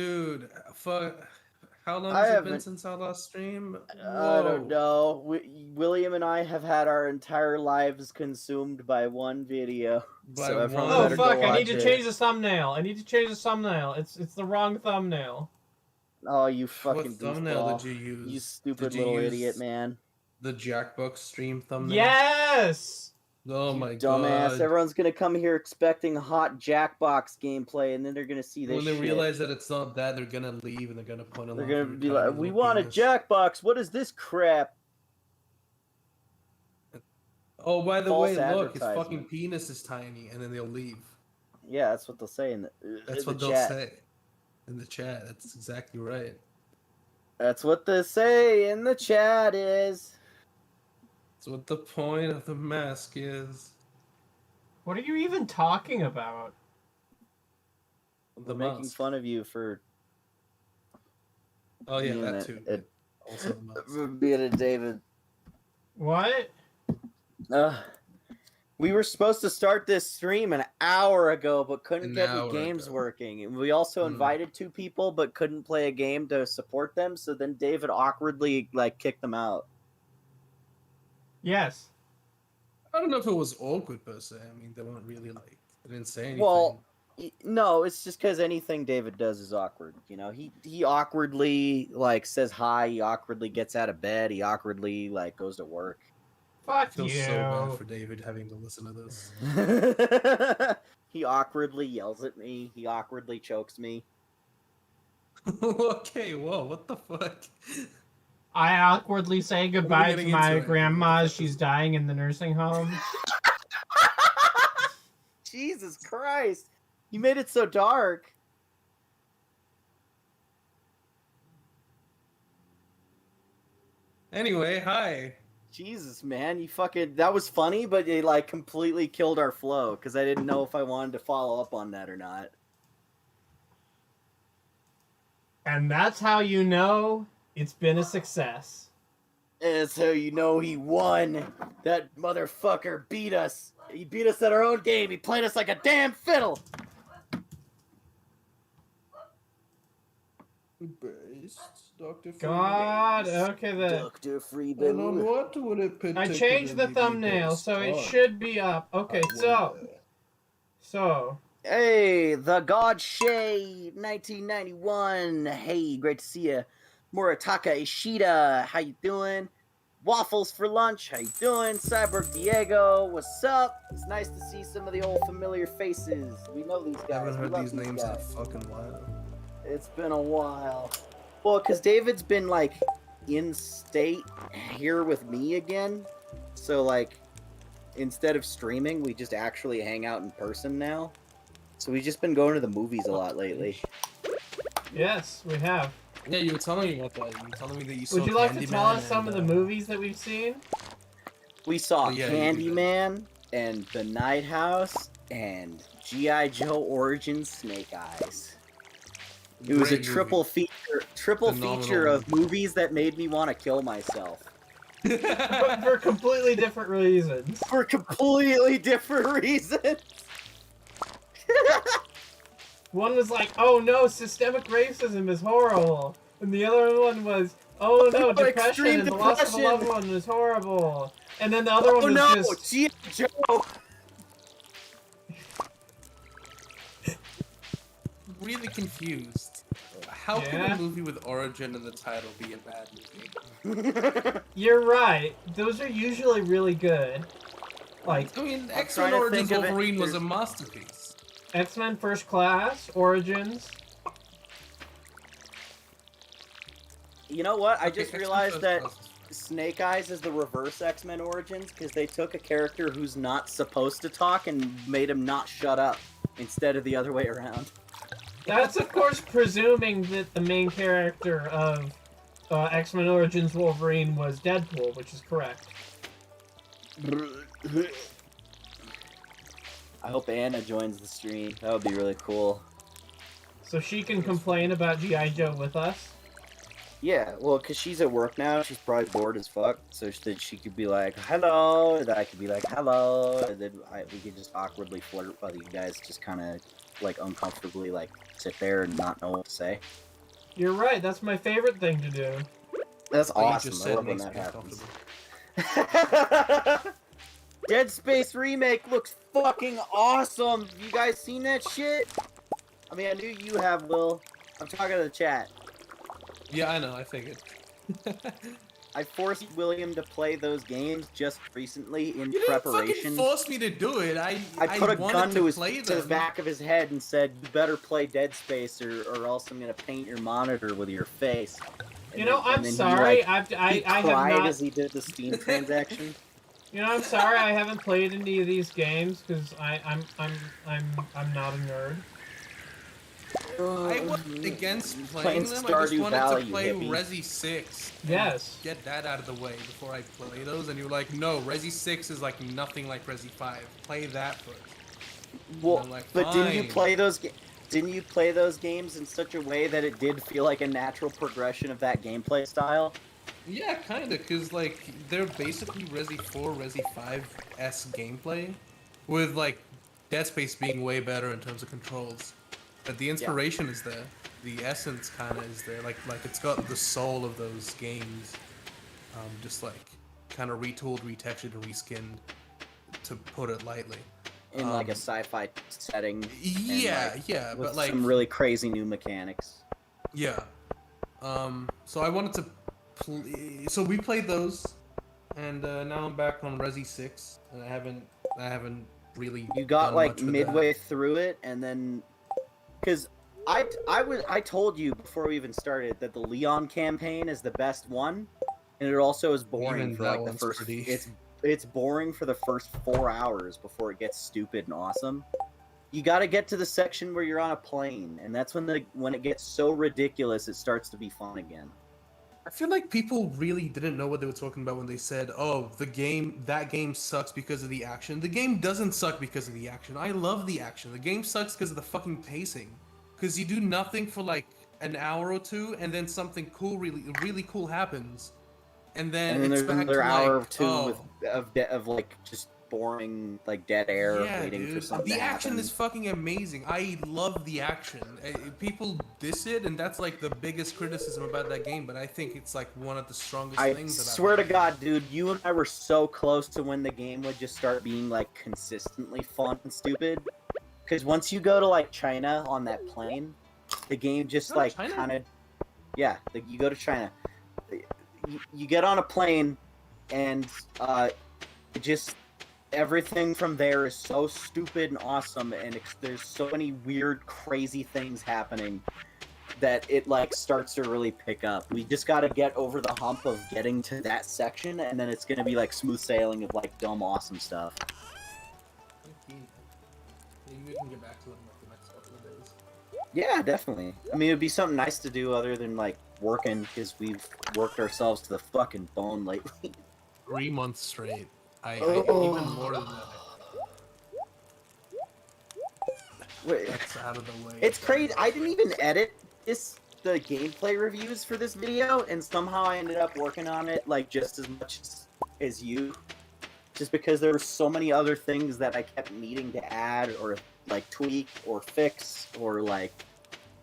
Dude, fuck. How long I has it been haven't. since our last stream? I don't Whoa. know. William and I have had our entire lives consumed by one video, By so everyone Oh better one. go fuck! I need watch to it. change the thumbnail. I need to change the thumbnail. It's the wrong thumbnail. Oh, you What fucking thumbnail goofball! did you You use? stupid Did you little idiot, use man! the Jackbox stream thumbnail? Yes. Oh You my dumbass! god. Everyone's gonna come here expecting hot Jackbox gameplay, and then they're gonna see this When they shit. realize that it's not that, they're gonna leave and they're gonna point They're along gonna to your be tiny like, "We little want a penis. Jackbox. What is this crap?" Oh, by the False way, look, his fucking advertisement. penis is tiny, and then they'll leave. Yeah, that's what they'll say in That's the what they'll chat. say in the chat. That's exactly right. That's what they say in the chat is. That's what the point of the mask is. What are you even talking about? We're making fun of you for Oh yeah, being that too. Also the mask. being a David. What? We were supposed to start this stream an hour ago, but couldn't An get the hour games ago. working. And we also invited 2 people, but couldn't play a game to support them. So then David awkwardly kicked them out. Yes. I don't know if it was awkward per se. I mean, they weren't really they didn't say anything. Well, no, it's just because anything David does is awkward. You know, he awkwardly says hi. He awkwardly gets out of bed. He awkwardly goes to work. I Fuck feel you. so bad for David having to listen to this. He awkwardly yells at me. He awkwardly chokes me. Okay, whoa, what the fuck? I awkwardly say goodbye to getting my into it. grandma as she's dying in the nursing home. Jesus Christ! You made it so dark. Anyway, hi. Jesus, man, you fucking... That was funny, but it, completely killed our flow, because I didn't know if I wanted to follow up on that or not. And that's how you know it's been a success. And so you know he won. That motherfucker beat us. He beat us at our own game. He played us like a damn fiddle. Dr. God, okay then. Dr. And on Freebin. what would it I changed the particularly be thumbnail, based so it on? should be up. Okay, so Hey, the God Shade, 1991. Hey, great to see you. Murataka Ishida, how you doing? Waffles for lunch, how you doing? Cyborg Diego, what's up? It's nice to see some of the old familiar faces. We know these I guys. haven't We heard love these names in a guys. fucking while. It's been a while. Well, because David's been, in state here with me again. So, instead of streaming, we just actually hang out in person now. So we've just been going to the movies a lot lately. yes, we have. Yeah, you were telling me about that. You were telling me that you saw Would you like to tell Candyman us some of the and, movies that we've seen? We saw Oh, yeah, you do that. Candyman and The Night House and G.I. Joe Origins Snake Eyes. It was a Great triple movie. feature of movies that made me want to kill myself. But for completely different reasons. For completely different reasons. One was like, oh no, systemic racism is horrible. And the other one was, oh no, depression Extreme and the loss of a loved depression. one is horrible. And then the other one Oh was no, just... G.I. Joe. Really confused. How can Yeah? a movie with origin in the title be a bad movie? You're right. Those are usually really good. Like, I mean, I'm X-Men trying to Origins think of it. Wolverine was a There's- masterpiece. X-Men First Class, Origins. You know what? I Okay, just X-Men realized First that Class. Snake Eyes is the reverse X-Men Origins because they took a character who's not supposed to talk and made him not shut up instead of the other way around. That's, of course, presuming that the main character of X-Men Origins Wolverine was Deadpool, which is correct. I hope Anna joins the stream. That would be really cool. So she can complain about G.I. Joe with us. Yeah, well, because she's at work now, she's probably bored as fuck, so that she could be like, hello, and then I could be like, hello, and then we could just awkwardly flirt while you guys just kind of like uncomfortably like sit there and not know what to say. You're right. That's my favorite thing to do. That's What you awesome. just I said love when makes that me happens. uncomfortable. Dead Space remake looks fucking awesome. You guys seen that shit? I mean, I knew you have, Will. I'm talking to the chat. Yeah, I know. I figured. I forced William to play those games just recently in You didn't fucking preparation. force me to do it. I put a wanted gun to play the them. back of his head and said, "You better play Dead Space, or else I'm gonna paint your monitor with your face." And You know, then- I'm and then sorry. He, like, he I have cried not. as he did the Steam transaction. You know, I'm sorry. I haven't played any of these games because I'm not a nerd. I wasn't against Playing playing them. I just Stardew wanted Valley, to you play hippie. Resi 6. and Yes. Get that out of the way before I play those. And you were like, no, Resi 6 is like nothing like Resi 5. Play that first. Well, I'm like, but didn't you fine. play those? Didn't you play those games in such a way that it did feel like a natural progression of that gameplay style? Yeah, kinda, because like they're basically Resi 4, Resi 5-esque gameplay, with like Dead Space being way better in terms of controls. But the inspiration is there. The essence kind of is there. Like it's got the soul of those games, just like kind of retooled, retextured, and reskinned, to put it lightly. In like a sci-fi setting. Yeah, and, yeah, with but like some really crazy new mechanics. yeah. So I wanted to so we played those, and now I'm back on Resi 6, and I haven't really. You got done like much with midway that. through it, and then because I told you before we even started that the Leon campaign is the best one, and it also is boring Even for that like the one's first. pretty- It's boring for the first 4 hours before it gets stupid and awesome. You got to get to the section where you're on a plane, and that's when it gets so ridiculous it starts to be fun again. I feel like people really didn't know what they were talking about when they said, "Oh, that game sucks because of the action." The game doesn't suck because of the action. I love the action. The game sucks because of the fucking pacing. Because you do nothing for like an hour or two, and then something cool, really cool happens, and then And then it's there's back another to hour like, or two oh, of like just boring like dead air yeah, waiting dude. for something The to action happen. is fucking amazing. I love the action. People diss it, and that's like the biggest criticism about that game. But I think it's like one of the strongest I things. That swear I've to ever God, dude, you and I were so close to when the game would just start being like consistently fun and stupid. Because once you go to like China on that plane, the game just Go to like China? kind of, yeah, you go to China, you get on a plane, and it just everything from there is so stupid and awesome, and there's so many weird, crazy things happening that it like starts to really pick up. We just got to get over the hump of getting to that section, and then it's gonna be like smooth sailing of like dumb, awesome stuff. Maybe we can get back to it in like the next couple of days. Yeah, definitely. I mean, it'd be something nice to do other than like working, because we've worked ourselves to the fucking bone lately. 3 months straight. I Oh. even more than that. Wait, That's out of the way. it's crazy. I didn't even edit the gameplay reviews for this video, and somehow I ended up working on it like just as much as you. Just because there were so many other things that I kept needing to add or like tweak or fix or like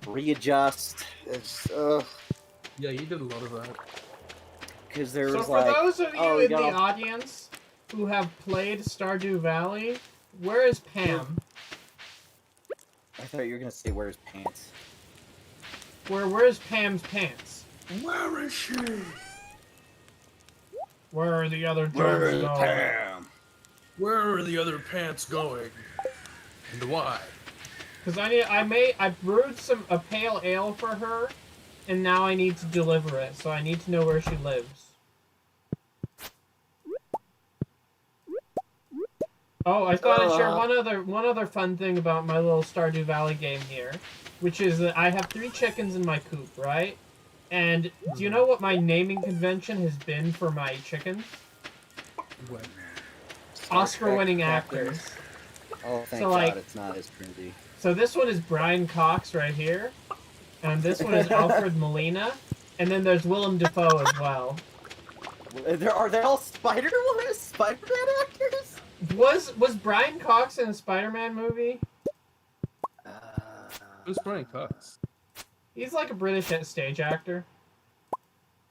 readjust. It's Yeah, you did a lot of that. because there So was for like those of you oh, we in the got all- audience who have played Stardew Valley, where is Pam? I thought you were gonna say where's pants. Where's Pam's pants? Where is she? Where are the other Where drugs is going? Pam? Where are the other pants going? And why? Because I brewed a pale ale for her, and now I need to deliver it. So I need to know where she lives. Oh, I thought I'd share one other fun thing about my little Stardew Valley game here, which is that I have 3 chickens in my coop, right? And do you know what my naming convention has been for my chickens? What? Oscar-winning actors. Oh, thank So, God, like- it's not as cringy. So this one is Brian Cox right here, and this one is Alfred Molina, and then there's Willem Dafoe as well. Are they all Spider-Man actors? Was Brian Cox in a Spider-Man movie? Who's Brian Cox? He's like a British stage actor.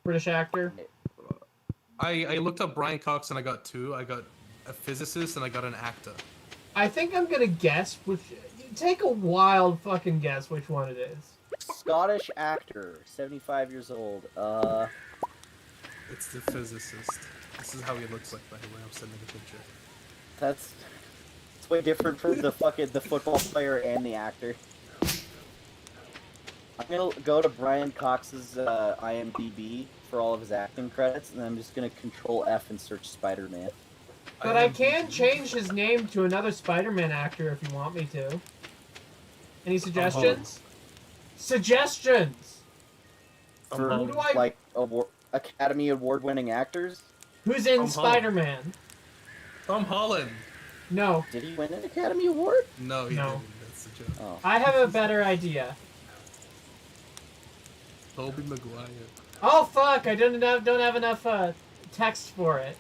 British actor. I looked up Brian Cox and I got two. I got a physicist and I got an actor. I think I'm gonna guess which. Take a wild fucking guess which one it is. Scottish actor, 75 years old. It's the physicist. This is how he looks like, by the way. I'm sending a picture. It's way different from the football player and the actor. I'm gonna go to Brian Cox's IMDb for all of his acting credits, and I'm just gonna Control F and search Spider-Man. But I can change his name to another Spider-Man actor if you want me to. Any suggestions? Suggestions! For Who do I- like Academy Award-winning actors. Who's in Tom Spider-Man? Tom Holland. No. Did he win an Academy Award? No, he No. didn't. That's the joke. Oh. I have a better idea. Tobey Maguire. Oh fuck! I don't have enough text for it.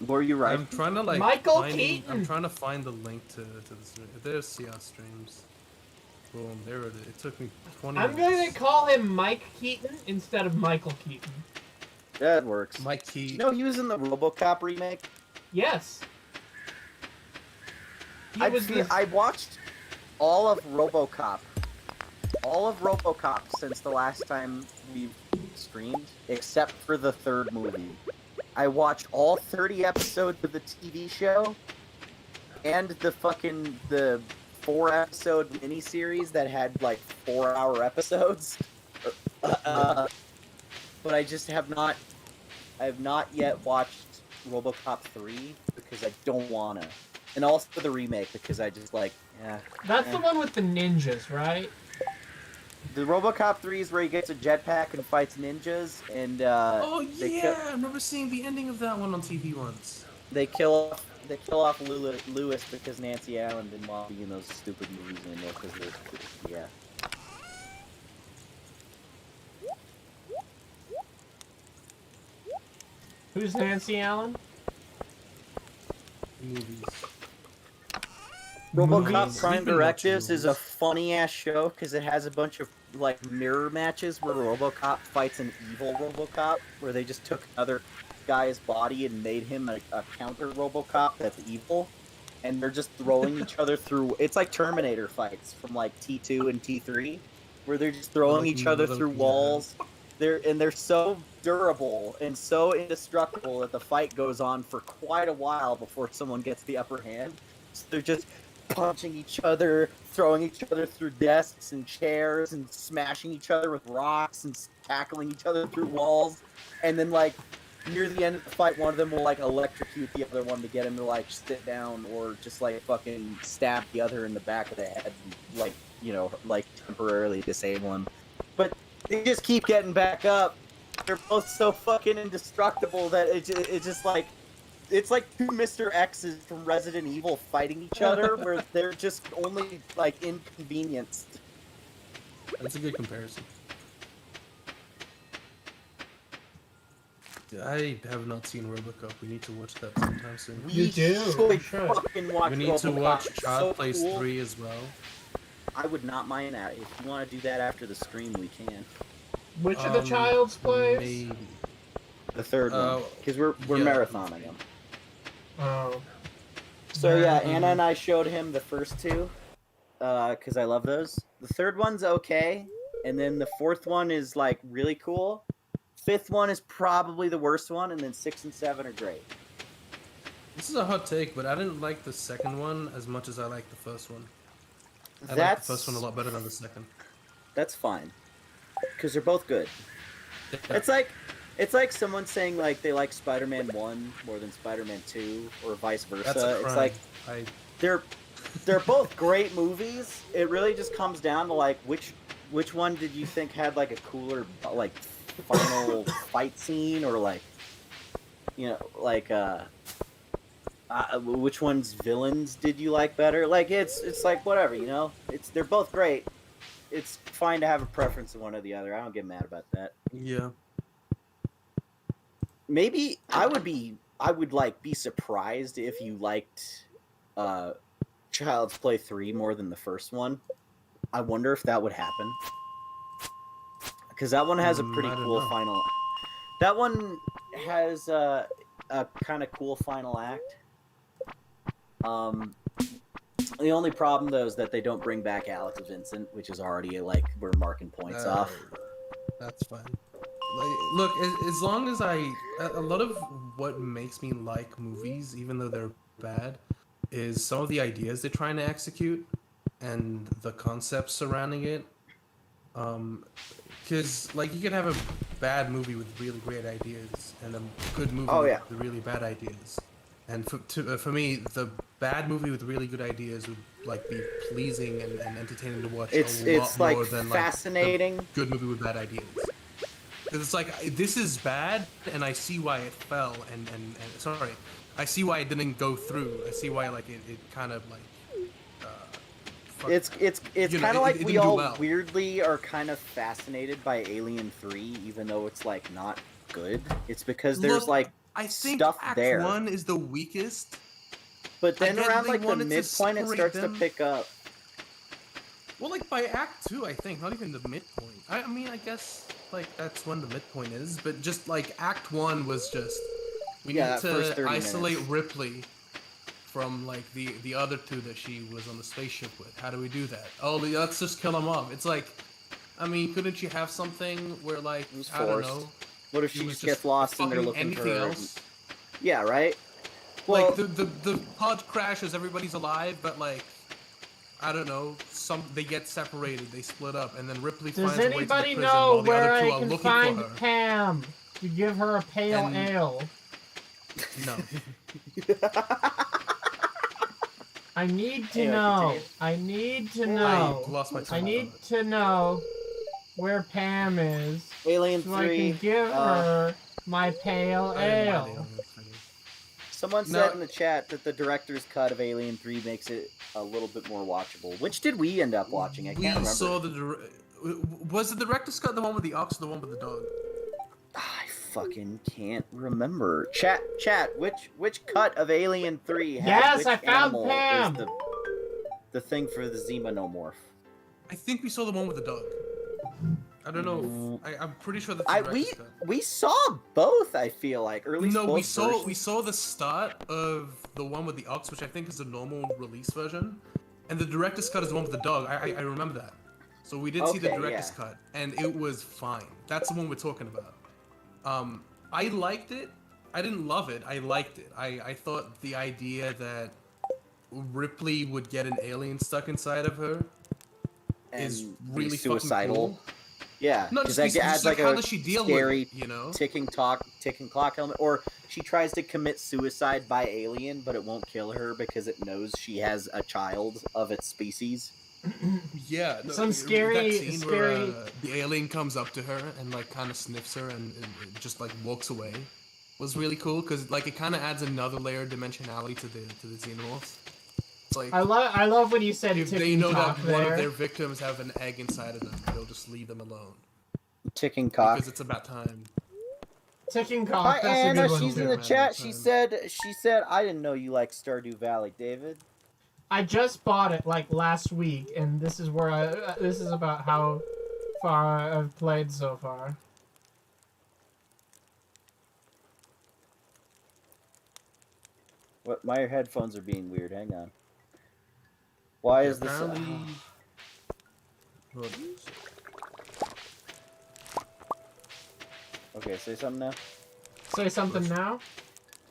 Were you right? I'm trying to like Michael find, Keaton. I'm trying to find the link to the stream. There's CR streams. Boom, there it is. It took me 20 I'm minutes. gonna call him Mike Keaton instead of Michael Keaton. That works. Mike Keaton. You know he was in the RoboCop remake. Yes. He was the... I watched all of RoboCop. All of RoboCop since the last time we streamed, except for the third movie. I watched all 30 episodes of the TV show, and the 4-episode miniseries that had like 4-hour episodes. But I just have not yet watched RoboCop 3 because I don't wanna. And also the remake because I just like, That's the one with the ninjas, right? The RoboCop 3 is where he gets a jetpack and fights ninjas, and Oh yeah, I remember seeing the ending of that one on TV once. they kill off Lewis because Nancy Allen didn't want to be in those stupid movies anymore because they're Who's Nancy Allen? Movies. RoboCop Movies. Prime We've been Directives watching is a funny ass show because it has a bunch of like mirror matches where RoboCop fights an evil RoboCop, where they just took another guy's body and made him a counter RoboCop that's evil, and they're just throwing each other through. It's like Terminator fights from like T2 and T3, where they're just throwing each other through walls. They're so durable and so indestructible that the fight goes on for quite a while before someone gets the upper hand. So they're just punching each other, throwing each other through desks and chairs, and smashing each other with rocks and tackling each other through walls. And then, like, near the end of the fight, one of them will, like, electrocute the other one to get him to, like, sit down, or just, like, fucking stab the other in the back of the head and, like, you know, like, temporarily disable him. But they just keep getting back up. They're both so fucking indestructible that it just, like, it's like two Mr. X's from Resident Evil fighting each other, where they're just only, like, inconvenienced. That's a good comparison. I have not seen RoboCop. We need to watch that sometime soon. You do. should You should. fucking watch We need to RoboCop. watch It's Child so Plays cool. 3 as well. I would not mind that. If you want to do that after the stream, we can. Which of the Child's Plays? Maybe. The third one. Because we're yeah. marathoning them. Oh. So yeah, Anna and I showed him the first two, because I love those. The third one's okay, and then the fourth one is like really cool. Fifth one is probably the worst one, and then 6 and 7 are great. This is a hot take, but I didn't like the second one as much as I liked the first one. I like That's the first one a lot better than the second. That's fine, because they're both good. Yeah. It's like someone saying like they like Spider-Man 1 more than Spider-Man 2, or vice versa. That's a crime. It's like they're both great movies. It really just comes down to like which one did you think had like a cooler like final fight scene, or like, you know, like which one's villains did you like better? Like it's like whatever, you know. They're both great. It's fine to have a preference in one or the other. I don't get mad about that. Yeah. Maybe I would like be surprised if you liked Child's Play 3 more than the first one. I wonder if that would happen. Because that one has a pretty I don't cool know. final... That one has a kind of cool final act. The only problem, though, is that they don't bring back Alex Vincent, which is already, like, we're marking points off. That's fine. Like, look, as long as a lot of what makes me like movies, even though they're bad, is some of the ideas they're trying to execute and the concepts surrounding it. Because, like, you can have a bad movie with really great ideas and a good movie with really bad ideas. And for me, the bad movie with really good ideas would like be pleasing and entertaining to watch It's a lot like more than fascinating. like the good movie with bad ideas. Because it's like, this is bad, and I see why it fell, and sorry, I see why it didn't go through. I see why like it kind of like. It's kind of like it we didn't do all well. weirdly are kind of fascinated by Alien 3, even though it's like not good. It's because there's like I think stuff Act there. 1 is the weakest. But then I get around they like the wanted to midpoint, it separate starts them. to pick up. Well, like by Act 2, I think, not even the midpoint. I mean, I guess like that's when the midpoint is, but just like Act 1 was just we need to isolate Ripley from like the other two that she was on the spaceship with. How do we do that? Oh, let's just kill them off. It's like, I mean, couldn't you have something where like I don't know? What if she just gets lost and they're looking for her? Else? Yeah, right. Well, like the pod crashes, everybody's alive, but like I don't know, they get separated, they split up, and then Ripley finds a way to the prison while the other two are looking for her. Does anybody know where I can find Pam to give her a pale ale? No. I need to know. I need to know. I lost my I need to know where Pam is. Alien 3. So I can give her my pale ale. Someone said in the chat that the director's cut of Alien 3 makes it a little bit more watchable. Which did we end up watching? I can't remember. We saw was the director's cut the one with the ox or the one with the dog? I fucking can't remember. Chat, which cut of Alien 3 has yes, I found Pam! Is the thing for the Xenomorph? I think we saw the one with the dog. I don't know. I'm pretty sure that's the director's cut. We saw both, I feel like. Or at least both versions. We saw the start of the one with the ox, which I think is the normal release version. And the director's cut is the one with the dog. I remember that. So we did see the director's cut, and it was fine. That's the one we're talking about. I liked it. I didn't love it. I liked it. I thought the idea that Ripley would get an alien stuck inside of her is really suicidal. Fucking cool. Yeah, because that adds like how a does she deal scary with it, you know? ticking clock element. Or she tries to commit suicide by alien, but it won't kill her because it knows she has a child of its species. Yeah, some scary, that scene where the alien comes up to her and like kind of sniffs her and just like walks away was really cool because like it kind of adds another layer of dimensionality to the xenomorphs. It's like I love when you said if they know that one of their victims have an egg inside of them, they'll just leave them alone. Ticking cock. Because it's about time. Ticking cock. Hi Anna, she's in the chat. She said I didn't know you like Stardew Valley, David. I just bought it like last week, and this is where this is about how far I've played so far. What? My headphones are being weird. Hang on. Why is this? Okay, say something now. Say something now.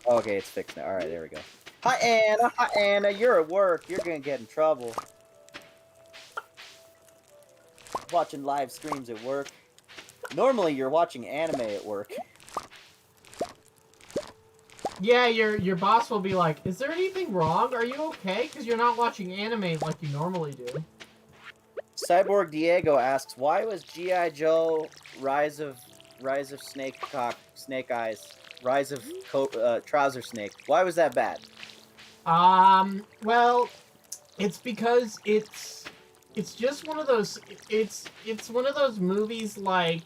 Okay, it's fixed now. All right, there we go. Hi Anna. Hi Anna. You're at work. You're gonna get in trouble. Watching live streams at work. Normally, you're watching anime at work. Yeah, your boss will be like, "Is there anything wrong? Are you okay? Because you're not watching anime like you normally do." Cyborg Diego asks, "Why was G.I. Joe Rise of Snake Eyes, Rise of Trouser Snake? Why was that bad?" Well, it's because it's just one of those. It's one of those movies like,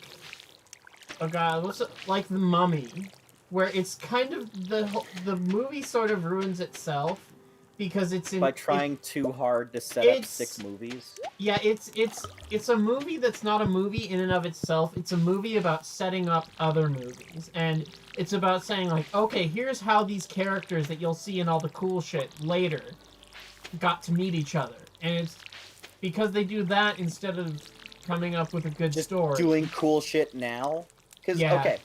oh god, what's it, like The Mummy, where it's kind of the movie sort of ruins itself because it's in by trying too hard to set up 6 movies. Yeah, it's a movie that's not a movie in and of itself. It's a movie about setting up other movies, and it's about saying like, okay, here's how these characters that you'll see in all the cool shit later got to meet each other, and it's because they do that instead of coming up with a good story. Doing cool shit now. Because okay,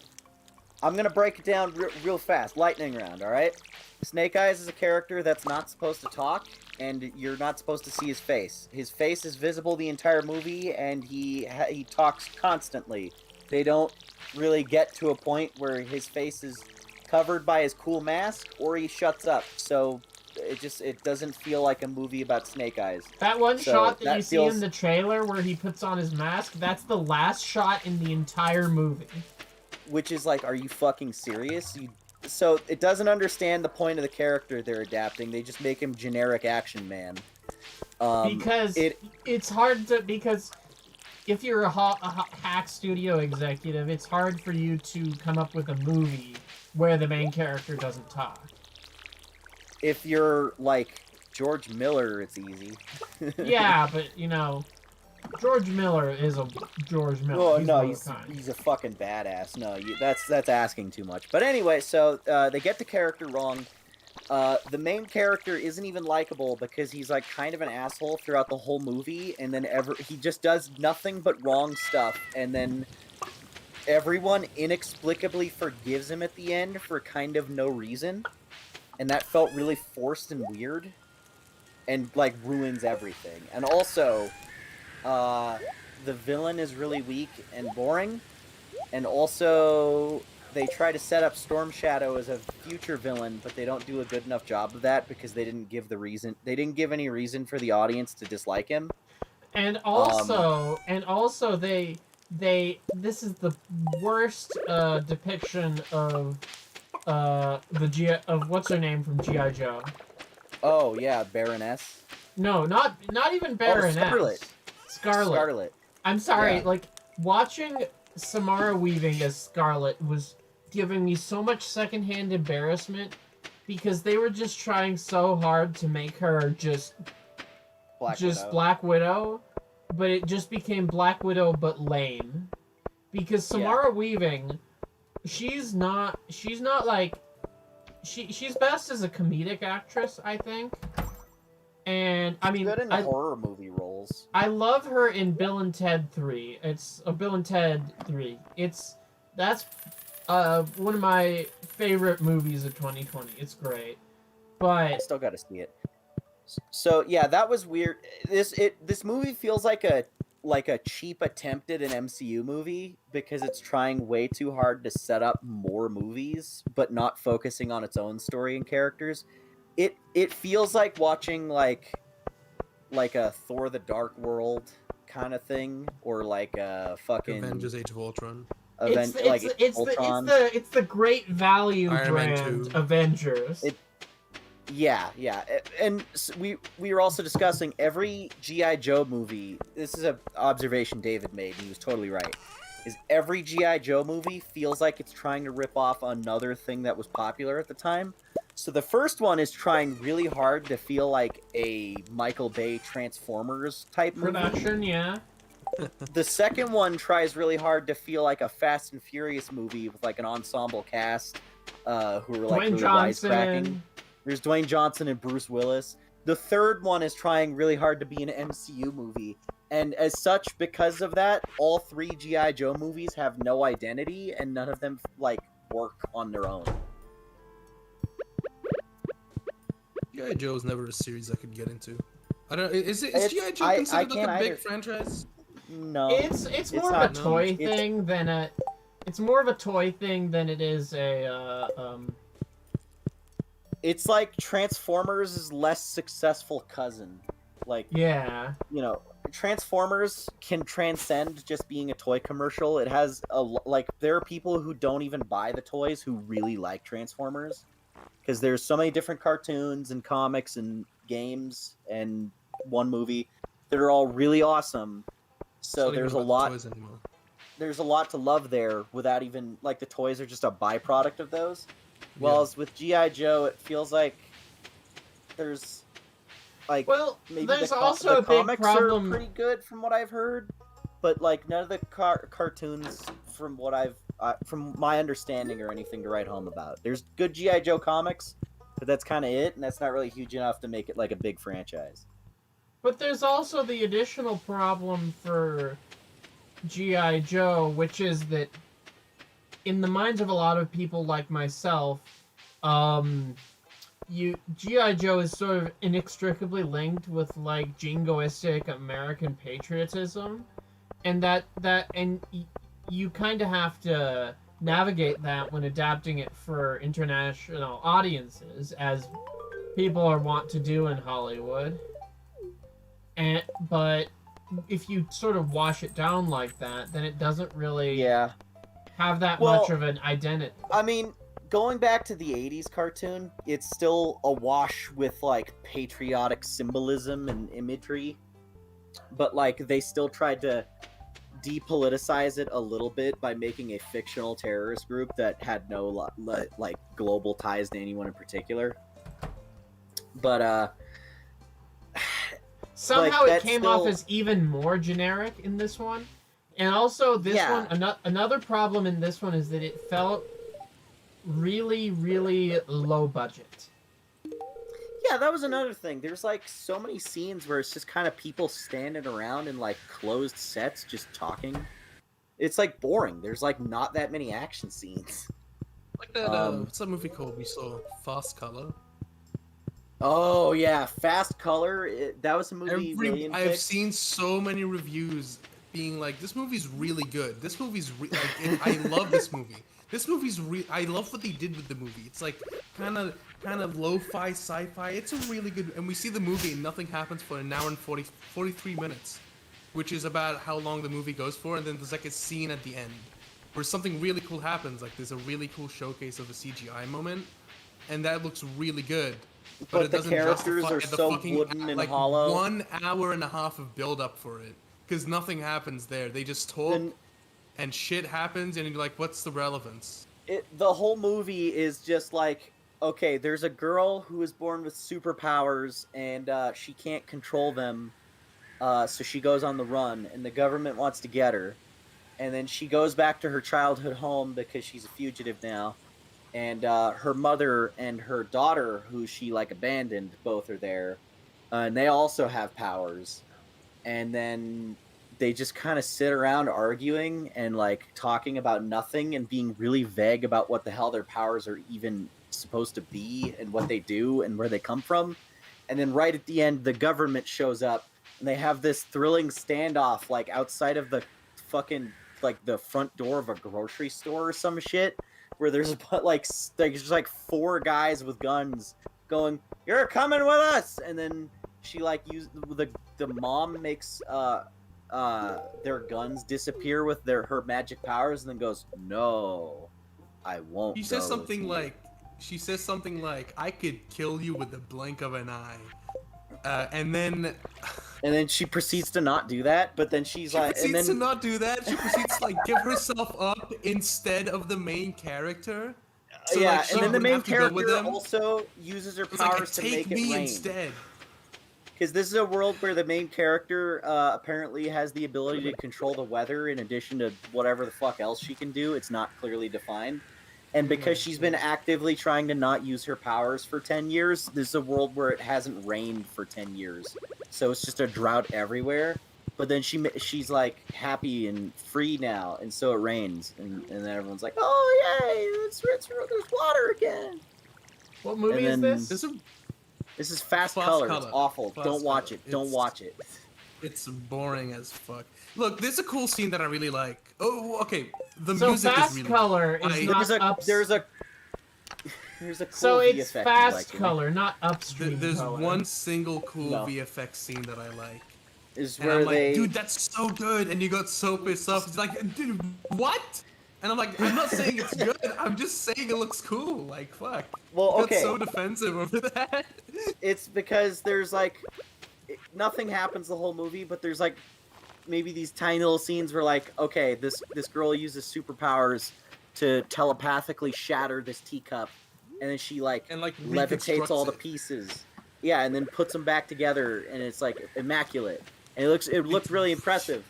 I'm gonna break it down real fast. Lightning round, all right? Snake Eyes is a character that's not supposed to talk, and you're not supposed to see his face. His face is visible the entire movie, and he talks constantly. They don't really get to a point where his face is covered by his cool mask, or he shuts up. So it doesn't feel like a movie about Snake Eyes. That one shot that you see in the trailer where he puts on his mask, that's the last shot in the entire movie. Which is like, are you fucking serious? So it doesn't understand the point of the character they're adapting. They just make him generic action man. Because it's hard to... Because if you're a hack studio executive, it's hard for you to come up with a movie where the main character doesn't talk. If you're, like, George Miller, it's easy. Yeah, but, you know... George Miller is a George Miller. Well, no, he's a fucking badass. No, that's asking too much. But anyway, so they get the character wrong. The main character isn't even likable because he's like kind of an asshole throughout the whole movie, and then he just does nothing but wrong stuff, and then everyone inexplicably forgives him at the end for kind of no reason, and that felt really forced and weird, and like ruins everything. And also, the villain is really weak and boring, and also they try to set up Storm Shadow as a future villain, but they don't do a good enough job of that because they didn't give any reason for the audience to dislike him. And also, this is the worst depiction of what's her name from G.I. Joe. Oh yeah, Baroness. No, not even Baroness. Oh, Scarlet. I'm sorry, like, watching Samara Weaving as Scarlet was giving me so much secondhand embarrassment because they were just trying so hard to make her just Black Widow, but it just became Black Widow but lame. Because Samara Weaving, she's best as a comedic actress, I think. And I mean, good in horror movie roles. I love her in Bill and Ted 3. It's Bill and Ted 3. That's one of my favorite movies of 2020. It's great, but I still got to see it. So yeah, that was weird. This movie feels like a cheap attempt at an MCU movie because it's trying way too hard to set up more movies, but not focusing on its own story and characters. It feels like watching like a Thor: The Dark World kind of thing, or like a fucking Avengers: Age of Ultron. It's the great value Iron brand Man 2. Avengers. Yeah, and we were also discussing every G.I. Joe movie. This is an observation David made, and he was totally right. Is every G.I. Joe movie feels like it's trying to rip off another thing that was popular at the time. So the first one is trying really hard to feel like a Michael Bay Transformers type production, movie. Yeah. The second one tries really hard to feel like a Fast and Furious movie with like an ensemble cast who are like really wisecracking. There's Dwayne Johnson and Bruce Willis. The third one is trying really hard to be an MCU movie. And as such, because of that, all 3 G.I. Joe movies have no identity, and none of them like work on their own. G.I. Joe is never a series I could get into. I don't. Is G.I. Joe considered like a big franchise? No. It's more of a toy thing than a. It's more of a toy thing than it is a. It's like Transformers' less successful cousin. Like, yeah, you know, Transformers can transcend just being a toy commercial. It has there are people who don't even buy the toys who really like Transformers. Because there's so many different cartoons and comics and games and one movie that are all really awesome. So there's a lot. There's a lot to love there without even like the toys are just a byproduct of those. Whereas with G.I. Joe, it feels like there's Like, Well, maybe there's the also a big comics problem. are pretty good from what I've heard, but like none of the cartoons, from my understanding, or anything to write home about. There's good GI Joe comics, but that's kind of it, and that's not really huge enough to make it like a big franchise. But there's also the additional problem for GI Joe, which is that in the minds of a lot of people like myself, GI Joe is sort of inextricably linked with like jingoistic American patriotism, and you kind of have to navigate that when adapting it for international audiences, as people are wont to do in Hollywood. But if you sort of wash it down like that, then it doesn't really have that much of an identity. I mean, going back to the 80s cartoon, it's still awash with like patriotic symbolism and imagery, but like they still tried to depoliticize it a little bit by making a fictional terrorist group that had no like global ties to anyone in particular. But somehow like, it came off as even more generic in this one. And also this one, another problem in this one is that it felt really, really low budget. Yeah, that was another thing. There's like so many scenes where it's just kind of people standing around in like closed sets just talking. It's like boring. There's like not that many action scenes. Like that, what's that movie called we saw? Fast Color? Oh yeah, Fast Color. That was a movie William I've picked. seen so many reviews being like, this movie's really good. This movie's I love this movie. This movie's I love what they did with the movie. It's like kind of lo-fi sci-fi. It's a really good, and we see the movie and nothing happens for an hour and 43 minutes, which is about how long the movie goes for, and then there's like a scene at the end where something really cool happens. Like there's a really cool showcase of a CGI moment, and that looks really good. But it the doesn't characters justify are the so fucking, wooden and like, hollow. 1 hour and a half of build up for it, because nothing happens there. They just talk, and shit happens, and you're like, what's the relevance? The whole movie is just like, okay, there's a girl who is born with superpowers, and she can't control them, so she goes on the run, and the government wants to get her, and then she goes back to her childhood home because she's a fugitive now, and her mother and her daughter, who she like abandoned, both are there, and they also have powers, and then they just kind of sit around arguing and like talking about nothing and being really vague about what the hell their powers are even supposed to be and what they do and where they come from. And then right at the end, the government shows up and they have this thrilling standoff like outside of the fucking like the front door of a grocery store or some shit, where there's just like 4 guys with guns going, "You're coming with us!" And then she like the mom makes their guns disappear with her magic powers, and then goes, "No, I won't." She says something like, "I could kill you with the blink of an eye," and then she proceeds to not do that. But then She proceeds to like give herself up instead of the main character. So, yeah, like, and then the main character character also uses her powers to make it rain. Instead. Because this is a world where the main character apparently has the ability to control the weather in addition to whatever the fuck else she can do. It's not clearly defined. And because she's been actively trying to not use her powers for 10 years, this is a world where it hasn't rained for 10 years. So it's just a drought everywhere. But then she's like happy and free now, and so it rains. And then everyone's like, "Oh, yay, there's water again." What movie is this? This is Fast Color. It's awful. Don't watch it. Don't watch it. It's boring as fuck. Look, there's a cool scene that I really like. Oh, okay. The so music Fast is really Color is not there's a cool so it's VFX Fast Color, not upstream There's color. one single cool VFX scene that I like. Is and where I'm like, they... dude, that's so good. And you got so pissed off. It's like, dude, what? And I'm like, I'm not saying it's good. I'm just saying it looks cool. Like, fuck. Well, You okay. got so defensive over that. It's because there's like nothing happens the whole movie, but there's like maybe these tiny little scenes where like, okay, this girl uses superpowers to telepathically shatter this teacup, and then she like levitates all the pieces. Yeah, and then puts them back together, and it's like immaculate. And it looked really impressive.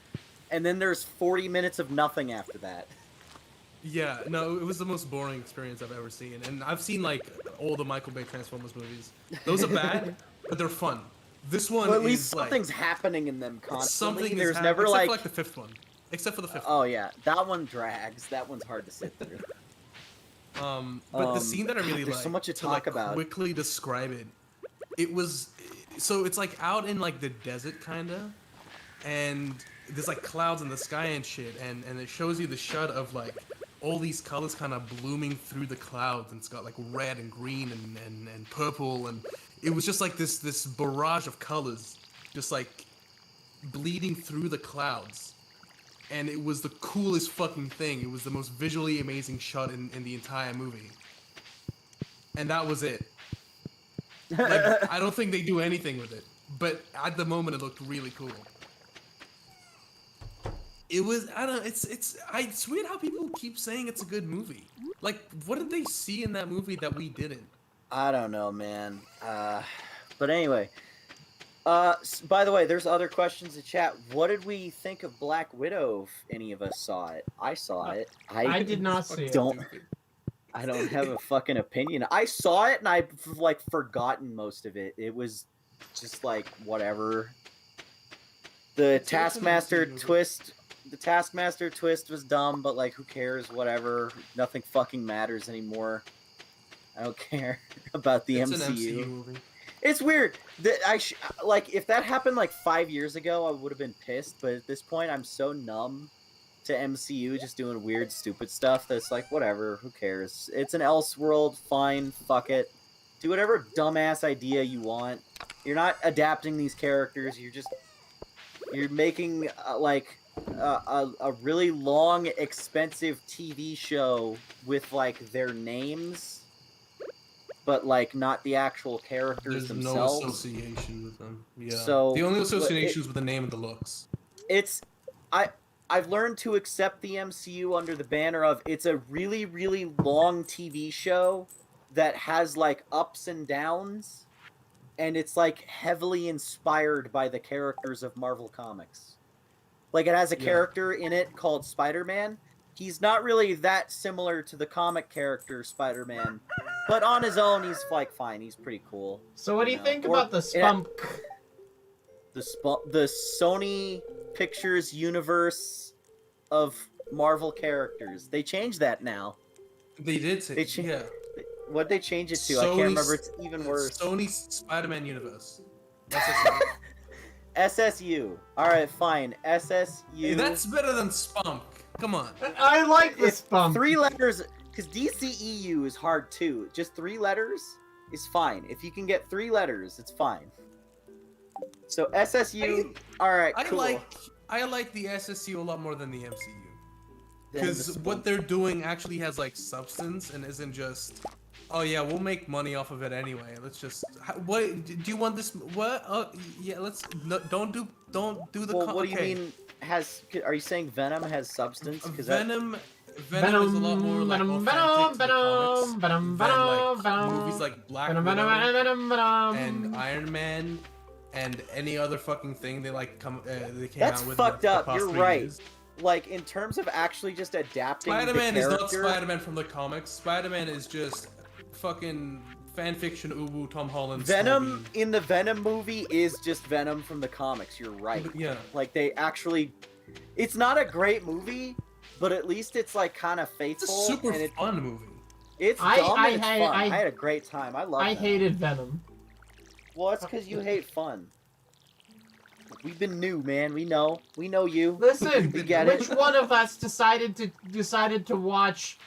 And then there's 40 minutes of nothing after that. Yeah, no, it was the most boring experience I've ever seen. And I've seen like all the Michael Bay Transformers movies. Those are bad, but they're fun. This one But at least is something's like happening in them constantly. something There's is never except like, for like the fifth one. Except for the fifth oh one. yeah, that one drags. That one's hard to sit through. But the scene that I really there's like so much to talk like, about. quickly describe it. It was so it's like out in like the desert kinda, and there's like clouds in the sky and shit, and it shows you the shot of like all these colors kind of blooming through the clouds, and it's got like red and green and purple, and it was just like this barrage of colors just like bleeding through the clouds, and it was the coolest fucking thing. It was the most visually amazing shot in the entire movie, and that was it. Like, I don't think they do anything with it, but at the moment it looked really cool. It was, I don't know, it's weird how people keep saying it's a good movie. Like, what did they see in that movie that we didn't? I don't know, man. But anyway, by the way, there's other questions in chat. What did we think of Black Widow? If any of us saw it, I saw it. I did not see it. I don't have a fucking opinion. I saw it and I've like forgotten most of it. It was just like whatever. The Taskmaster twist was dumb, but like who cares? Whatever. Nothing fucking matters anymore. I don't care about the It's MCU. an MCU movie. It's weird that like if that happened like 5 years ago, I would have been pissed. But at this point, I'm so numb to MCU just doing weird, stupid stuff that's like whatever. Who cares? It's an Elseworld. Fine, fuck it. Do whatever dumbass idea you want. You're not adapting these characters. You're making like a really long, expensive TV show with like their names, but like not the actual characters There's themselves. no association with them. Yeah. So the only association is with the name and the looks. I've learned to accept the MCU under the banner of it's a really, really long TV show that has like ups and downs, and it's like heavily inspired by the characters of Marvel Comics. Like it has a character in it called Spider-Man. He's not really that similar to the comic character Spider-Man, but on his own he's like fine. He's pretty cool. So what do you think about the Spunk? The Sony Pictures universe of Marvel characters. They changed that now. They did say, yeah. What'd they change it to? I can't remember. It's even worse. Sony's Spider-Man universe. SSU. Alright, fine. SSU. Hey, that's better than Spunk. Come on. I like the Spunk. 3 letters, because DCEU is hard too. Just 3 letters is fine. If you can get 3 letters, it's fine. So SSU, alright, cool. I like the SSU a lot more than the MCU. Because what they're doing actually has like substance and isn't just, oh yeah, we'll make money off of it anyway. Let's just, what do you want this? What? Oh yeah, let's don't do the. Well, what do you mean? Are you saying Venom has substance? Venom is a lot more like authentic to the comics than like movies like Black Widow and Iron Man and any other fucking thing they like they came That's out with. That's fucked up. You're right. Years. Like, in terms of actually just adapting Spider-Man the character... is not Spider-Man from the comics. Spider-Man is just fucking fanfiction uwu Tom Holland. Venom in the Venom movie is just Venom from the comics. You're right. Yeah. Like, they actually... It's not a great movie, but at least it's, like, kind of faithful. It's a super fun movie. It's dumb and it's fun. I had a great time. I love it. I hated Venom. Well, it's because you hate fun. We've been new, man. We know you. Listen, we get which one of us decided to watch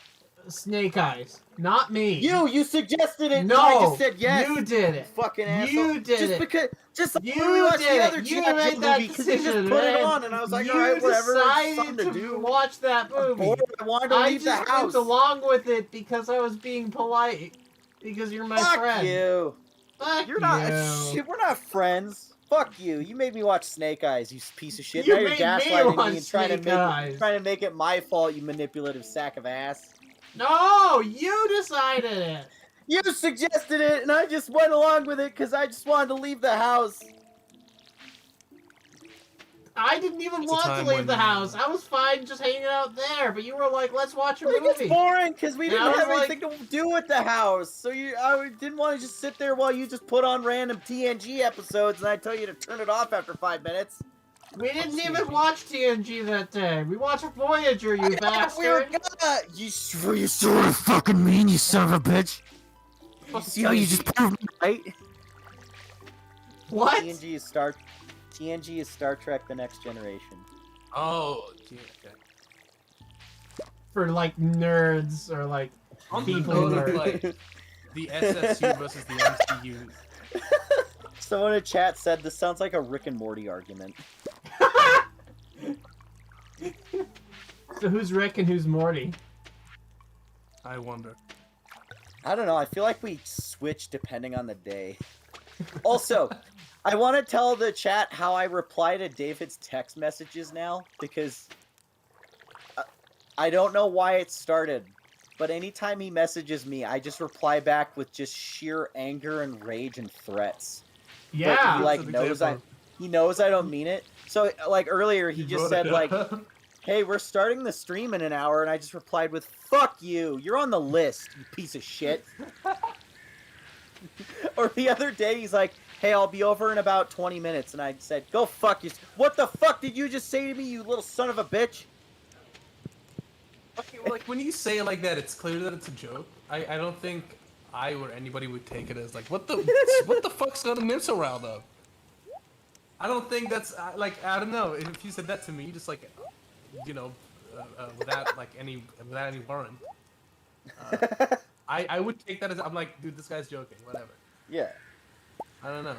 Snake Eyes? Not me. You suggested it. No, and I just said yes. You did it. Fucking asshole. You did just it. Because, just like you we watched did the other it. You G.I. made Joe that movie because he just decision, put it man. on, and I was like, you all right, whatever. decided Something to do. watch that movie. I wanted to leave the I house. just went along with it because I was being polite. Because you're my Fuck friend. You. Fuck You're not. you. Shit, we're not friends. Fuck you. You made me watch Snake Eyes, you piece of shit. You now you're made me gaslighting watch me and trying to make it my fault, you manipulative sack of ass. No, you decided it. You suggested it, and I just went along with it because I just wanted to leave the house. I didn't even want to leave the house. I was fine just hanging out there, but you were like, let's watch a movie. It's boring because we didn't have like... anything to do with the house. So I didn't want to just sit there while you just put on random TNG episodes and I tell you to turn it off after 5 minutes. We didn't even watch TNG that day. We watched Voyager, you bastard. We were gonna. You see what I fucking mean, you son of a bitch? You see how you just proved me right? What? TNG is Star Trek: The Next Generation. Oh, yeah, okay. For like nerds or like people On the nerds. like the SSU versus the MCU. Someone in chat said this sounds like a Rick and Morty argument. So who's Rick and who's Morty? I wonder. I don't know. I feel like we switch depending on the day. Also, I want to tell the chat how I reply to David's text messages now, because I don't know why it started, but anytime he messages me, I just reply back with just sheer anger and rage and threats. Yeah. But he like knows I don't mean it. So like earlier, he just said like, "Hey, we're starting the stream in an hour," and I just replied with, "Fuck you! You're on the list, you piece of shit." Or the other day, he's like, "Hey, I'll be over in about 20 minutes," and I said, "Go fuck you! What the fuck did you just say to me, you little son of a bitch?" Okay, well, like when you say it like that, it's clear that it's a joke. I don't think I or anybody would take it as like, what the fuck's got him so riled up? I don't think that's like, I don't know. If you said that to me, just like, you know, without any warrant, I would take that as, I'm like, dude, this guy's joking, whatever. Yeah. I don't know.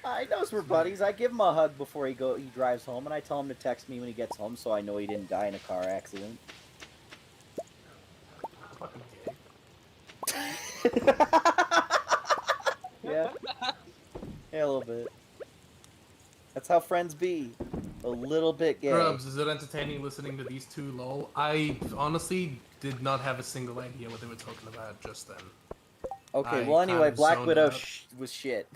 I knows we're buddies. I give him a hug before he drives home, and I tell him to text me when he gets home so I know he didn't die in a car accident. Fucking Yeah. Yeah, a little bit. That's how friends be. A little bit gay. Grubs, is it entertaining listening to these two lol? I honestly did not have a single idea what they were talking about just then. Okay, I well anyway, kinda Black zoned Widow out. was shit.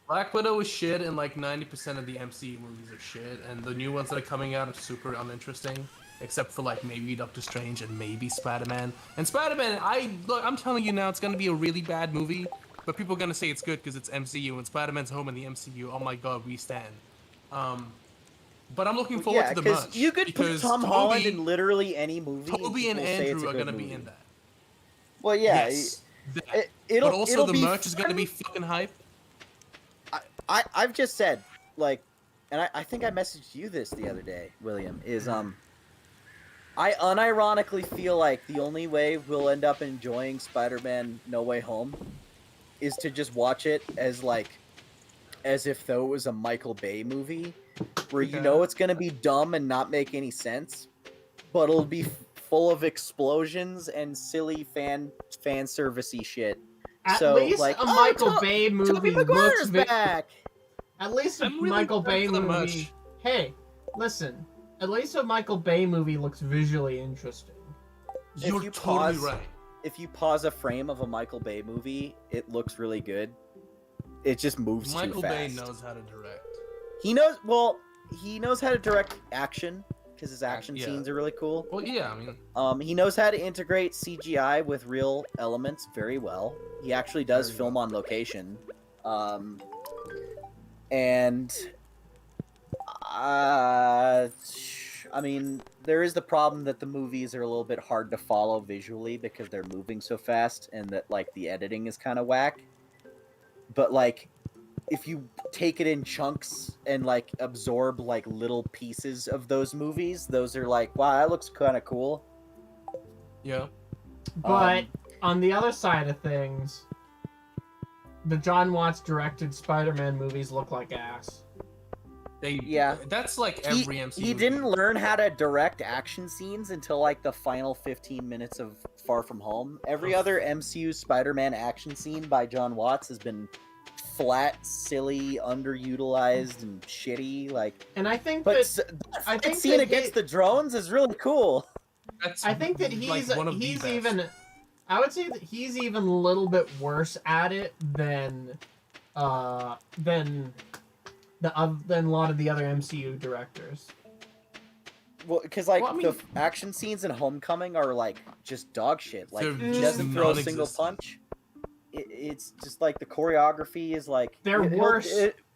Black Widow is shit, and like 90% of the MCU movies are shit, and the new ones that are coming out are super uninteresting, except for like maybe Doctor Strange and maybe Spider-Man. And Spider-Man, I'm telling you now, it's gonna be a really bad movie, but people are gonna say it's good because it's MCU, and Spider-Man's home in the MCU. Oh my god, we stand. But I'm looking forward to the merch. You could put Tom Holland in literally any movie. Toby and say Andrew are gonna movie. be in that. Well, yeah. Yes. It'll, but also it'll the be merch is gonna fun. be fucking hype. I've just said, like, and I think I messaged you this the other day, William, is, I unironically feel like the only way we'll end up enjoying Spider-Man No Way Home is to just watch it as, like, as if though it was a Michael Bay movie, where you know it's gonna be dumb and not make any sense, but it'll be full of explosions and silly fan servicey shit. At so, least like, a Michael Bay movie Tobey looks Maguire's back. At least a I'm really Michael Bay for the movie. merch. Hey, listen. At least a Michael Bay movie looks visually interesting. You're you totally pause- right. If you pause a frame of a Michael Bay movie, it looks really good. It just moves Michael too Bay fast. knows how to direct. He knows how to direct action because his action Yeah. scenes are really cool. Well, yeah, I mean, He knows how to integrate CGI with real elements very well. He actually does Very film on location. And I mean, there is the problem that the movies are a little bit hard to follow visually because they're moving so fast and that, like, the editing is kind of whack. But, like, if you take it in chunks and, like, absorb, like, little pieces of those movies, those are like, wow, that looks kind of cool. yeah. But on the other side of things, the John Watts directed Spider-Man movies look like ass. That's like every MCU. He didn't learn how to direct action scenes until, like, the final 15 minutes of Far From Home. Every other MCU Spider-Man action scene by John Watts has been flat, silly, underutilized, and shitty. Like, And I think but that I that think scene that against the drones is really cool. That's I think that he's like one of the he's best. even I would say that he's even a little bit worse at it than a lot of the other MCU directors. Well, because like Well, I mean- the action scenes in Homecoming are like just dog shit. Like They're he just doesn't throw a single non-existent. punch. It's just like the choreography is like They're worse.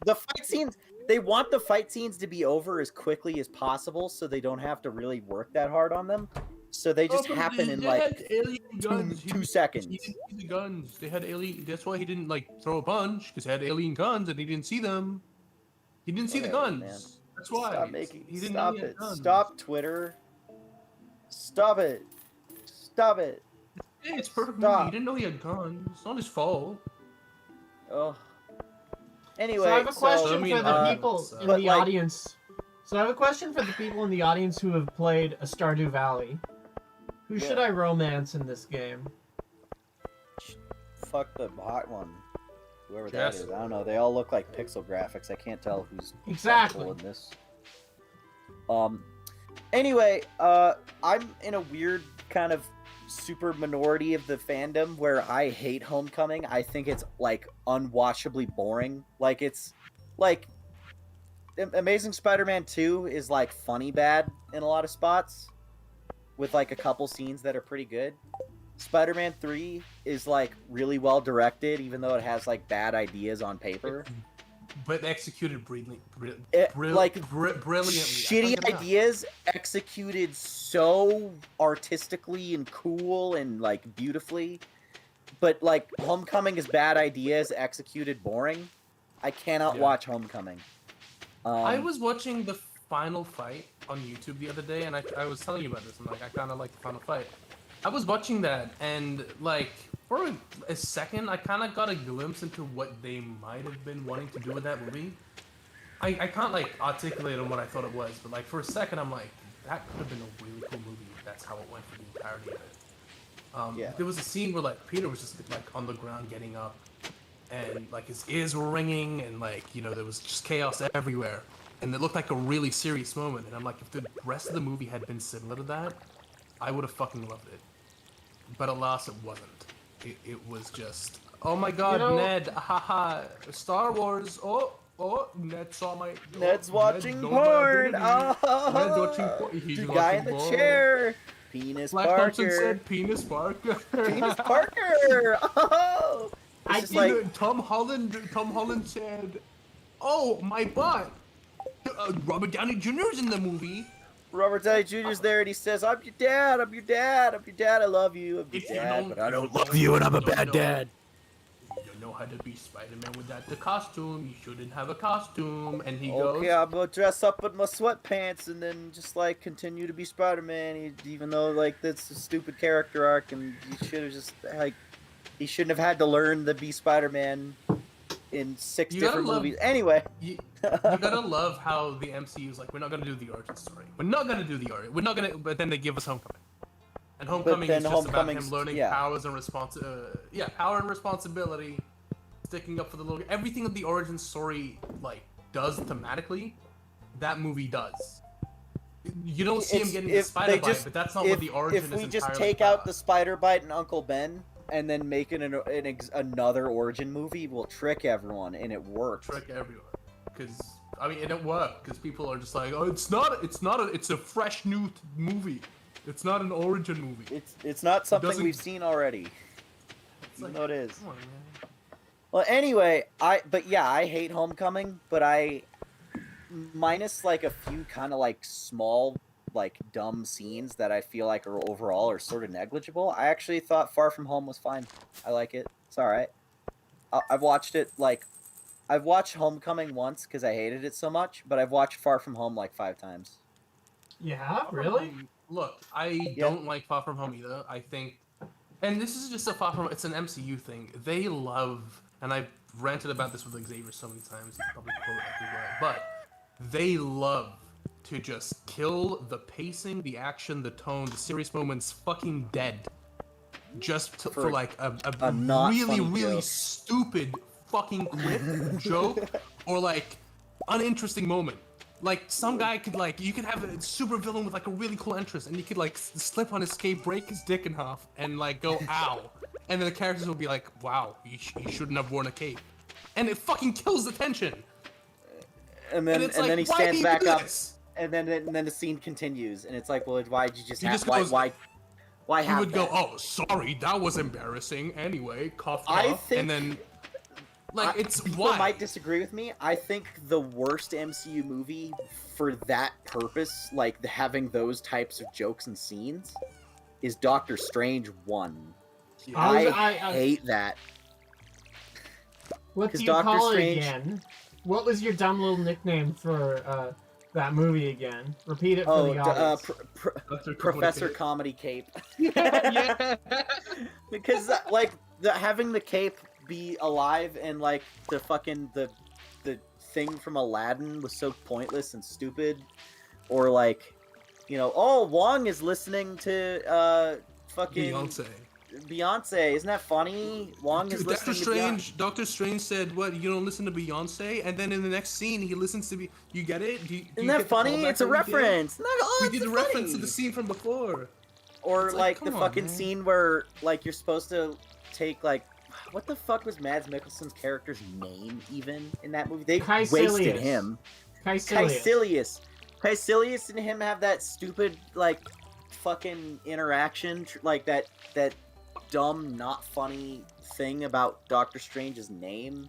The fight scenes. They want the fight scenes to be over as quickly as possible, so they don't have to really work that hard on them. So they just happen in like had alien guns. He 2 didn't- seconds. He didn't see the guns. They had alien. That's why he didn't like throw a punch because he had alien guns and he didn't see them. He didn't see the Whatever, guns. man. That's why. Stop making. He didn't Stop know he had it. guns. Stop Twitter. Stop it. Stop it. Yeah, it's perfect. Stop. He didn't know he had guns. It's not his fault. Oh. Anyway, So I have a question I mean, for the people in but, the like- audience. So I have a question for the people in the audience who have played a Stardew Valley. Who should Yeah. I romance in this game? Fuck the hot one. Whoever Jess. that is. I don't know. They all look like pixel graphics. I can't tell who's Exactly. fuckable in this. Anyway, I'm in a weird kind of super minority of the fandom where I hate Homecoming. I think it's like unwatchably boring. Like it's like Amazing Spider-Man 2 is like funny bad in a lot of spots with like a couple scenes that are pretty good. Spider-Man 3 is like really well directed even though it has like bad ideas on paper. But executed brilliantly. Brilliantly. Shitty Shitty ideas executed so artistically and cool and like beautifully, but like Homecoming is bad ideas executed boring. I cannot Yeah. watch Homecoming. I was watching the final fight on YouTube the other day, and I was telling you about this, and like I kind of like the final fight. I was watching that, and like for a second, I kind of got a glimpse into what they might have been wanting to do with that movie. I can't like articulate on what I thought it was, but like for a second, I'm like, that could have been a really cool movie if that's how it went for the entirety of it. Yeah. There was a scene where like Peter was just like on the ground getting up, and like his ears were ringing, and like there was just chaos everywhere, and it looked like a really serious moment. And I'm like, if the rest of the movie had been similar to that, I would have fucking loved it. But alas, it wasn't. It was just, oh my god, Ned, haha, Star Wars, oh, Ned saw my... Ned's watching Ned knows my porn. identity. Oh, Ned's watching porn. He's the watching guy in the porn. chair. Penis Black Parker. Thompson said penis Parker. Penis Parker. Oh, I it's just did- like Tom Holland said, oh, my butt. Robert Downey Jr.'s in the movie. Robert Downey Jr.'s there and he says, "I'm your dad. I'm your dad. I'm your dad. I love you. I'm your If you dad, don't- but I don't if love you, and I'm a don't bad know- dad." You know how to be Spider-Man without the costume. You shouldn't have a costume. And he Okay, goes, I'm gonna dress up in my sweatpants and then just like continue to be Spider-Man, even though like that's a stupid character arc, and you should have just like he shouldn't have had to learn to be Spider-Man in 6 You gotta different love- movies. Anyway, you gotta love how the MCU's like, we're not gonna do the origin story. We're not gonna do the origin. We're not gonna. But then they give us Homecoming. And Homecoming then is just about him Homecoming's- learning yeah. powers and power and responsibility, sticking up for the little. Everything that the origin story like does thematically, that movie does. You don't see him It's- getting the if spider they bite, just- but that's not what the origin if is. we just entirely take out about. the Spider Bite and Uncle Ben and then make it another origin movie, we'll trick everyone, and it works. trick everyone, because I mean, it didn't work because people are just like, oh, it's a fresh new movie. It's not an origin movie. It's not something doesn't- we've seen already. It's Even like, though it is. come on, man. Well, anyway, I hate Homecoming, but minus like a few kind of like small like dumb scenes that I feel like are overall are sort of negligible. I actually thought Far From Home was fine. I like it. It's all right. I've watched it like I've watched Homecoming once because I hated it so much, but I've watched Far From Home like 5 times. Yeah, really? Look, I Yeah. don't like Far From Home either. I think, and this is just a Far From. It's an MCU thing. They love, and I've ranted about this with Xavier so many times. He's probably quote everywhere, but they love to just kill the pacing, the action, the tone, the serious moments, fucking dead, just for like a not really funny really joke. stupid fucking quip joke or like uninteresting moment. Like some guy could like you could have a super villain with like a really cool entrance, and you could like slip on his skate, break his dick in half, and like go ow, and then the characters will be like, wow, you shouldn't have worn a cape, and it fucking kills the tension. And then it's like, then he why stands do you back do up, this? and then the scene continues, and it's like, well, why'd you just He have just goes- why He have would go, that? oh, sorry, that was embarrassing. Anyway, cough, I cough, think- and then like it's People why. might disagree with me. I think the worst MCU movie for that purpose, like having those types of jokes and scenes, is Doctor Strange 1. Yeah. I hate that. What 'Cause do you Doctor call Strange- it again? What was your dumb little nickname for that movie again? Repeat it for the audience. Dr. Professor Comedy Comedy Cape. yeah. Because like having the cape be alive and like the fucking the thing from Aladdin was so pointless and stupid, or like, you know, oh, Wong is listening to fucking Beyonce. Isn't that funny? Wong is Doctor listening Strange. Doctor Strange said, "What? You don't listen to Beyonce?" And then in the next scene, he listens to You get it? Isn't that funny? It's a reference. We did a reference to the scene from before. Or It's like come the on, fucking man. scene where like you're supposed to take like, what the fuck was Mads Mikkelsen's character's name even in that movie? They wasted Caecilius. him. Caecilius. Caecilius and him have that stupid like fucking interaction, like that dumb, not funny thing about Doctor Strange's name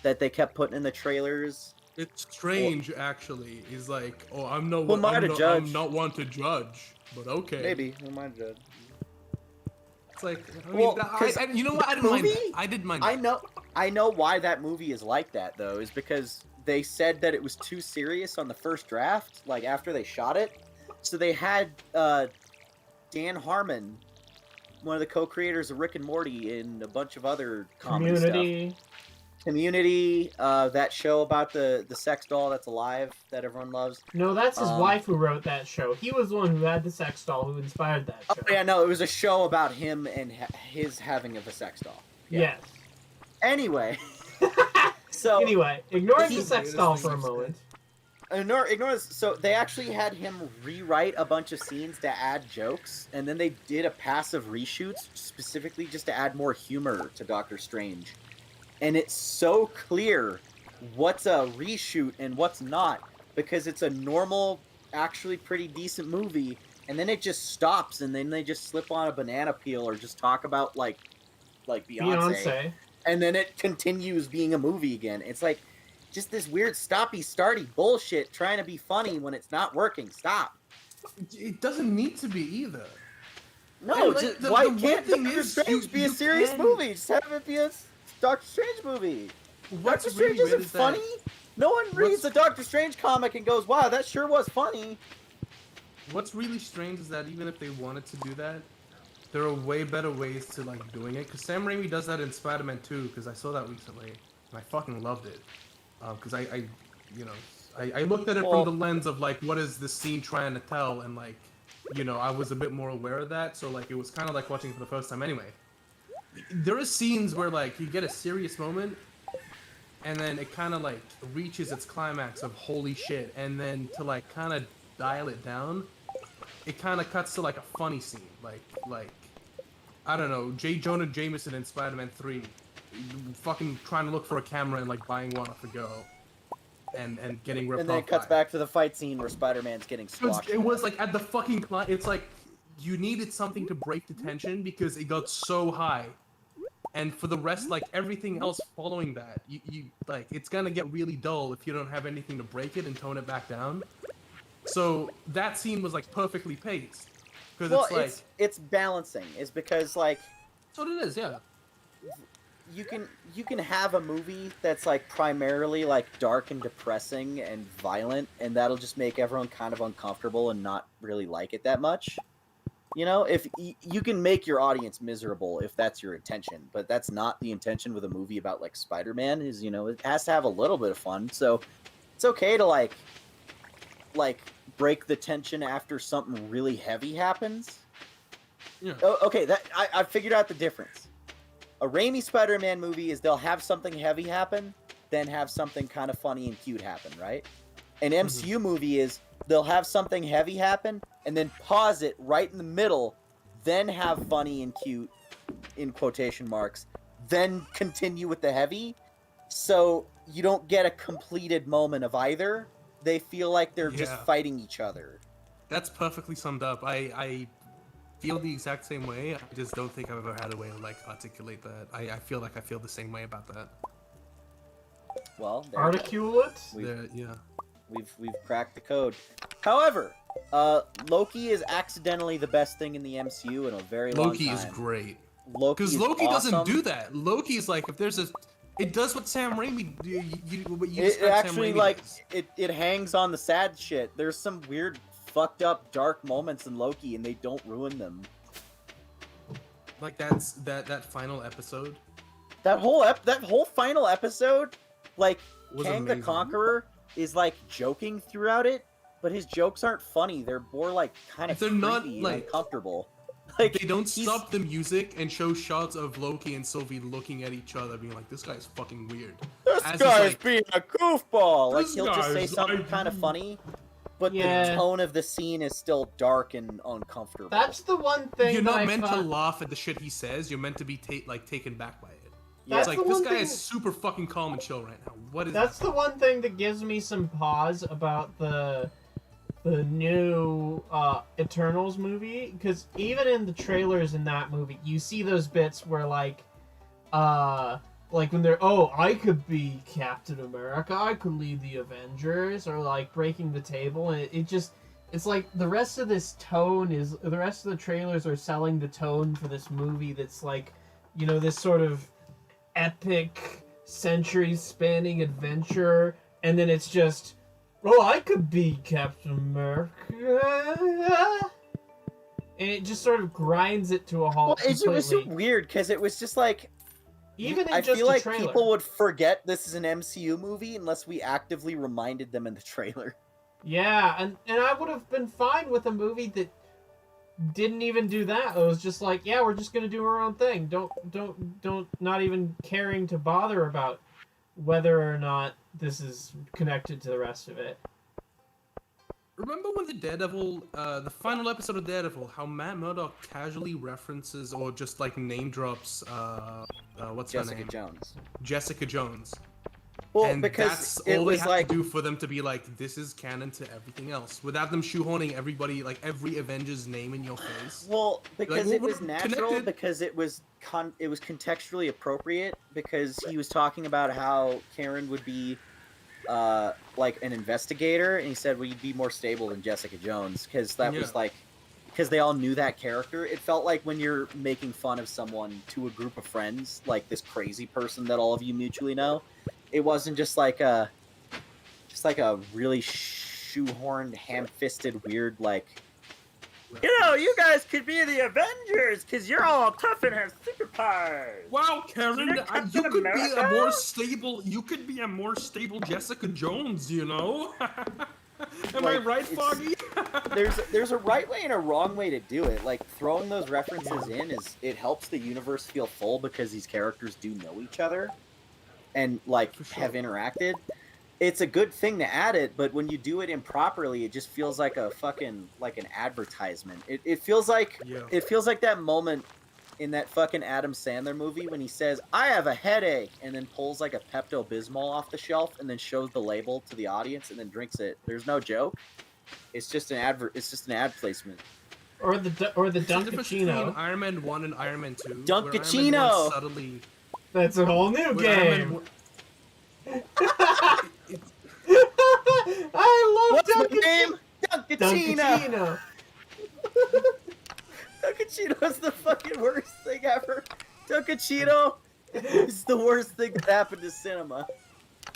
that they kept putting in the trailers. It's strange, actually. He's like, "Oh, I'm no, Who am I I'm, to no judge? I'm not one to judge, but okay." Maybe. Who am I to judge? It's like, I Well, mean, 'cause you know what? I didn't mind movie- that. I didn't mind that. I know why that movie is like that though, is because they said that it was too serious on the first draft, like after they shot it. So they had Dan Harmon, one of the co-creators of Rick and Morty, and a bunch of other comedy stuff. Community, that show about the sex doll that's alive that everyone loves. No, that's his wife who wrote that show. He was the one who had the sex doll who inspired that show. Oh yeah, no, it was a show about him and his having of a sex doll. Yeah. Yes. Anyway, so Anyway, ignoring the He's- sex doll for a moment. ignore this. So they actually had him rewrite a bunch of scenes to add jokes, and then they did a passive reshoots specifically just to add more humor to Doctor Strange. And it's so clear what's a reshoot and what's not, because it's a normal, actually pretty decent movie, and then it just stops, and then they just slip on a banana peel or just talk about like Beyonce, and then it continues being a movie again. It's like just this weird stoppy-starty bullshit trying to be funny when it's not working. Stop. It doesn't need to be either. No, And, like, just, the why weird can't thing Doctor is, Strange be a you serious can- movie? Just have it be a Doctor Strange movie. What's Doctor really Strange weird isn't is that- funny. No one reads a Doctor Strange comic and goes, "Wow, that sure was funny." What's really strange is that even if they wanted to do that, there are way better ways to like doing it. Because Sam Raimi does that in Spider-Man 2. Because I saw that recently, and I fucking loved it. Because I looked at it Well- from the lens of like, what is this scene trying to tell, and like, I was a bit more aware of that. So like, it was kind of like watching it for the first time. Anyway, there are scenes where like you get a serious moment, and then it kind of like reaches its climax of holy shit, and then to like kind of dial it down, it kind of cuts to like a funny scene, like I don't know, J. Jonah Jameson in Spider-Man 3, fucking trying to look for a camera and like buying one off the go, and getting ripped off. And then it cuts by back to the fight scene where Spider-Man's getting squashed. It was like at the fucking it's like you needed something to break the tension because it got so high. And for the rest, like everything else following that, you like it's gonna get really dull if you don't have anything to break it and tone it back down. So that scene was like perfectly paced, because Well, it's like it's balancing. It's because like that's what it is, yeah. you can have a movie that's like primarily like dark and depressing and violent, and that'll just make everyone kind of uncomfortable and not really like it that much. If you can make your audience miserable if that's your intention, but that's not the intention with a movie about like Spider-Man. Is it has to have a little bit of fun, so it's okay to like break the tension after something really heavy happens. Yeah. Oh, okay, that I figured out the difference. A Raimi Spider-Man movie is they'll have something heavy happen, then have something kind of funny and cute happen, right? An MCU movie is they'll have something heavy happen and then pause it right in the middle, then have funny and cute, in quotation marks, then continue with the heavy. So you don't get a completed moment of either. They feel like they're just fighting each other. That's perfectly summed up. I feel the exact same way. I just don't think I've ever had a way to like articulate that. I feel like I feel the same way about that. Well, articulate? We've cracked the code. However, Loki is accidentally the best thing in the MCU in a very long time. Loki is great. Because Loki doesn't do that. Loki's like, if there's a... It does what Sam Raimi... It actually, like, it hangs on the sad shit. There's some weird, fucked up, dark moments in Loki, and they don't ruin them. Like, that final episode? That whole final episode, like, Kang the amazing. Conqueror is, like, joking throughout it, but his jokes aren't funny. They're more, like, kind of creepy not, and like... uncomfortable. Like, they don't stop the music and show shots of Loki and Sylvie looking at each other, being like, "This guy's fucking weird." This guy's being a goofball. Like, he'll just say something kind of funny, but the tone of the scene is still dark and uncomfortable. That's the one thing. You're not meant to laugh at the shit he says. You're meant to be taken back by it. It's like, this guy is super fucking calm and chill right now. What is That's the one thing that gives me some pause about the new Eternals movie, because even in the trailers in that movie, you see those bits where like when they're, oh, I could be Captain America, I could lead the Avengers, or like breaking the table, and it's like the rest of this tone is, the rest of the trailers are selling the tone for this movie that's like, you know, this sort of epic, century-spanning adventure, and then it's just, oh, I could be Captain America. And it just sort of grinds it to a halt. Well, it was so weird, because it was just like... Even in I just feel like trailer. people would forget this is an MCU movie unless we actively reminded them in the trailer. Yeah, and I would have been fine with a movie that didn't even do that. It was just like, yeah, we're just gonna do our own thing. Don't not even caring to bother about whether or not this is connected to the rest of it. Remember when the final episode of Daredevil, how Matt Murdock casually references or just like name drops, what's her name? Jessica Jones. Well, and because that's it all was they have like to do for them to be like, this is canon to everything else, without them shoehorning everybody, like every Avengers name in your face. Well, because like, it was natural, because it was contextually appropriate, because he was talking about how Karen would be like an investigator, and he said, well, you'd be more stable than Jessica Jones, because that was like, because they all knew that character. It felt like when you're making fun of someone to a group of friends, like this crazy person that all of you mutually know. It wasn't just like a really shoehorned, ham-fisted, weird, like, you know, you guys could be the Avengers because you're all tough and have superpowers. Wow, Karen, you could be a more stable. You could be a more stable Jessica Jones, you know. Am I right, Foggy? there's a right way and a wrong way to do it. Like, throwing those references in it helps the universe feel full because these characters do know each other and like have interacted. It's a good thing to add it, but when you do it improperly, it just feels like a fucking like an advertisement. It feels like that moment in that fucking Adam Sandler movie when he says, "I have a headache," and then pulls like a Pepto-Bismol off the shelf and then shows the label to the audience and then drinks it. There's no joke. It's just an It's just an ad placement. Or the Dunkachino. Iron Man 1 and Iron Man 2. Dunkachino. Subtly. That's a whole new game. I love Dunkachino. Dunkachino. Dunkachino is the fucking worst thing ever. Dunkachino is the worst thing that happened to cinema.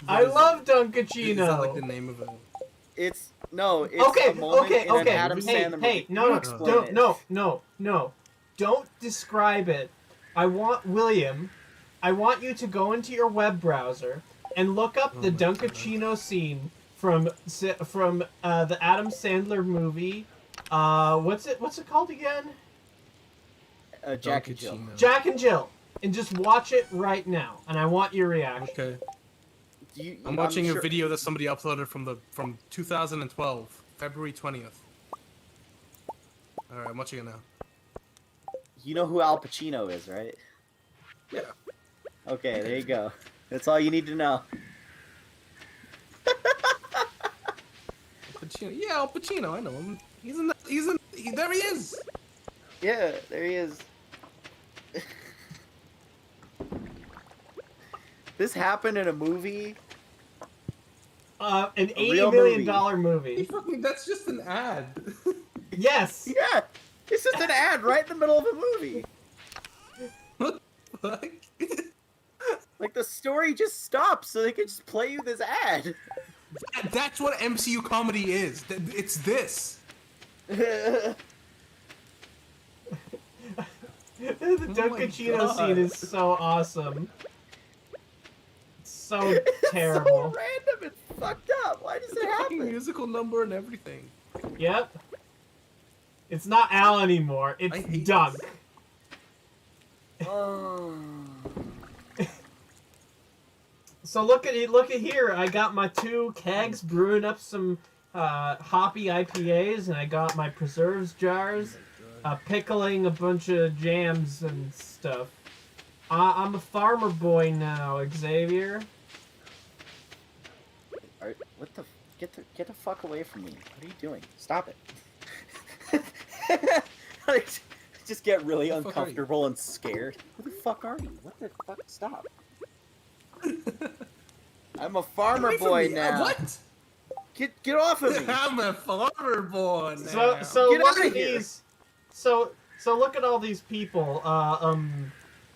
I love Dunkachino. Is that like the name of it? It's a moment in an Adam Sandler movie. Hey, no. Don't describe it. I want you to go into your web browser and look up the Dunkachino scene from the Adam Sandler movie. What's it called again? Jack and Jill. Jack and Jill. And just watch it right now, and I want your reaction. Okay. I'm watching a video that somebody uploaded from 2012, February 20th. All right, I'm watching it now. You know who Al Pacino is, right? Yeah. Okay, there you go. That's all you need to know. Pacino. Yeah, Al Pacino. I know him. There he is. Yeah, there he is. This happened in a movie. An real $80 million movie. That's just an ad. Yes. Yeah, it's just an ad right in the middle of a movie. What the fuck? Like, the story just stops so they can just play you this ad. That's what MCU comedy is. It's this. The Dunkachino scene is so awesome. So It's terrible. so random and fucked up. Why does it Fucking happen? musical number and everything. Yep. It's not Al anymore. I It's hate Dunk. Oh. So look at here. I got my 2 kegs brewing up some hoppy IPAs, and I got my preserves jars, pickling a bunch of jams and stuff. I'm a farmer boy now, Xavier. What the? Get the fuck away from me! What are you doing? Stop it! Like, just get really uncomfortable and scared. Who the fuck are you? What the fuck? Stop! I'm a farmer boy now. What? Get off of me! I'm a farmer boy now. So Get look outta at here. these. So look at all these people.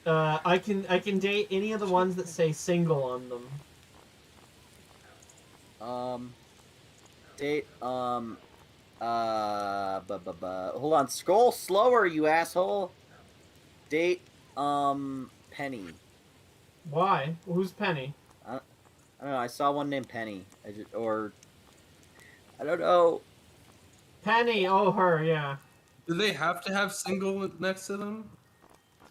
I can date any of the ones that say single on them. Date, hold on, scroll slower, you asshole. Date, Penny. Why? Who's Penny? I don't know, I saw one named Penny. I don't know. Penny, oh her, yeah. Do they have to have single next to them?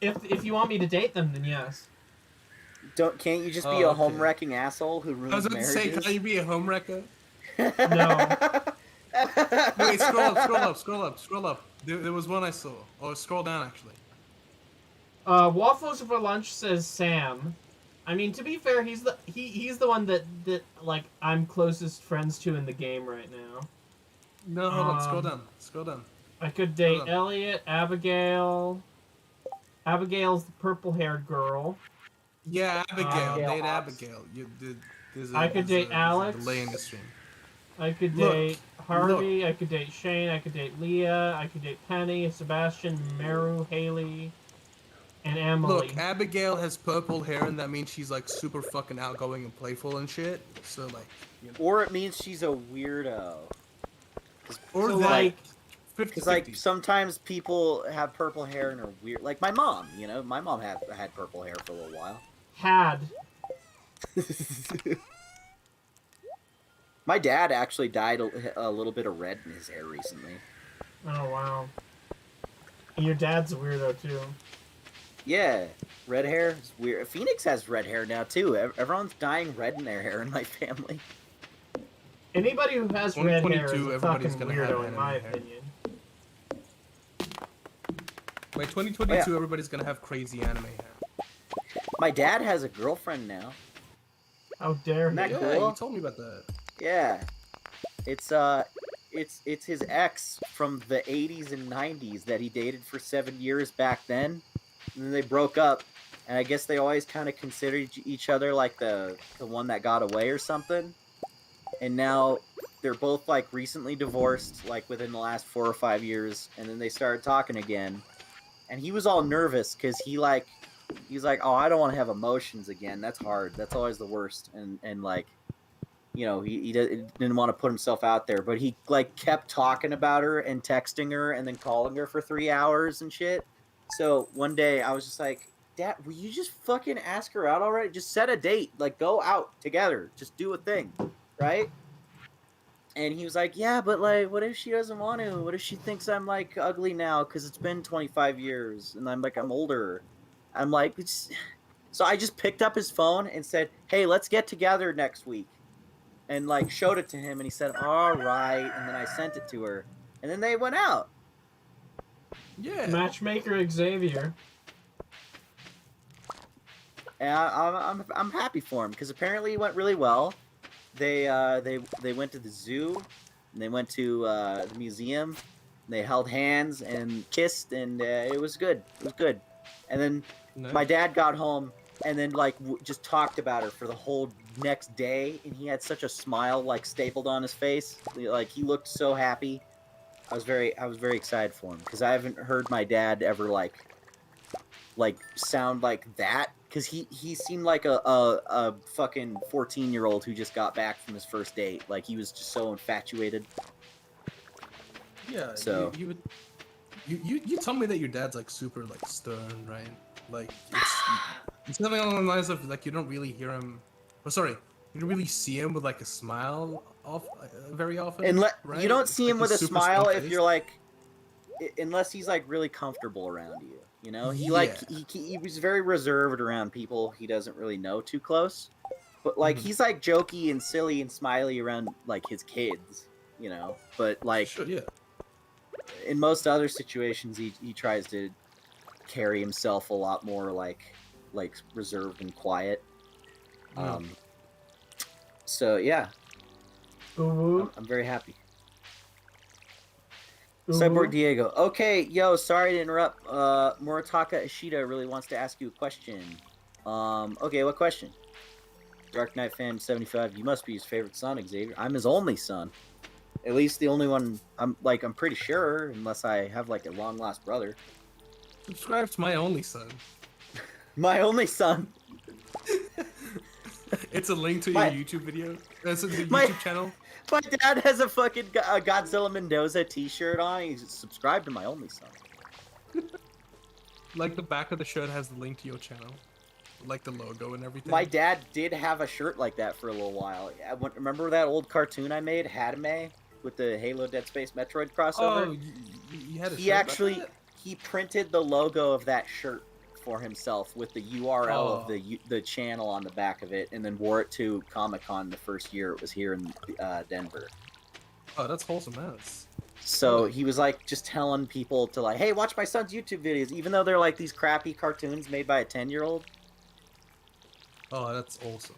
If you want me to date them, then yes. Can't you just be a okay. home-wrecking asshole who ruins I was about to say, marriages? can you be a home wrecker? No. Wait, scroll up. There was one I saw. Or scroll down, actually. Waffles for lunch says Sam. I mean, to be fair, he's the one that like I'm closest friends to in the game right now. No, hold on. Scroll down. I could date Hold on. Elliot, Abigail. Abigail's the purple-haired girl. Yeah, Abigail. Abigail Date Hobbs. Abigail. I could date Alex. There's a delay in the stream. I could Look, date Harvey. I could date Shane. I could date Leah. I could date Penny, Sebastian, Meru, Haley, and Emily. Look, Abigail has purple hair, and that means she's like super fucking outgoing and playful and shit. So like, you know. Or it means she's a weirdo. Or So, that. like, 50-50. Because, like, sometimes people have purple hair and are weird. Like, my mom, you know? My mom had purple hair for a little while. Had. My dad actually dyed a little bit of red in his hair recently. Oh, wow. And your dad's a weirdo, too. Yeah, red hair is weird. Phoenix has red hair now, too. Everyone's dyeing red in their hair in my family. Anybody who has red hair is 2022, a everybody's fucking gonna have weirdo, in my anime hair. opinion. By 2022, Oh, yeah. everybody's gonna have crazy anime hair. My dad has a girlfriend now. How dare Isn't he? that Yeah, cool? you told me about that. Yeah. It's his ex from the 80s and 90s that he dated for 7 years back then. And then they broke up. And I guess they always kind of considered each other like the one that got away or something. And now they're both like recently divorced, like within the last 4 or 5 years. And then they started talking again. And he was all nervous because he's like, oh, I don't want to have emotions again. That's hard. That's always the worst. And like, you know, he didn't want to put himself out there, but he like kept talking about her and texting her and then calling her for 3 hours and shit. So one day I was just like, Dad, will you just fucking ask her out already? Just set a date, like go out together, just do a thing, right? And he was like, yeah, but like, what if she doesn't want to? What if she thinks I'm like ugly now because it's been 25 years and I'm older? I'm like, it's So I just picked up his phone and said, "Hey, let's get together next week," and like showed it to him, and he said, "All right," and then I sent it to her, and then they went out. Yeah. Matchmaker Xavier. And I'm happy for him because apparently it went really well. They went to the zoo, and they went to the museum. And they held hands and kissed, and it was good. It was good. And then my dad got home and then like just talked about her for the whole next day, and he had such a smile like stapled on his face. Like he looked so happy. I was very excited for him because I haven't heard my dad ever like sound like that, because he seemed like a fucking 14-year-old who just got back from his first date. Like he was just so infatuated. Yeah. So you tell me that your dad's like super like stern, right? Like it's something along the lines of like you don't really hear him. Oh, sorry, you don't really see him with like a smile very often. and right? you don't see him Like, with a he's super smile if stone-faced. you're like, unless he's like really comfortable around you. You know, he he was very reserved around people he doesn't really know too close. But like he's like jokey and silly and smiley around like his kids, you know. But like Sure, yeah. in most other situations, he tries to carry himself a lot more like reserved and quiet. Yeah. So yeah, Ooh. I'm very happy. Ooh. Cyborg Diego. Okay, yo, sorry to interrupt. Murataka Ishida really wants to ask you a question. Okay, what question? Dark Knight fan 75. You must be his favorite son, Xavier. I'm his only son. At least the only one I'm pretty sure, unless I have like a long lost brother. Subscribe to my only son. My only son. It's a link to My- your YouTube video. That's a YouTube My- channel. My dad has a fucking Godzilla Mendoza t-shirt on. He's subscribed to my only son. Like the back of the shirt has the link to your channel, like the logo and everything. My dad did have a shirt like that for a little while. Remember that old cartoon I made, Hadame, with the Halo Dead Space Metroid crossover? Oh, you had a He shirt actually about that? he printed the logo of that shirt for himself with the URL of the channel on the back of it, and then wore it to Comic-Con the first year it was here in Denver. Oh, that's wholesome ass. So he was like just telling people to like, hey, watch my son's YouTube videos, even though they're like these crappy cartoons made by a 10-year-old. Oh, that's awesome.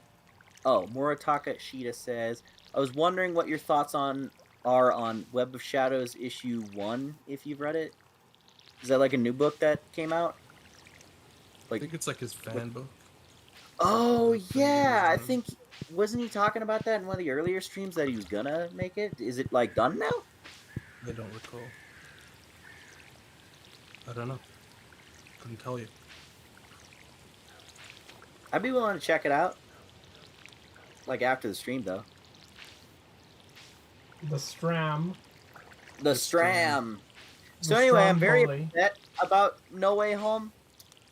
Oh, Murataka Shida says, I was wondering what your thoughts are on Web of Shadows issue 1, if you've read it. Is that like a new book that came out? I think it's like his fan book. Oh yeah, I think wasn't he talking about that in one of the earlier streams that he was gonna make it? Is it like done now? I don't recall. I don't know. Couldn't tell you. I'd be willing to check it out. Like after the stream though. The Stram. The Stram. So The anyway, I'm very Stromboli. upset about No Way Home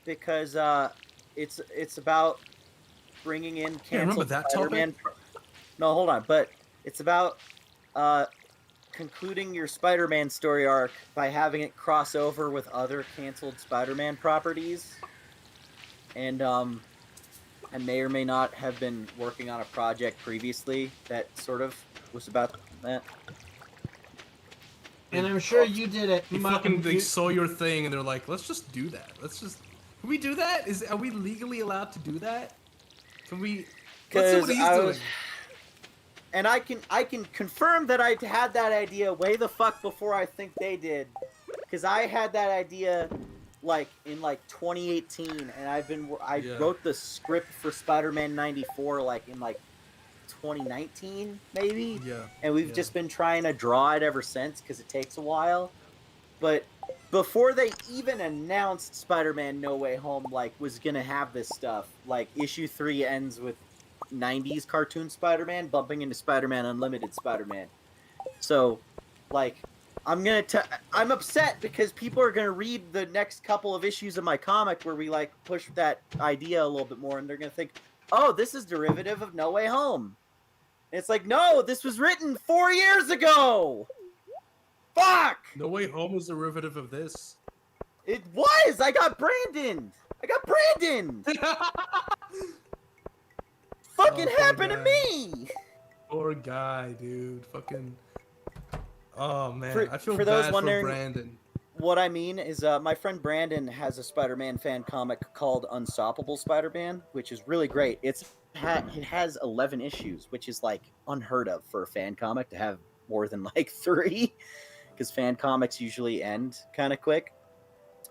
because it's about bringing in Yeah, remember canceled that Spider-Man. No, hold on, but it's about concluding your Spider-Man story arc by having it cross over with other canceled Spider-Man properties, and I may or may not have been working on a project previously that sort of was about that. And I'm sure you did it. They saw your thing and they're like, let's just do that. Can we do that? Are we legally allowed to do that? Can we? Let's see what he's doing. And I can confirm that I had that idea way the fuck before I think they did, because I had that idea like in like 2018, and I wrote the script for Spider-Man 94 like in like 2019 maybe. Yeah. And we've just been trying to draw it ever since because it takes a while. But before they even announced Spider-Man No Way Home like was gonna have this stuff, like issue 3 ends with 90s cartoon Spider-Man bumping into Spider-Man Unlimited Spider-Man. So, like, I'm upset because people are gonna read the next couple of issues of my comic where we like push that idea a little bit more, and they're gonna think, oh, this is derivative of No Way Home. And it's like, no, this was written 4 years ago. Fuck! No Way Home was derivative of this. It was! I got Brandon! I got Brandon. Fucking poor happened to guy. me. Poor guy, dude. Fucking. Oh man, I feel for those bad wondering- for Brandon. What I mean is, my friend Brandon has a Spider-Man fan comic called Unstoppable Spider-Man, which is really great. It has 11 issues, which is like unheard of for a fan comic to have more than like 3, because fan comics usually end kind of quick.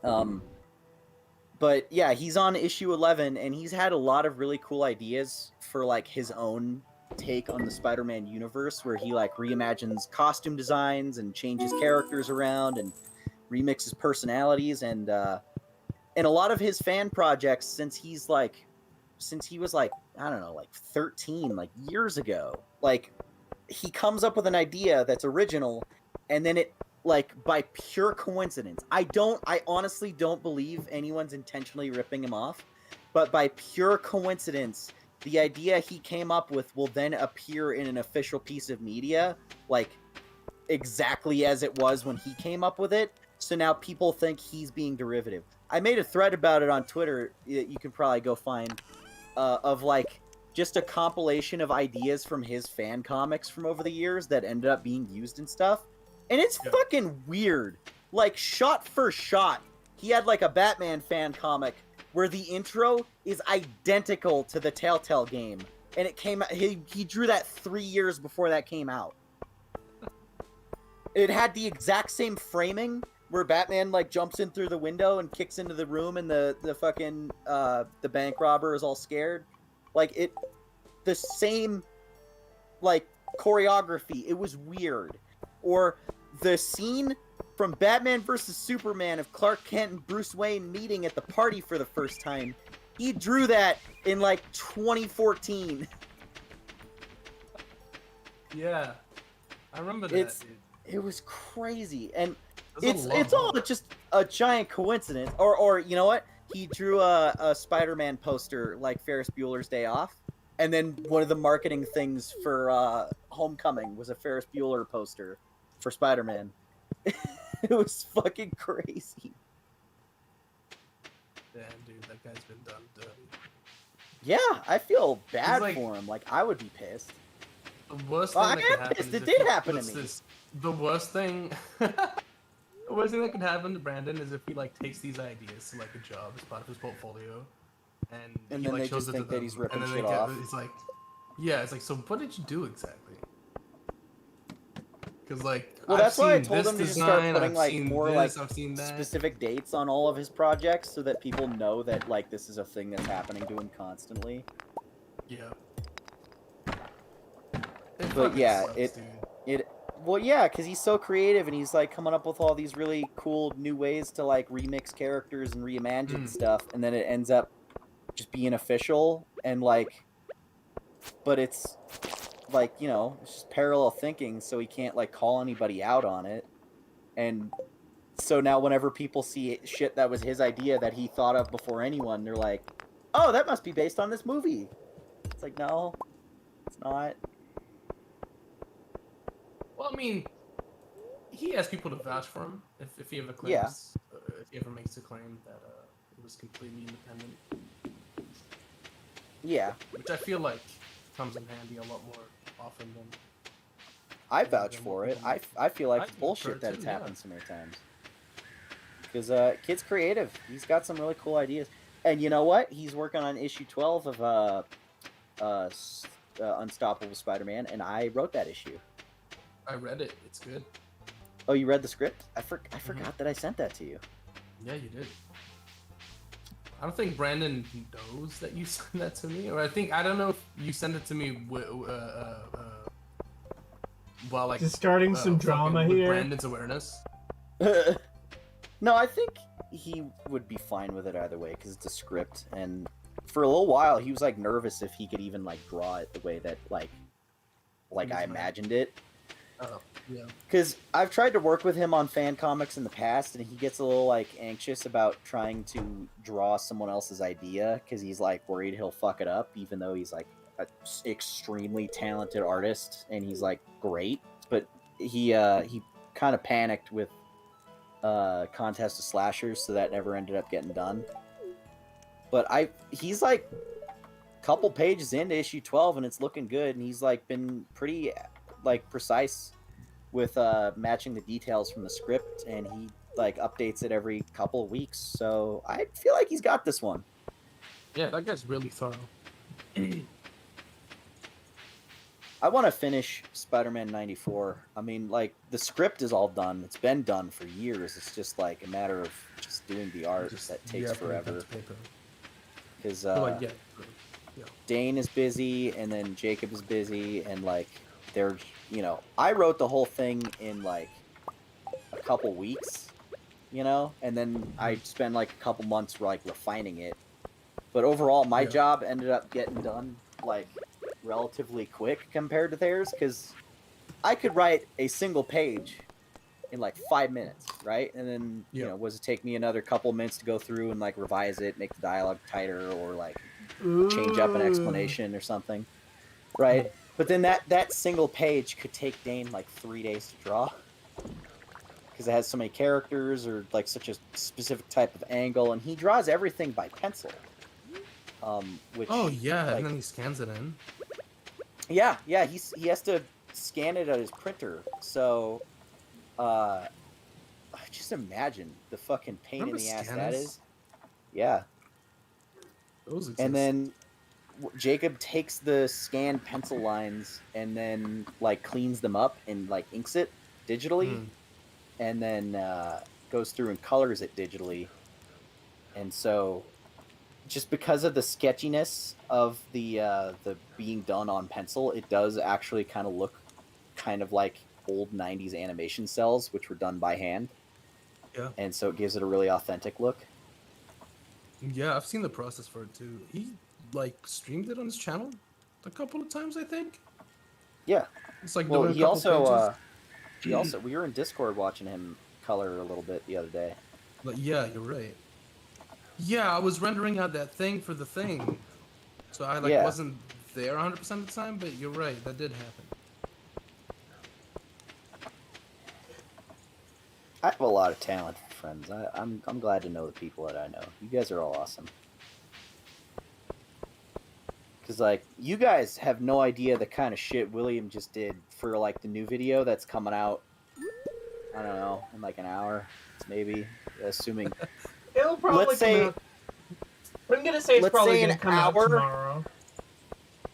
But yeah, he's on issue 11, and he's had a lot of really cool ideas for like his own take on the Spider-Man universe, where he like reimagines costume designs and changes characters around and remixes personalities, and a lot of his fan projects since he was like, I don't know, like 13, like years ago, like he comes up with an idea that's original, and then it, like, by pure coincidence, I honestly don't believe anyone's intentionally ripping him off, but by pure coincidence, the idea he came up with will then appear in an official piece of media, like exactly as it was when he came up with it. So now people think he's being derivative. I made a thread about it on Twitter that you can probably go find, of like just a compilation of ideas from his fan comics from over the years that ended up being used and stuff. And it's fucking weird. Like, shot for shot, he had like a Batman fan comic where the intro is identical to the Telltale game. And it came out, he drew that 3 years before that came out. It had the exact same framing, where Batman like jumps in through the window and kicks into the room, and the fucking the bank robber is all scared. Like, the same like choreography. It was weird. Or the scene from Batman vs Superman of Clark Kent and Bruce Wayne meeting at the party for the first time. He drew that in like 2014. Yeah, I remember that. It was crazy, and That's it's all just a giant coincidence. Or you know what? He drew a Spider-Man poster like Ferris Bueller's Day Off, and then one of the marketing things for Homecoming was a Ferris Bueller poster for Spider-Man. It was fucking crazy. Damn, dude, that guy's been done dirty. Yeah, I feel bad like- for him. Like, I would be pissed. The worst Well, thing I that could got happen pissed. is It if did he happen to puts me. The worst thing, the worst thing that could happen to Brandon is if he like takes these ideas to like a job as part of his portfolio, and And he, then like, they shows just it think to that them, he's ripping and then shit they off. It's like, yeah, it's like, so what did you do exactly? Because like, Well, I've that's why I seen told this him to just start design, putting I've like seen more this, like I've seen that. specific dates on all of his projects, so that people know that like this is a thing that's happening to him constantly. Yeah. But fucking yeah, sucks, dude. Well, yeah, because he's so creative, and he's like coming up with all these really cool new ways to like remix characters and reimagine stuff, and then it ends up just being official, and like, but it's like, you know, it's just parallel thinking, so he can't like call anybody out on it. And so now whenever people see shit that was his idea that he thought of before anyone, they're like, oh, that must be based on this movie. It's like, no, it's not. Well, I mean, he has people to vouch for him if he ever claims, if he ever makes a claim that it was completely independent. Yeah. Which I feel like comes in handy a lot more often than. I vouch for it. I feel like I it's vouch bullshit for it that too, it's yeah. happened so many times. Because kid's creative. He's got some really cool ideas. And you know what? He's working on issue 12 of Unstoppable Spider-Man, and I wrote that issue. I read it. It's good. Oh, you read the script? I forgot that I sent that to you. Yeah, you did. I don't think Brandon knows that you sent that to me, or I don't know if you sent it to me while like Just starting some drama with here. Brandon's awareness. No, I think he would be fine with it either way, because it's a script, and for a little while he was like nervous if he could even like draw it the way that like I imagined it. Oh, yeah. Because I've tried to work with him on fan comics in the past, and he gets a little like anxious about trying to draw someone else's idea, because he's like worried he'll fuck it up, even though he's like an extremely talented artist and he's like great. But he kind of panicked with Contest of Slashers, so that never ended up getting done. But he's like a couple pages into issue 12, and it's looking good. And he's like been pretty like precise with matching the details from the script, and he like updates it every couple of weeks. So I feel like he's got this one. Yeah, that guy's really thorough. I want to finish Spider-Man 94. I mean, like, the script is all done. It's been done for years. It's just, like, a matter of just doing the art that takes forever. Because Dane is busy, and then Jacob is busy, and, like, they're, you know... I wrote the whole thing in, like, a couple weeks, you know? And then I spent, like, a couple months, like, refining it. But overall, my job ended up getting done, like... relatively quick compared to theirs, because I could write a single page in like 5 minutes, right? And then you know, was it take me another couple minutes to go through and like revise it, make the dialogue tighter, or like change up an explanation or something, right? But then that single page could take Dane like 3 days to draw, because it has so many characters or like such a specific type of angle, and he draws everything by pencil. Which like, and then he scans it in. Yeah, he has to scan it at his printer. So, just imagine the fucking pain in the ass that is. Yeah. Those exist. And then Jacob takes the scanned pencil lines and then like cleans them up and like inks it digitally, and then goes through and colors it digitally. And so, just because of the sketchiness of the being done on pencil, it does actually kind of look kind of like old 90s animation cells, which were done by hand. Yeah. And so it gives it a really authentic look. Yeah, I've seen the process for it too. He like streamed it on his channel a couple of times, I think. Yeah. It's like well, he also we were in Discord watching him color a little bit the other day. But yeah, you're right. Yeah, I was rendering out that thing for the thing. So I wasn't there 100% of the time, but you're right, that did happen. I have a lot of talented friends. I'm glad to know the people that I know. You guys are all awesome. Because, like, you guys have no idea the kind of shit William just did for, like, the new video that's coming out, I don't know, in, like, an hour, maybe, assuming... It'll probably come out. I'm gonna say it's probably gonna come out tomorrow.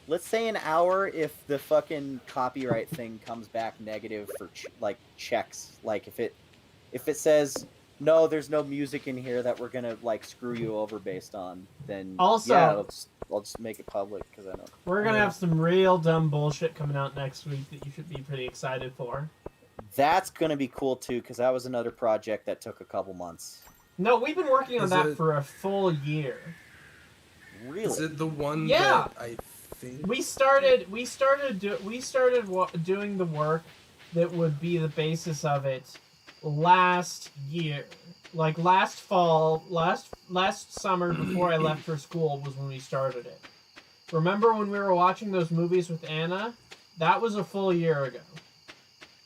Let's say an hour if the fucking copyright thing comes back negative for like checks. Like if it says no, there's no music in here that we're gonna like screw you over based on, then also I'll just make it public because I know we're gonna have some real dumb bullshit coming out next week that you should be pretty excited for. That's gonna be cool too, because that was another project that took a couple months. No, we've been working on that for a full year. Really? Is it the one that I think we started doing the work that would be the basis of it last year. Like last fall, last summer before I left for school was when we started it. Remember when we were watching those movies with Anna? That was a full year ago.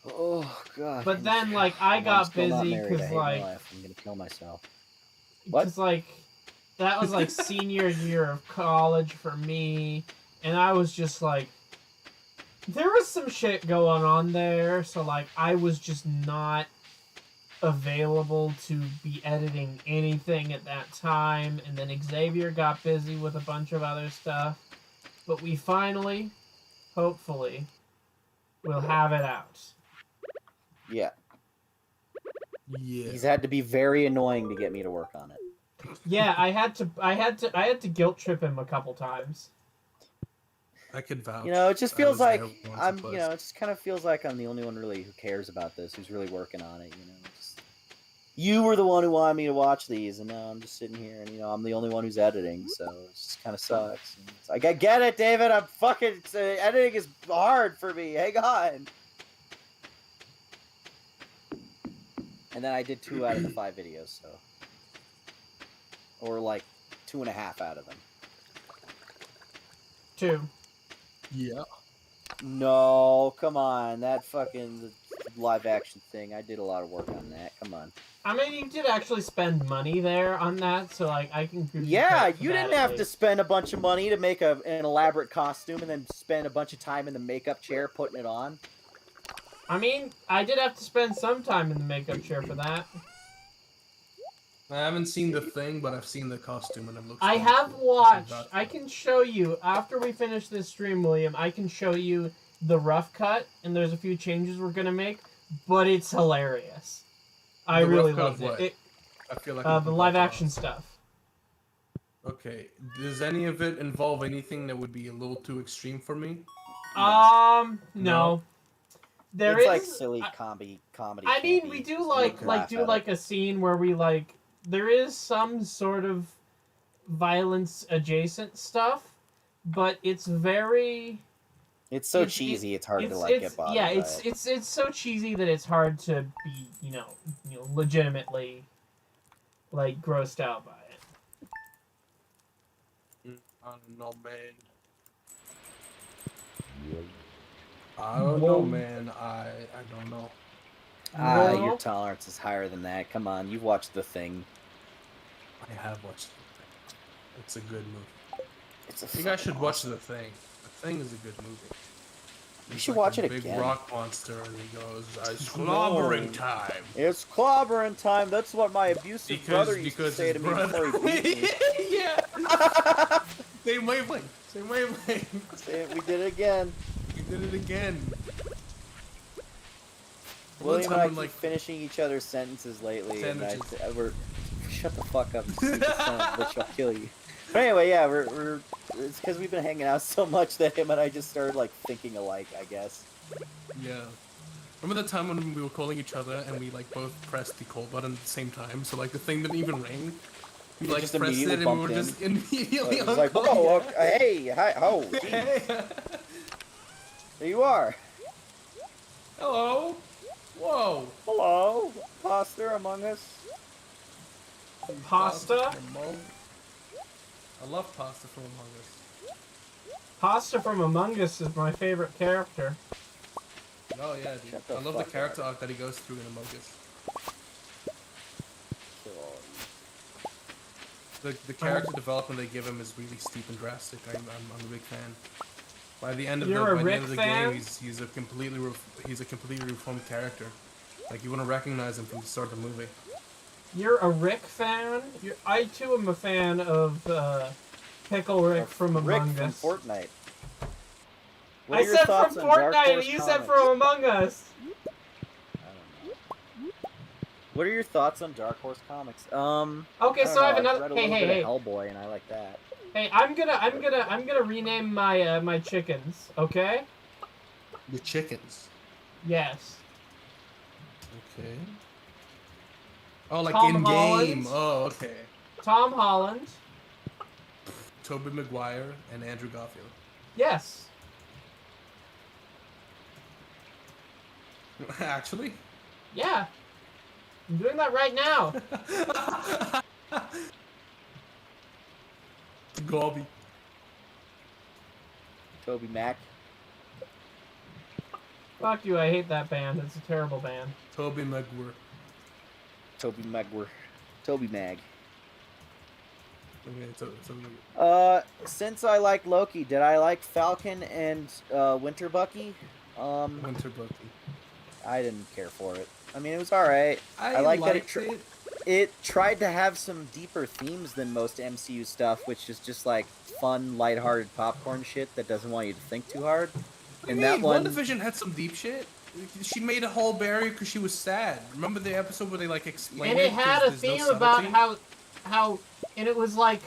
Oh god. But then like I got busy because like I'm gonna kill myself. Because like that was like senior year of college for me, and I was just like, there was some shit going on there, so like I was just not available to be editing anything at that time, and then Xavier got busy with a bunch of other stuff, but we finally, hopefully, will have it out. Yeah. Yeah. He's had to be very annoying to get me to work on it. Yeah, I had to guilt trip him a couple times. I could vouch. You know, it just feels like it just kind of feels like I'm the only one really who cares about this, who's really working on it, you know. You were the one who wanted me to watch these, and now I'm just sitting here, and, you know, I'm the only one who's editing, so it just kind of sucks. And it's like, I get it, David, I'm fucking... editing is hard for me, hang on! And then I did 2 out of the 5 videos, so... Or, like, 2.5 out of them. 2. Yeah. No, come on, that fucking... live action thing. I did a lot of work on that. Come on. I mean, you did actually spend money there on that, so like I can. Give Yeah, credit for you that didn't at have to least. spend a bunch of money to make an elaborate costume and then spend a bunch of time in the makeup chair putting it on. I mean, I did have to spend some time in the makeup chair for that. I haven't seen the thing, but I've seen the costume and it looks. I really have cool. watched. That's I can show you after we finish this stream, William. I can show you the rough cut, and there's a few changes we're gonna make, but it's hilarious. I The rough really cut loved of what? it. I feel like The live action stuff. Okay, does any of it involve anything that would be a little too extreme for me? No. There It's is like silly comedy. I mean, campy, we do just like make you laugh do at like it. a scene where we like there is some sort of violence adjacent stuff, but it's very It's so cheesy. It's hard to like get bothered yeah, by it's it. it's so cheesy that it's hard to be legitimately like grossed out by it. I don't know, man. I don't know, man. I don't know. Well, Your tolerance is higher than that. Come on, you've watched The Thing. I have watched The Thing. It's a good movie. It's a You guys should watch awesome. The Thing. The Thing is a good movie. You should watch it big again. rock monster, and he goes, "It's clobbering time." It's clobbering time. That's what my abusive brother used to say to me before he beat me. Yeah. Same wavelength. Same wavelength. We did it again. We did it again. William and I keep like finishing each other's sentences lately, Sandwiches. and we're shut the fuck up, you stupid son of a bitch, I'll kill you. But anyway, yeah, we're it's because we've been hanging out so much that him and I just started like thinking alike, I guess. Yeah. Remember the time when we were calling each other and we like both pressed the call button at the same time, so like the thing didn't even ring. We like just pressed it immediately and we were bumped just in. immediately It on was like, call. whoa, Yeah. hey, hi, oh, geez, there you are. Hello. Whoa. Hello, Imposter Among Us. Pasta? I love pasta from Among Us. Pasta from Among Us is my favorite character. Oh yeah, dude. Shut the I love the fuck character up. arc that he goes through in Among Us. Kill all of you. The character development they give him is really steep and drastic. I'm a big fan. By the end of You're a the Rick fan? game, he's a completely reformed character. Like you wouldn't recognize him from the start of the movie. You're a Rick fan? I too am a fan of Pickle Rick from Rick Among from Us. Fortnite. What I are your said thoughts from on Dark Fortnite, Horse and you said Comics? from Among Us. I don't know. What are your thoughts on Dark Horse Comics? Okay, I don't so I have know, another. I've read a Hey, little hey, bit hey, of Hellboy, and I like that. hey! I'm gonna rename my my chickens. Okay? The chickens. Yes. Okay. Oh, like Tom in game. Holland. Oh, okay. Tom Holland. Tobey Maguire and Andrew Garfield. Yes. Actually. Yeah. I'm doing that right now. Gobby. Toby Mac. Fuck you! I hate that band. It's a terrible band. Tobey Maguire. Toby Maguire. Toby Mag. Okay, so Since I like Loki, did I like Falcon and Winter Bucky? Winter Bucky. I didn't care for it. I mean, it was alright. I like that liked it. it tried to have some deeper themes than most MCU stuff, which is just like fun, lighthearted popcorn shit that doesn't want you to think too hard. And that one Division had some deep shit. She made a whole barrier because she was sad. Remember the episode where they like explained And it had a 'cause there's theme no about subtlety? how, and it was like,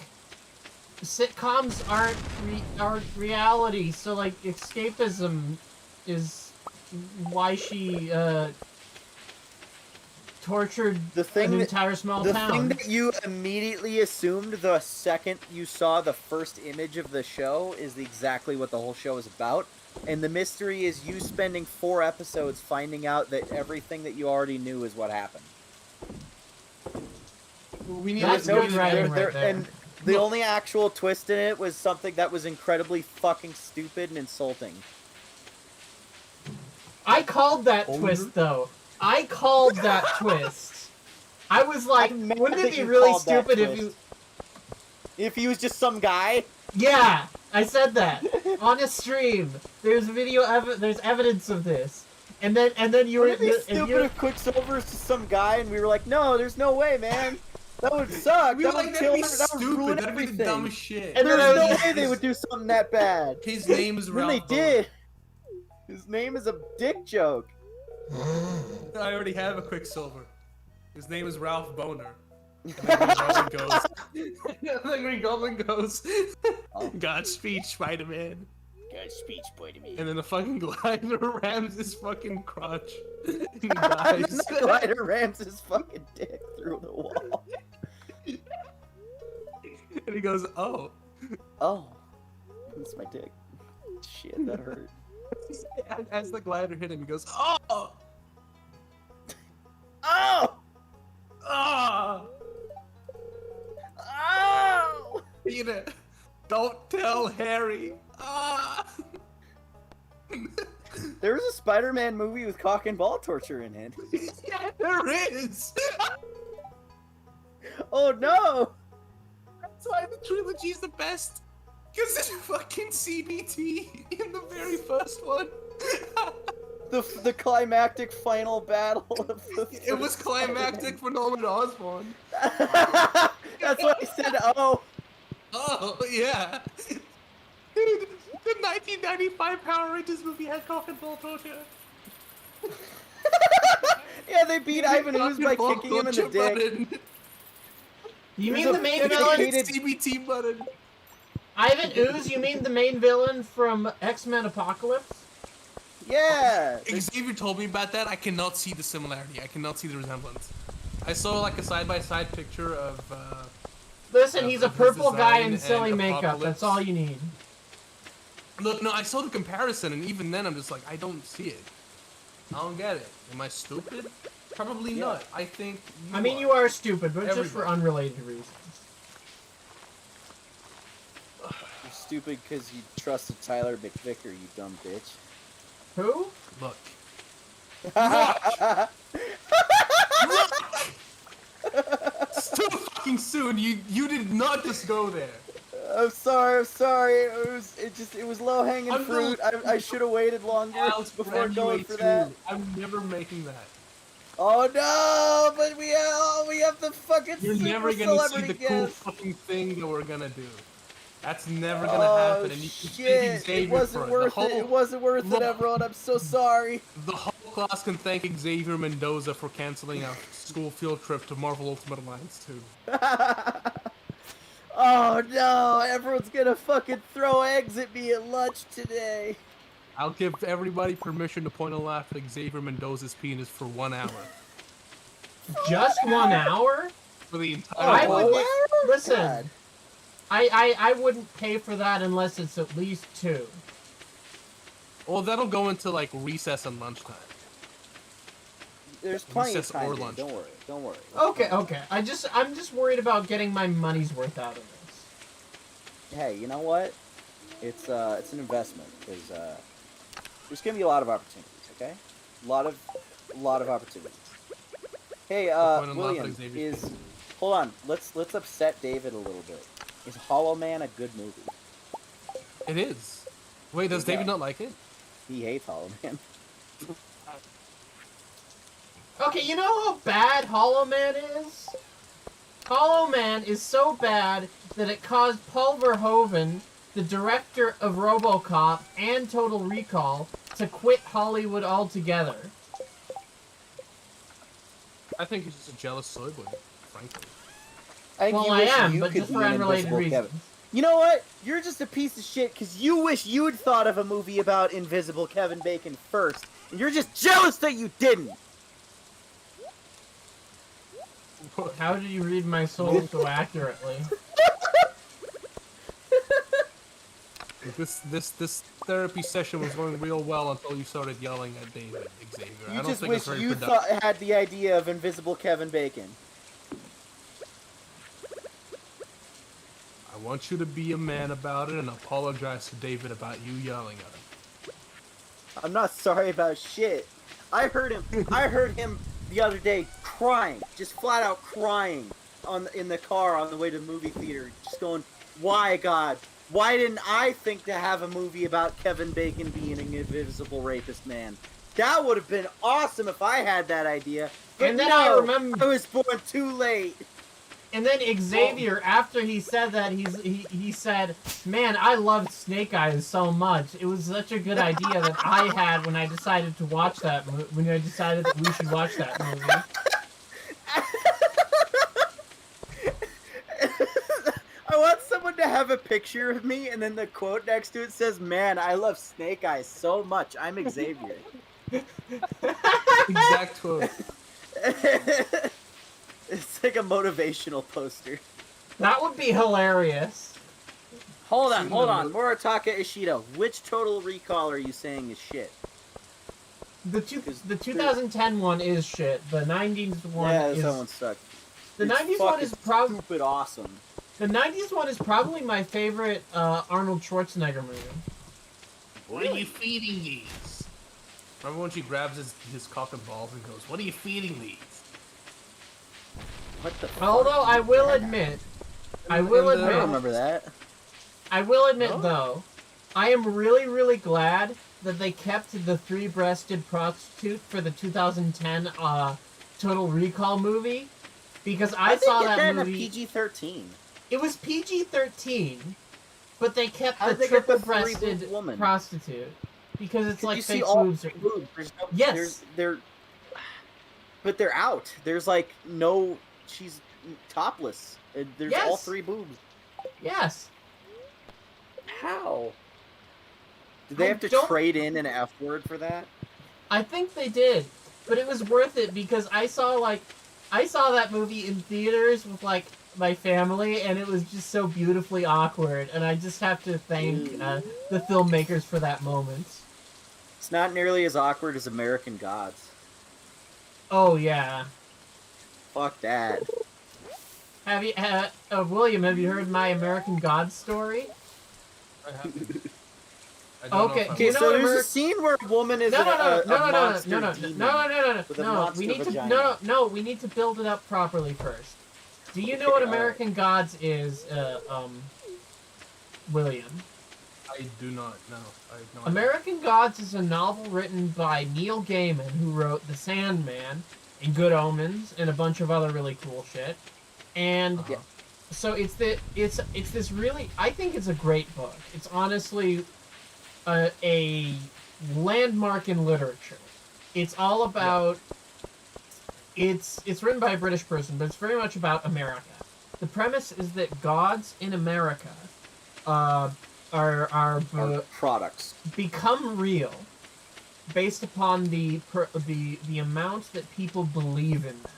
sitcoms aren't reality, so like escapism is why she tortured The thing an that- entire small The town. thing that you immediately assumed the second you saw the first image of the show is exactly what the whole show is about. And the mystery is you spending 4 episodes finding out that everything that you already knew is what happened. We need That's to good writing right there. And the only actual twist in it was something that was incredibly fucking stupid and insulting. I called that twist, though. I called that twist. I was like, wouldn't it be really stupid if you... If he was just some guy? Yeah, I said that. On a stream. There's there's evidence of this. And then you were... Wouldn't it be stupid if Quicksilver's just some guy and we were like, no, there's no way, man. That would suck. We that were would like, kill that'd be her. That would ruin stupid. That'd be everything. the dumbest shit. And There's then no way they would do something that bad. His name is When Ralph they did. His name is a dick joke. I already have a Quicksilver. His name is Ralph Boner. And the Green Goblin goes, Godspeed, Spider-Man. Godspeed, Spider-Man. And then the fucking glider rams his fucking crotch. And he dies. The glider rams his fucking dick through the wall. And he goes, oh. Oh. That's my dick. Shit, that hurt. As the glider hit him, he goes, oh! Oh! Oh! Oh! Peter, don't tell Harry. Ah! There was a Spider-Man movie with cock and ball torture in it. Yeah, there is! Oh no! That's why the trilogy's the best. Because there's fucking CBT in the very first one. The climactic final battle of the It was climactic for Norman Osborn. That's why I said oh. Oh, yeah. Dude, the 1995 Power Rangers movie had cock and ball torture. Yeah, they beat Ivan Ooze by kicking him in the dick. Button. You There's mean a the main dedicated- villain? CBT button. Ivan Ooze, you mean the main villain from X-Men Apocalypse? Yeah! Xavier told me about that. I cannot see the similarity. I cannot see the resemblance. I saw like a side-by-side picture of. Listen, he's a of his purple guy in design silly and makeup. Apocalypse. That's all you need. Look, no, I saw the comparison, and even then, I'm just like, I don't see it. I don't get it. Am I stupid? Probably not. I think. I mean, you are stupid, but just for Everybody. unrelated reasons. You're stupid because you trusted Tyler McVicker, you dumb bitch. Who? Look. It's too fucking soon. You did not just go there. I'm sorry. It was low hanging I'm fruit. I should have waited longer Alex before Brand going UA for 2. that. I'm never making that. Oh no! But we have the fucking You're super never gonna see celebrity the cool guest. fucking thing that we're gonna do. That's never gonna happen. And you can thank Shit! Xavier It wasn't for worth it. It wasn't worth it, Look. everyone. I'm so sorry. The whole class can thank Xavier Mendoza for canceling our school field trip to Marvel Ultimate Alliance 2. Oh no! Everyone's gonna fucking throw eggs at me at lunch today. I'll give everybody permission to point a laugh at Xavier Mendoza's penis for 1 hour. Just 1 hour? For the entire I Oh, would wow. listen. God. I wouldn't pay for that unless it's at least 2. Well, that'll go into like recess and lunchtime. There's plenty of Recess time. or dude. lunch. Don't worry. Okay. I'm just worried about getting my money's worth out of this. Hey, you know what? It's an investment because there's gonna be a lot of opportunities. Okay, a lot of opportunities. Hey, point and laugh William, at Xavier. hold on. Let's upset David a little bit. Is Hollow Man a good movie? It is. Wait, does Okay. David not like it? He hates Hollow Man. Okay, you know how bad Hollow Man is? Hollow Man is so bad that it caused Paul Verhoeven, the director of RoboCop and Total Recall, to quit Hollywood altogether. I think he's just a jealous soy boy, frankly. I think Well, you I wish am, you but could just be for an unrelated Invisible reasons. Kevin. You know what? You're just a piece of shit because you wish you'd thought of a movie about Invisible Kevin Bacon first, and you're just jealous that you didn't. How did you read my soul so accurately? This therapy session was going real well until you started yelling at David, Xavier. I You don't just think it's wish very you productive. had the idea of Invisible Kevin Bacon. I want you to be a man about it and apologize to David about you yelling at him. I'm not sorry about shit. I heard him the other day crying, just flat out crying in the car on the way to the movie theater, just going, "Why, God? Why didn't I think to have a movie about Kevin Bacon being an invisible rapist man? That would have been awesome if I had that idea." But And then no, I remember I was born too late. And then Xavier, after he said that, he said, "Man, I loved Snake Eyes so much. It was such a good idea that I had when I decided to watch that. When I decided that we should watch that movie." I want someone to have a picture of me, and then the quote next to it says, "Man, I love Snake Eyes so much. I'm Xavier." Exact quote. It's like a motivational poster. That would be hilarious. Hold on. Moritaka Ishida, which Total Recall are you saying is shit? The 2010 one is shit. The 90s one is... that one sucked. The 90s one is probably... stupid awesome. The 90s one is probably my favorite Arnold Schwarzenegger movie. What are you feeding these? Remember when she grabs his cock and balls and goes, "What are you feeding these?" What the fuck? Although I will admit... I don't remember that. I will admit, though, I am really, really glad that they kept the three-breasted prostitute for the 2010 Total Recall movie, because I saw that movie. PG-13. It was PG-13, but they kept How the did they get the triple-breasted three-boobed woman? Prostitute because it's like you fake see all boobs. boobs. Yes. But they're out. There's like no. She's topless. There's all three boobs. Yes. How? Did they have to trade in an F word for that? I think they did, but it was worth it because I saw that movie in theaters with like my family, and it was just so beautifully awkward. And I just have to thank the filmmakers for that moment. It's not nearly as awkward as American Gods. Oh yeah. Fuck that. Have you, William? Have you heard my American Gods story? I haven't. Okay, Okay, so there's a scene where a woman is a monster demon with a monster vagina. No, we need to build it up properly first. Do you know what American Gods is, William? I do not know. I have no idea. American Gods is a novel written by Neil Gaiman, who wrote The Sandman and Good Omens and a bunch of other really cool shit. And so it's this really, I think it's a great book. It's honestly a landmark in literature. It's all about it's written by a British person, but it's very much about America. The premise is that gods in America are products become real based upon the amount that people believe in them.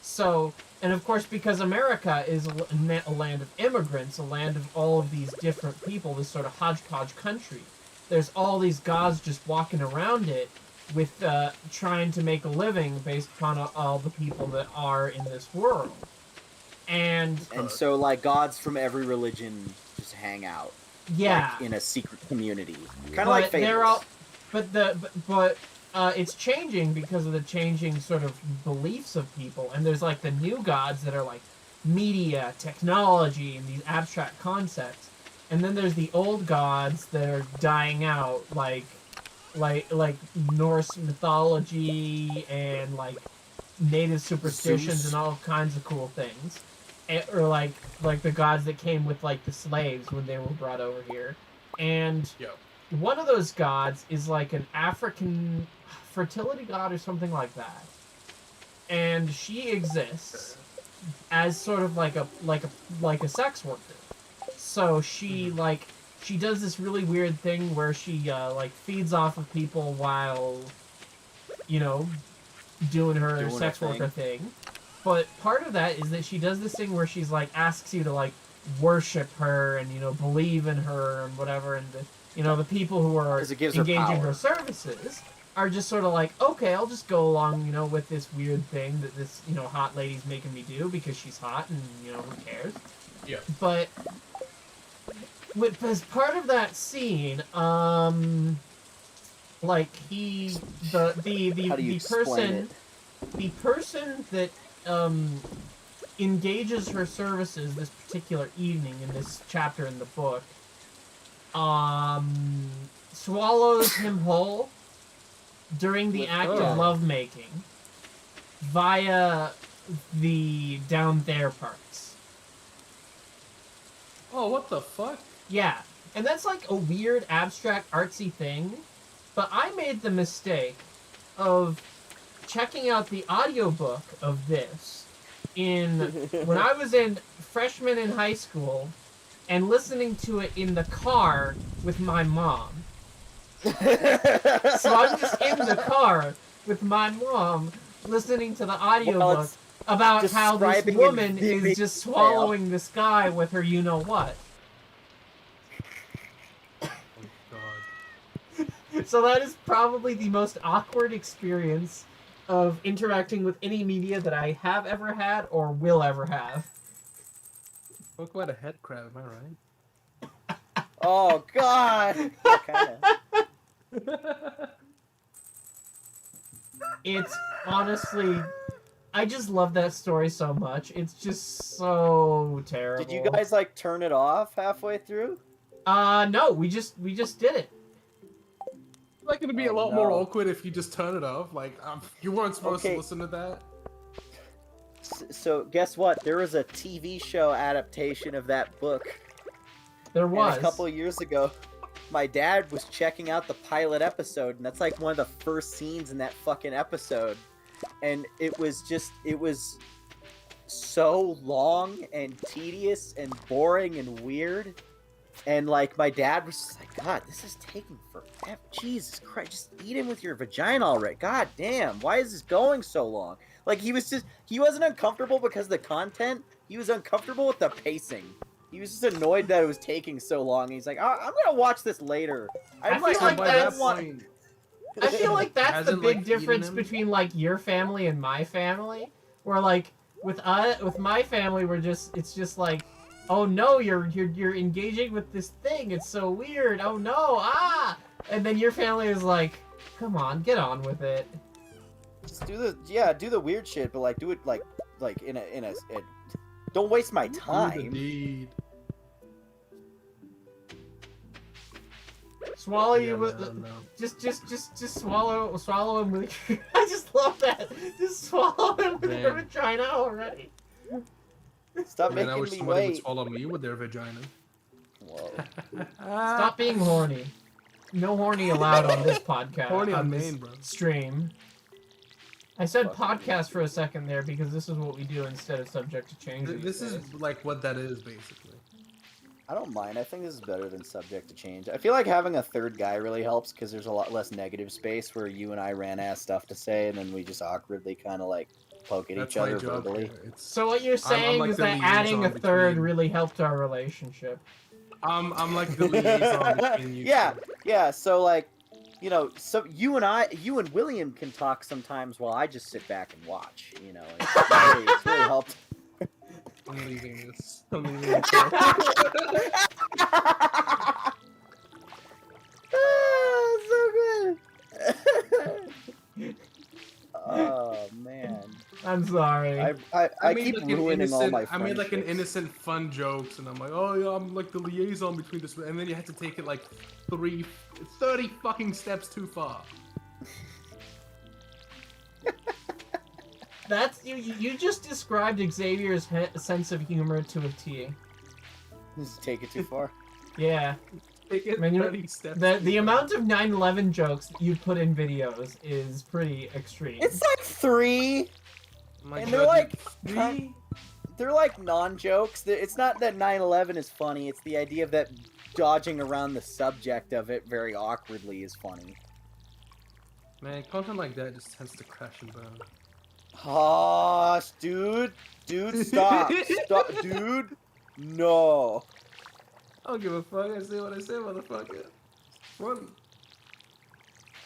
So, and of course, because America is a land of immigrants, a land of all of these different people, this sort of hodgepodge country, there's all these gods just walking around it with trying to make a living based upon all the people that are in this world. And so, like, gods from every religion just hang out. Yeah. Like, in a secret community. Kind of like Fables. They're all, but it's changing because of the changing sort of beliefs of people. And there's, like, the new gods that are, like, media, technology, and these abstract concepts. And then there's the old gods that are dying out, like Norse mythology and, like, native superstitions and all kinds of cool things. Or like the gods that came with, like, the slaves when they were brought over here. And one of those gods is like an African fertility god or something like that. And she exists as sort of like a sex worker. So she she does this really weird thing where she like feeds off of people while, you know, doing her sex worker thing. But part of that is that she does this thing where she's like asks you to like worship her and, you know, believe in her and whatever, and the people who are engaging her services are just sort of like, okay, I'll just go along, you know, with this weird thing that this, you know, hot lady's making me do because she's hot and, you know, who cares? Yeah. But as part of that scene, Like he, How do you the explain person that engages her services this particular evening in this chapter in the book, swallows him whole during the With act her. of lovemaking via the down there parts. Oh, what the fuck? Yeah, and that's like a weird, abstract, artsy thing, but I made the mistake of checking out the audiobook of this when I was in freshman in high school and listening to it in the car with my mom. So I'm just in the car with my mom listening to the audiobook about how this woman is just swallowing this guy with her you-know-what. Oh, God. So that is probably the most awkward experience of interacting with any media that I have ever had or will ever have. Talk about a head crab, am I right? Oh, God! Yeah, kinda. It's honestly, I just love that story so much. It's just so terrible. Did you guys, like, turn it off halfway through? No, we just did it. Like, it'd be a lot more awkward if you just turn it off. Like, you weren't supposed to listen to that. So, guess what? There was a TV show adaptation of that book. There was. And a couple of years ago, my dad was checking out the pilot episode, and that's like one of the first scenes in that fucking episode. And it was so long and tedious and boring and weird. And like my dad was just like, God, this is taking forever. Jesus Christ, just eat him with your vagina already. God damn, why is this going so long? Like he wasn't uncomfortable because of the content. He was uncomfortable with the pacing. He was just annoyed that it was taking so long. He's like, I'm gonna watch this later. I feel like that's the hasn't, big like, difference eaten him? between like your family and my family. Where like with my family, it's just like, oh no, you're engaging with this thing. It's so weird. Oh no, and then your family is like, come on, get on with it. Just do the weird shit, but like do it like in a don't waste my time. Indeed. Swallow Yeah, you with no. just swallow him with your, I just love that. Just swallow him with your Man. vagina already. Stop Man, I making wish me somebody would wait. swallow me with their vagina. Whoa. Stop being horny. No horny allowed on this podcast. Horny on this main, bro. stream. I said Fuck podcast for a second there because this is what we do instead of subject to change. This is like what that is, basically. I don't mind. I think this is better than subject to change. I feel like having a third guy really helps because there's a lot less negative space where you and I ran ass stuff to say and then we just awkwardly kind of like poke at That's each my other job. verbally. Here. It's, So what you're saying like is the that adding a liaison third between- really helped our relationship. I'm like the liaison between you. Yeah. So like, so you and William can talk sometimes while I just sit back and watch. It's really helped. I'm leaving this. I'm leaving this. So good. Oh man. I'm sorry. I keep like an ruining all my I made like an friendships. innocent, fun jokes, and I'm like, oh yeah, I'm like the liaison between this, and then you have to take it like 30 fucking steps too far. That's you just described Xavier's sense of humor to a T. Just take it too far. Yeah. Take it Man, 30 steps. The amount of 9/11 jokes that you put in videos is pretty extreme. It's like 3. My and God, they're like three? they're like non-jokes. It's not that 9/11 is funny. It's the idea of that dodging around the subject of it very awkwardly is funny. Man, content like that just tends to crash and burn. Gosh, dude, stop, dude, no. I don't give a fuck. I say what I say, motherfucker. Funny.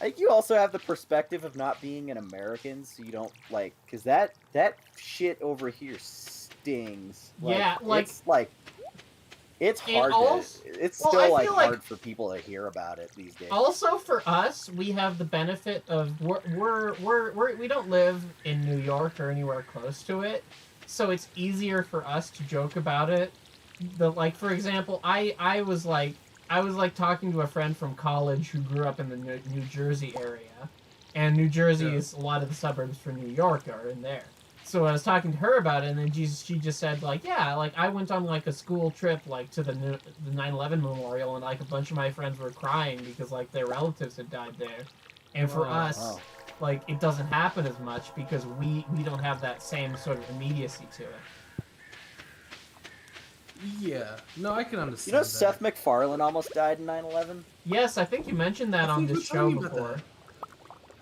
I think you also have the perspective of not being an American, so you don't like, cause that shit over here stings. Yeah, like- it's like It's And hard. also- It's well, still I like feel like- hard for people to hear about it these days. Also, for us, we have the benefit of we don't live in New York or anywhere close to it, so it's easier for us to joke about it. For example, I was talking to a friend from college who grew up in the New Jersey area, and New Jersey is a lot of the suburbs for New York are in there. So I was talking to her about it, and then she just said, like, yeah, like, I went on, like, a school trip, like, to the 9/11 memorial, and, like, a bunch of my friends were crying because, like, their relatives had died there. And for us, like, it doesn't happen as much because we don't have that same sort of immediacy to it. Yeah. No, I can understand. You know, that. Seth MacFarlane almost died in 9/11. Yes, I think you mentioned that I on think you this were telling show me about before. that.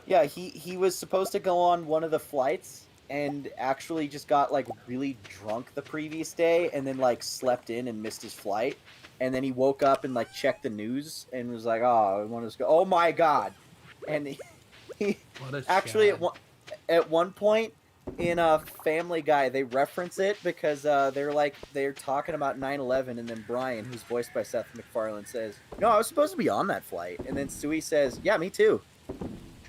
Yeah, he was supposed to go on one of the flights and actually just got like really drunk the previous day and then like slept in and missed his flight. And then he woke up and like checked the news and was like, "Oh, I want to go. Oh my god!" And he What a actually shad. at one point in a Family Guy they reference it because they're talking about 9/11 and then Brian, who's voiced by Seth MacFarlane, says, "No, I was supposed to be on that flight." And then Suey says, "Yeah, me too."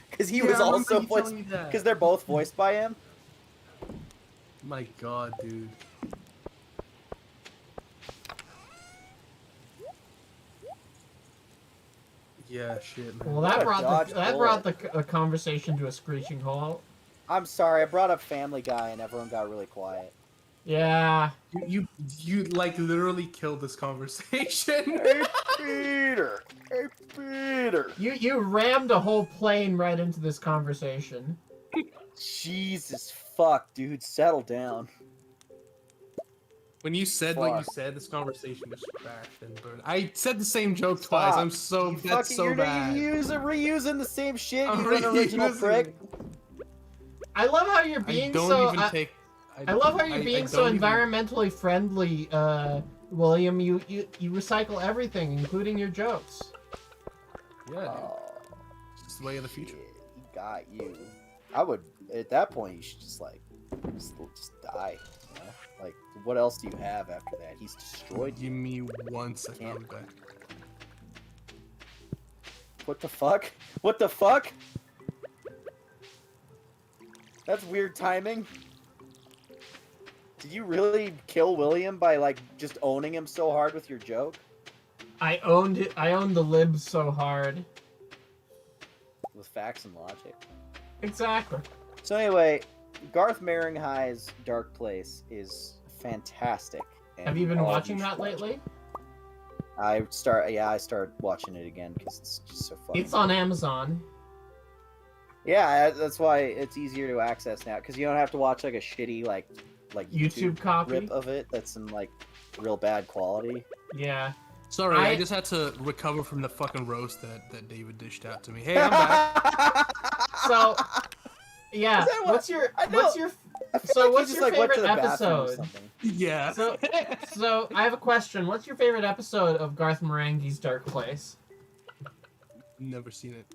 Because he was I remember also you voiced, telling me that. because they're both voiced by him. My god, dude. Yeah, shit, man. Well, What that a dodge brought the conversation to a screeching halt. I'm sorry, I brought up Family Guy and everyone got really quiet. Yeah. You like literally killed this conversation. Hey, Peter! Hey, Peter! You rammed a whole plane right into this conversation. Jesus fuck, dude, settle down. When you said what you Fuck. said, this conversation just crashed and burned. I said the same joke Stop. twice. I'm so You that's fucking, so you're bad. reusing the same shit, I'm you unoriginal reusing- prick. I love how you're I being don't so. even take. I love how you're being so don't even- environmentally friendly, William. You recycle everything, including your jokes. Yeah, dude. Oh, It's just the way of the future. shit, he got you. I would, at that point, you should just like, just die. You know? Like, what else do you have after that? He's destroyed you. Give me 1 second. Can't- I'll be back. What the fuck? What the fuck? That's weird timing. Did you really kill William by like just owning him so hard with your joke? I owned it. I owned the libs so hard. With facts and logic. Exactly. So anyway, Garth Marenghi's Dark Place is fantastic. and Have you been all of watching should that watch it. lately? I started watching it again because it's just so fun. It's on Amazon. Yeah, that's why it's easier to access now because you don't have to watch like a shitty like YouTube copy. rip of it that's in like real bad quality. Yeah. Sorry, I- I just had to recover from the fucking roast that David dished out to me. Hey, I'm back. So, yeah. Is that what- What's your I know. what's your I feel So like he what's just, your like, went to favorite the bathroom or episode? something. Yeah. so I have a question. What's your favorite episode of Garth Marenghi's Dark Place? Never seen it.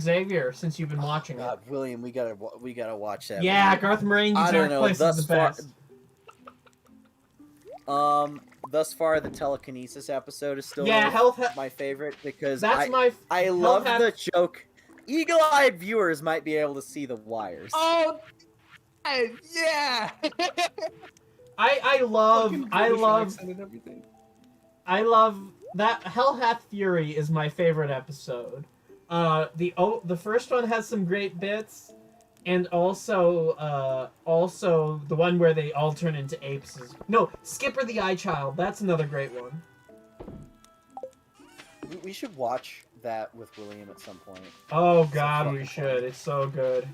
Xavier, since you've been watching it. God, William, we gotta watch that. Yeah, man. Garth Marenghi's I don't Dark know. Place is the best. Thus far, the telekinesis episode is still Yeah, my favorite because That's I love the joke. Eagle-eyed viewers might be able to see the wires. Oh, yeah. I love Fucking British accent and everything. that Hell Hath Fury is my favorite episode. The first one has some great bits, and also the one where they all turn into apes is Skipper the Eye Child. That's another great one. We should watch that with William at some point. Oh So God, fucking we should. It's so good.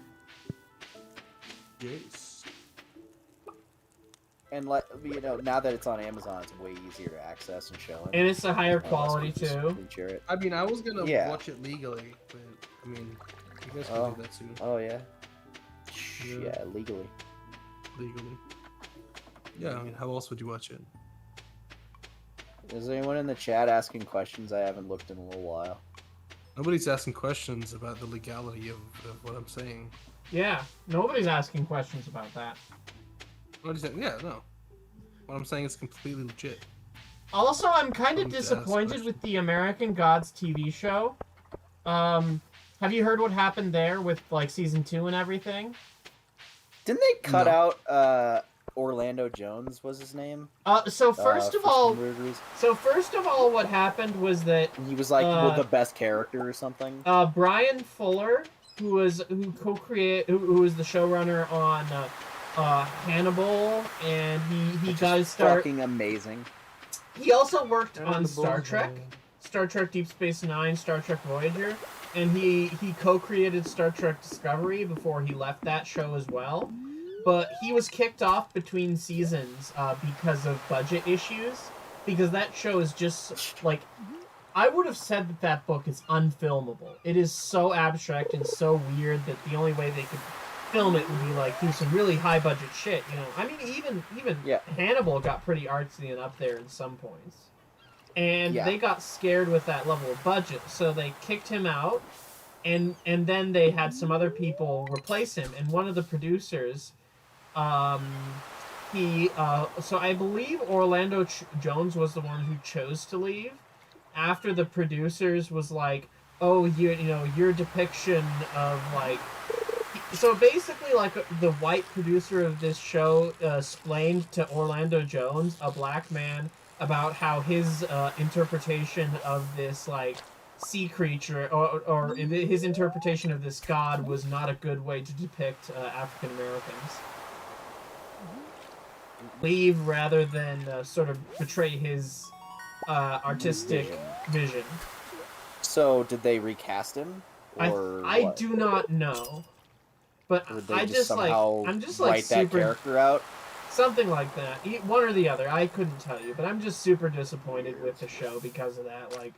Yes. And now that it's on Amazon, it's way easier to access and show. And it's a higher Unless quality we just too. screen share it. I mean, I was gonna Yeah. watch it legally, but I mean, you guys can Oh. do that too, Oh yeah. Yeah. Yeah, legally. legally. Yeah, I mean, how else would you watch it? Is anyone in the chat asking questions I haven't looked in a little while? Nobody's asking questions about the legality of what I'm saying. Yeah, nobody's asking questions about that. What is that? Yeah, no. What I'm saying is completely legit. Also, I'm kind of Come to ask disappointed questions. with the American Gods TV show. Have you heard what happened there with like season 2 and everything? Didn't they cut No. out Orlando Jones was his name? So first of For all, some weird reason. what happened was that He was like the best character or something. Brian Fuller, who was the showrunner on Hannibal, and he got his start. Fucking amazing. He also worked on Hannibal, Star Trek, man. Star Trek Deep Space Nine, Star Trek Voyager, and he co-created Star Trek Discovery before he left that show as well. But he was kicked off between seasons because of budget issues, because that show is just like, I would have said that book is unfilmable. It is so abstract and so weird that the only way they could film it would be like do some really high budget shit, you know. I mean, even Yeah. Hannibal got pretty artsy and up there in some points, and Yeah. they got scared with that level of budget, so they kicked him out, and then they had some other people replace him, and one of the producers, so I believe Orlando Jones was the one who chose to leave after the producers was like, oh, your depiction of like, so basically like the white producer of this show explained to Orlando Jones, a black man, about how his interpretation of this like sea creature or his interpretation of this god was not a good way to depict African Americans. Leave rather than sort of portray his artistic vision. So did they recast him? Or I what? do not know, but Or did they I just like somehow I'm just like write that super character out? something like that. One or the other. I couldn't tell you, but I'm just super disappointed with the show because of that. Like,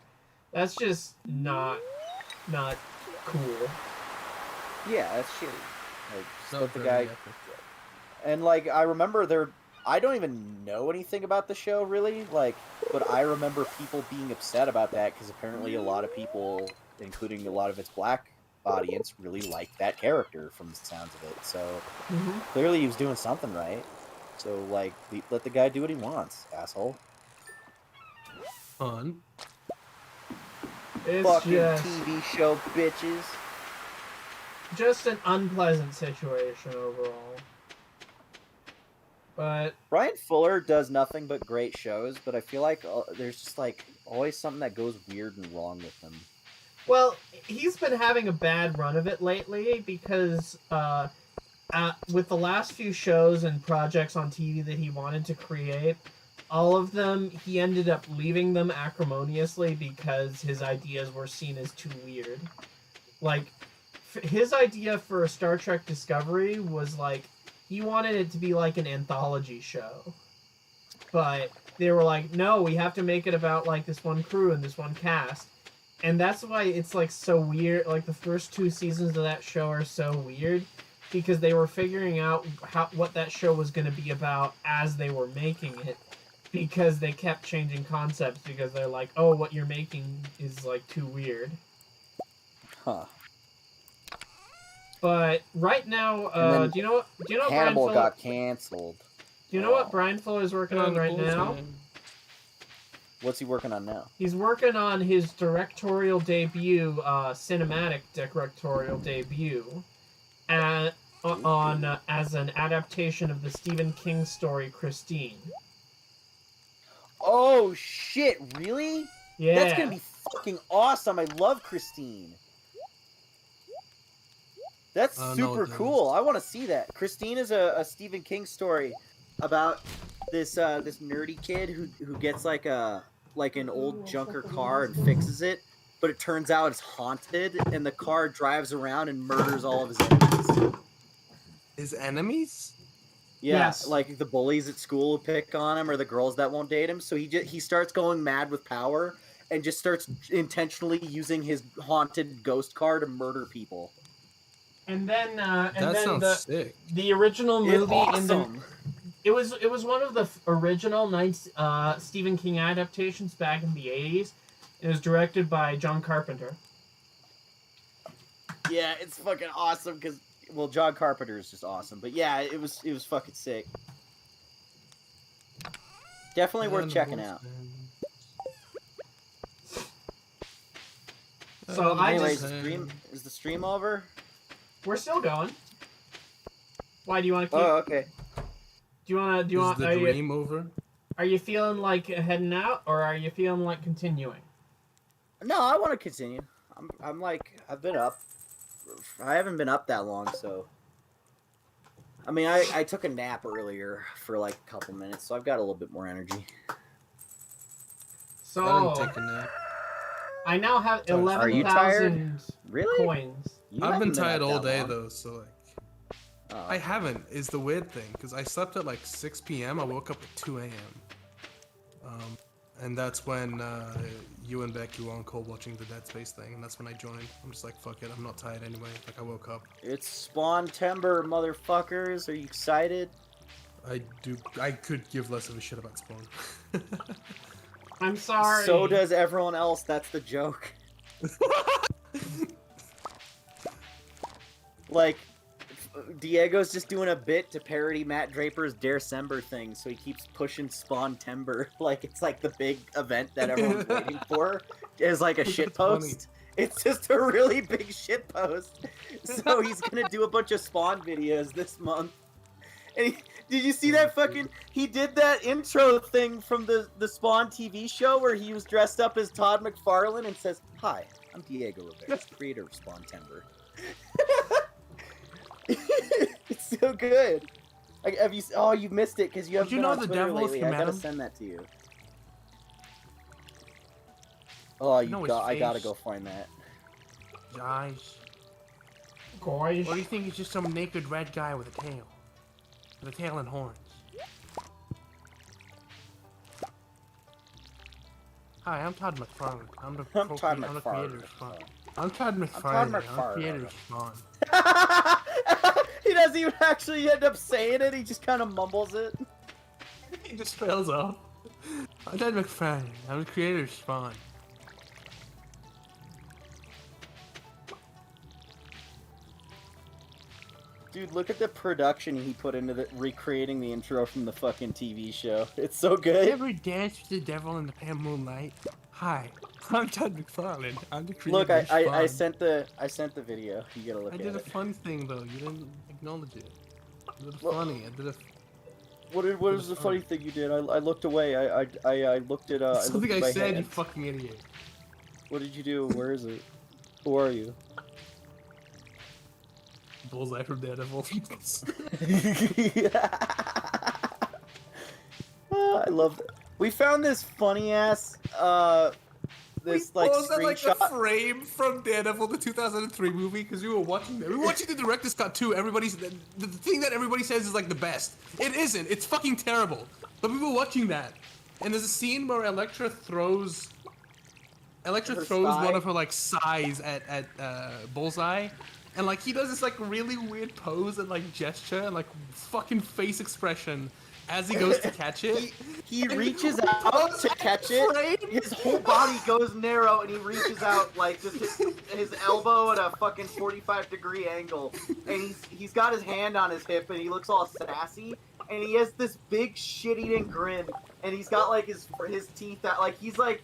that's just not cool. Yeah, that's shitty. Like, just No, let the for guy. me, And like, I remember I don't even know anything about the show really. Like, but I remember people being upset about that because apparently a lot of people, including a lot of its black audience, really liked that character from the sounds of it. So clearly he was doing something right. So like, let the guy do what he wants, asshole. Fun. It's Fucking just TV show bitches. just an unpleasant situation overall. But Brian Fuller does nothing but great shows, but I feel like there's just like always something that goes weird and wrong with him. well, he's been having a bad run of it lately because with the last few shows and projects on TV that he wanted to create, all of them, he ended up leaving them acrimoniously because his ideas were seen as too weird. Like, his idea for Star Trek Discovery was like, he wanted it to be like an anthology show. But they were like, no, we have to make it about like this one crew and this one cast. And that's why it's like so weird. Like the first 2 seasons of that show are so weird because they were figuring out what that show was going to be about as they were making it, because they kept changing concepts because they're like, oh, what you're making is like too weird. Huh. But right now, do you know what Hannibal Brian Fuller, got canceled. do you know what Brian Fuller is working on right now? What's he working on now? He's working on his directorial debut, cinematic directorial debut, as an adaptation of the Stephen King story Christine. Oh shit! Really? Yeah. That's gonna be fucking awesome. I love Christine. That's super cool. I want to see that. Christine is a Stephen King story about this this nerdy kid who gets like an old junker car and fixes it, but it turns out it's haunted, and the car drives around and murders all of his enemies. His enemies? Yeah, Yes. like the bullies at school who pick on him, or the girls that won't date him. So he starts going mad with power and just starts intentionally using his haunted ghost car to murder people. And then That sounds sick. the original movie It's in the awesome. it was one of the original Stephen King adaptations back in the 80s. It was directed by John Carpenter. Yeah, it's fucking awesome because, well, John Carpenter is just awesome. But yeah, it was fucking sick. Definitely worth checking out. Man. So I Anyways, just is the stream over? we're still going. Why do you want to keep? Oh, okay. Do you want? Is the dream over? Are you feeling like heading out, or are you feeling like continuing? No, I want to continue. I'm like, I've been up. I haven't been up that long, so. I mean, I took a nap earlier for like a couple minutes, so I've got a little bit more energy. So I didn't take a nap. I now have Are you tired? 11,000 Really? coins. I've been up tired all that day long. though, so like. Oh. I haven't, is the weird thing, because I slept at like 6 p.m. I woke up at 2 a.m. And that's when you and Becky were on call watching the Dead Space thing, and that's when I joined. I'm just like, fuck it, I'm not tired anyway. Like, I woke up. It's Spawn Timber, motherfuckers. Are you excited? I could give less of a shit about Spawn. I'm sorry. So does everyone else. That's the joke. Like, Diego's just doing a bit to parody Matt Draper's December thing, so he keeps pushing Spawn Timber like it's like the big event that everyone's waiting for. Is like a shit post. It's just a really big shit post. So he's gonna do a bunch of Spawn videos this month. And did you see that fucking? He did that intro thing from the Spawn TV show where he was dressed up as Todd McFarlane and says, "Hi, I'm Diego Rivera, creator of Spawn Timber." It's so good. Like, have you? Oh, you missed it because you haven't been on Twitter Davil if lately. you I met gotta him? send that to you. Oh, know his I gotta face. go find that. Guys, Gosh. what do you think? He's just some naked red guy with a tail. With a tail and horns. Hi, I'm Todd McFarlane. I'm the I'm Todd I'm the McFarlane. creator of Spawn. I'm Todd Todd McFarlane. I'm the McFarlane. creator of Spawn. He doesn't even actually end up saying it. He just kind of mumbles it. He just trails off. I'm Todd McFarlane. I'm the creator of Spawn. Dude, look at the production he put into recreating the intro from the fucking TV show. It's so good. Ever dance with the devil in the pale moonlight? Hi, I'm Todd McFarlane. I'm the creator Look, of Spawn. I sent the video. You gotta look I at did a it. fun thing though. You didn't acknowledge it. I did a funny. I did a. What is the funny thing you did? I looked away. I looked at I Something looked at I my said, you hand. fucking idiot. What did you do? Where is it? Who are you? Bullseye from Daredevil. I love it. We found this funny ass this like screenshot. Like a frame from Daredevil, the 2003 movie, because we were watching that. We were watching the director's cut too. Everybody's the thing that everybody says is like the best. It isn't. It's fucking terrible. But we were watching that, and there's a scene where Elektra throws thigh? one of her like sighs at Bullseye. And like he does this like really weird pose and like gesture and like fucking face expression as he goes to catch it. He reaches out to catch it. His whole body goes narrow and he reaches out like just his elbow at a fucking 45-degree angle. And he's got his hand on his hip and he looks all sassy. And he has this big shit-eating grin. And he's got like his teeth out, like he's like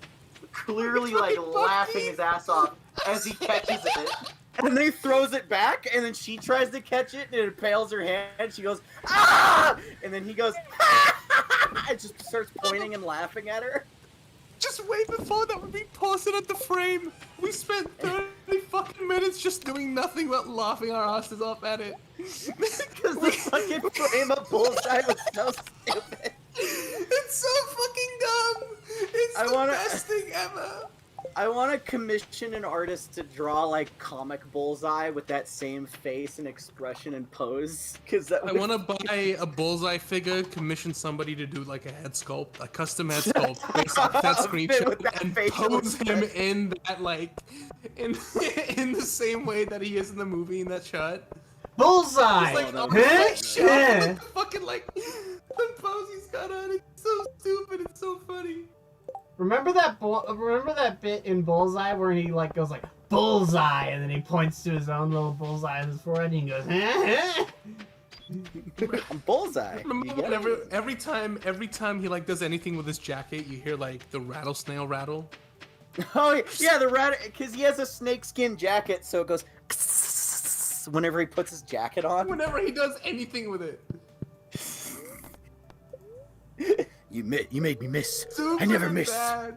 clearly like laughing his ass off as he catches it. And then he throws it back, and then she tries to catch it, and it impales her hand. She goes, "Ah!" And then he goes, "Ah!" And just starts pointing and laughing at her. Just way before that, when we paused it at the frame, we spent 30 fucking minutes just doing nothing but laughing our asses off at it. Because the fucking frame of Bullseye was so stupid. It's so fucking dumb. It's the best thing ever. I want to commission an artist to draw like comic Bullseye with that same face and expression and pose. Because I want to buy a Bullseye figure, commission somebody to do like a head sculpt, a custom head sculpt based off that screenshot, and pose him in that like in the same way that he is in the movie in that shot. Bullseye. Like, Yeah. fucking like the pose he's got on. It's so stupid. It's so funny. Remember that bit in Bullseye where he like goes like Bullseye and then he points to his own little bullseye on his forehead and he goes, Bullseye. Remember when every time he like does anything with his jacket, you hear like the rattlesnake rattle. Oh yeah, the rat, because he has a snakeskin jacket, so it goes whenever he puts his jacket on. Whenever he does anything with it. You made me miss. Super I never miss. bad.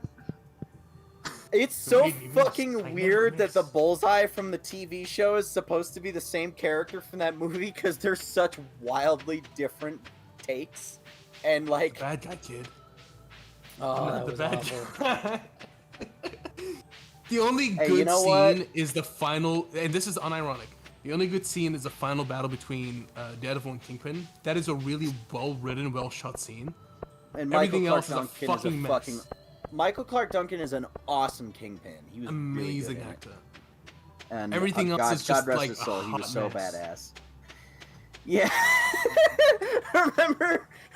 It's so made me miss. fucking I never weird that the miss. Bullseye from the TV show is supposed to be the same character from that movie because they're such wildly different takes. And like, Bad guy, kid. oh, Not that the was bad awful. guy. The only Hey, good you know scene what? is the final, and this is unironic. The only good scene is the final battle between Daredevil and Kingpin. That is a really well-written, well-shot scene. And Everything Michael else is a Clark Duncan fucking mess. Michael Clark Duncan is an awesome Kingpin. He was Amazing really good in it. actor. And Everything else God, is just God rest like his soul. a He was hot so mess. badass. Yeah.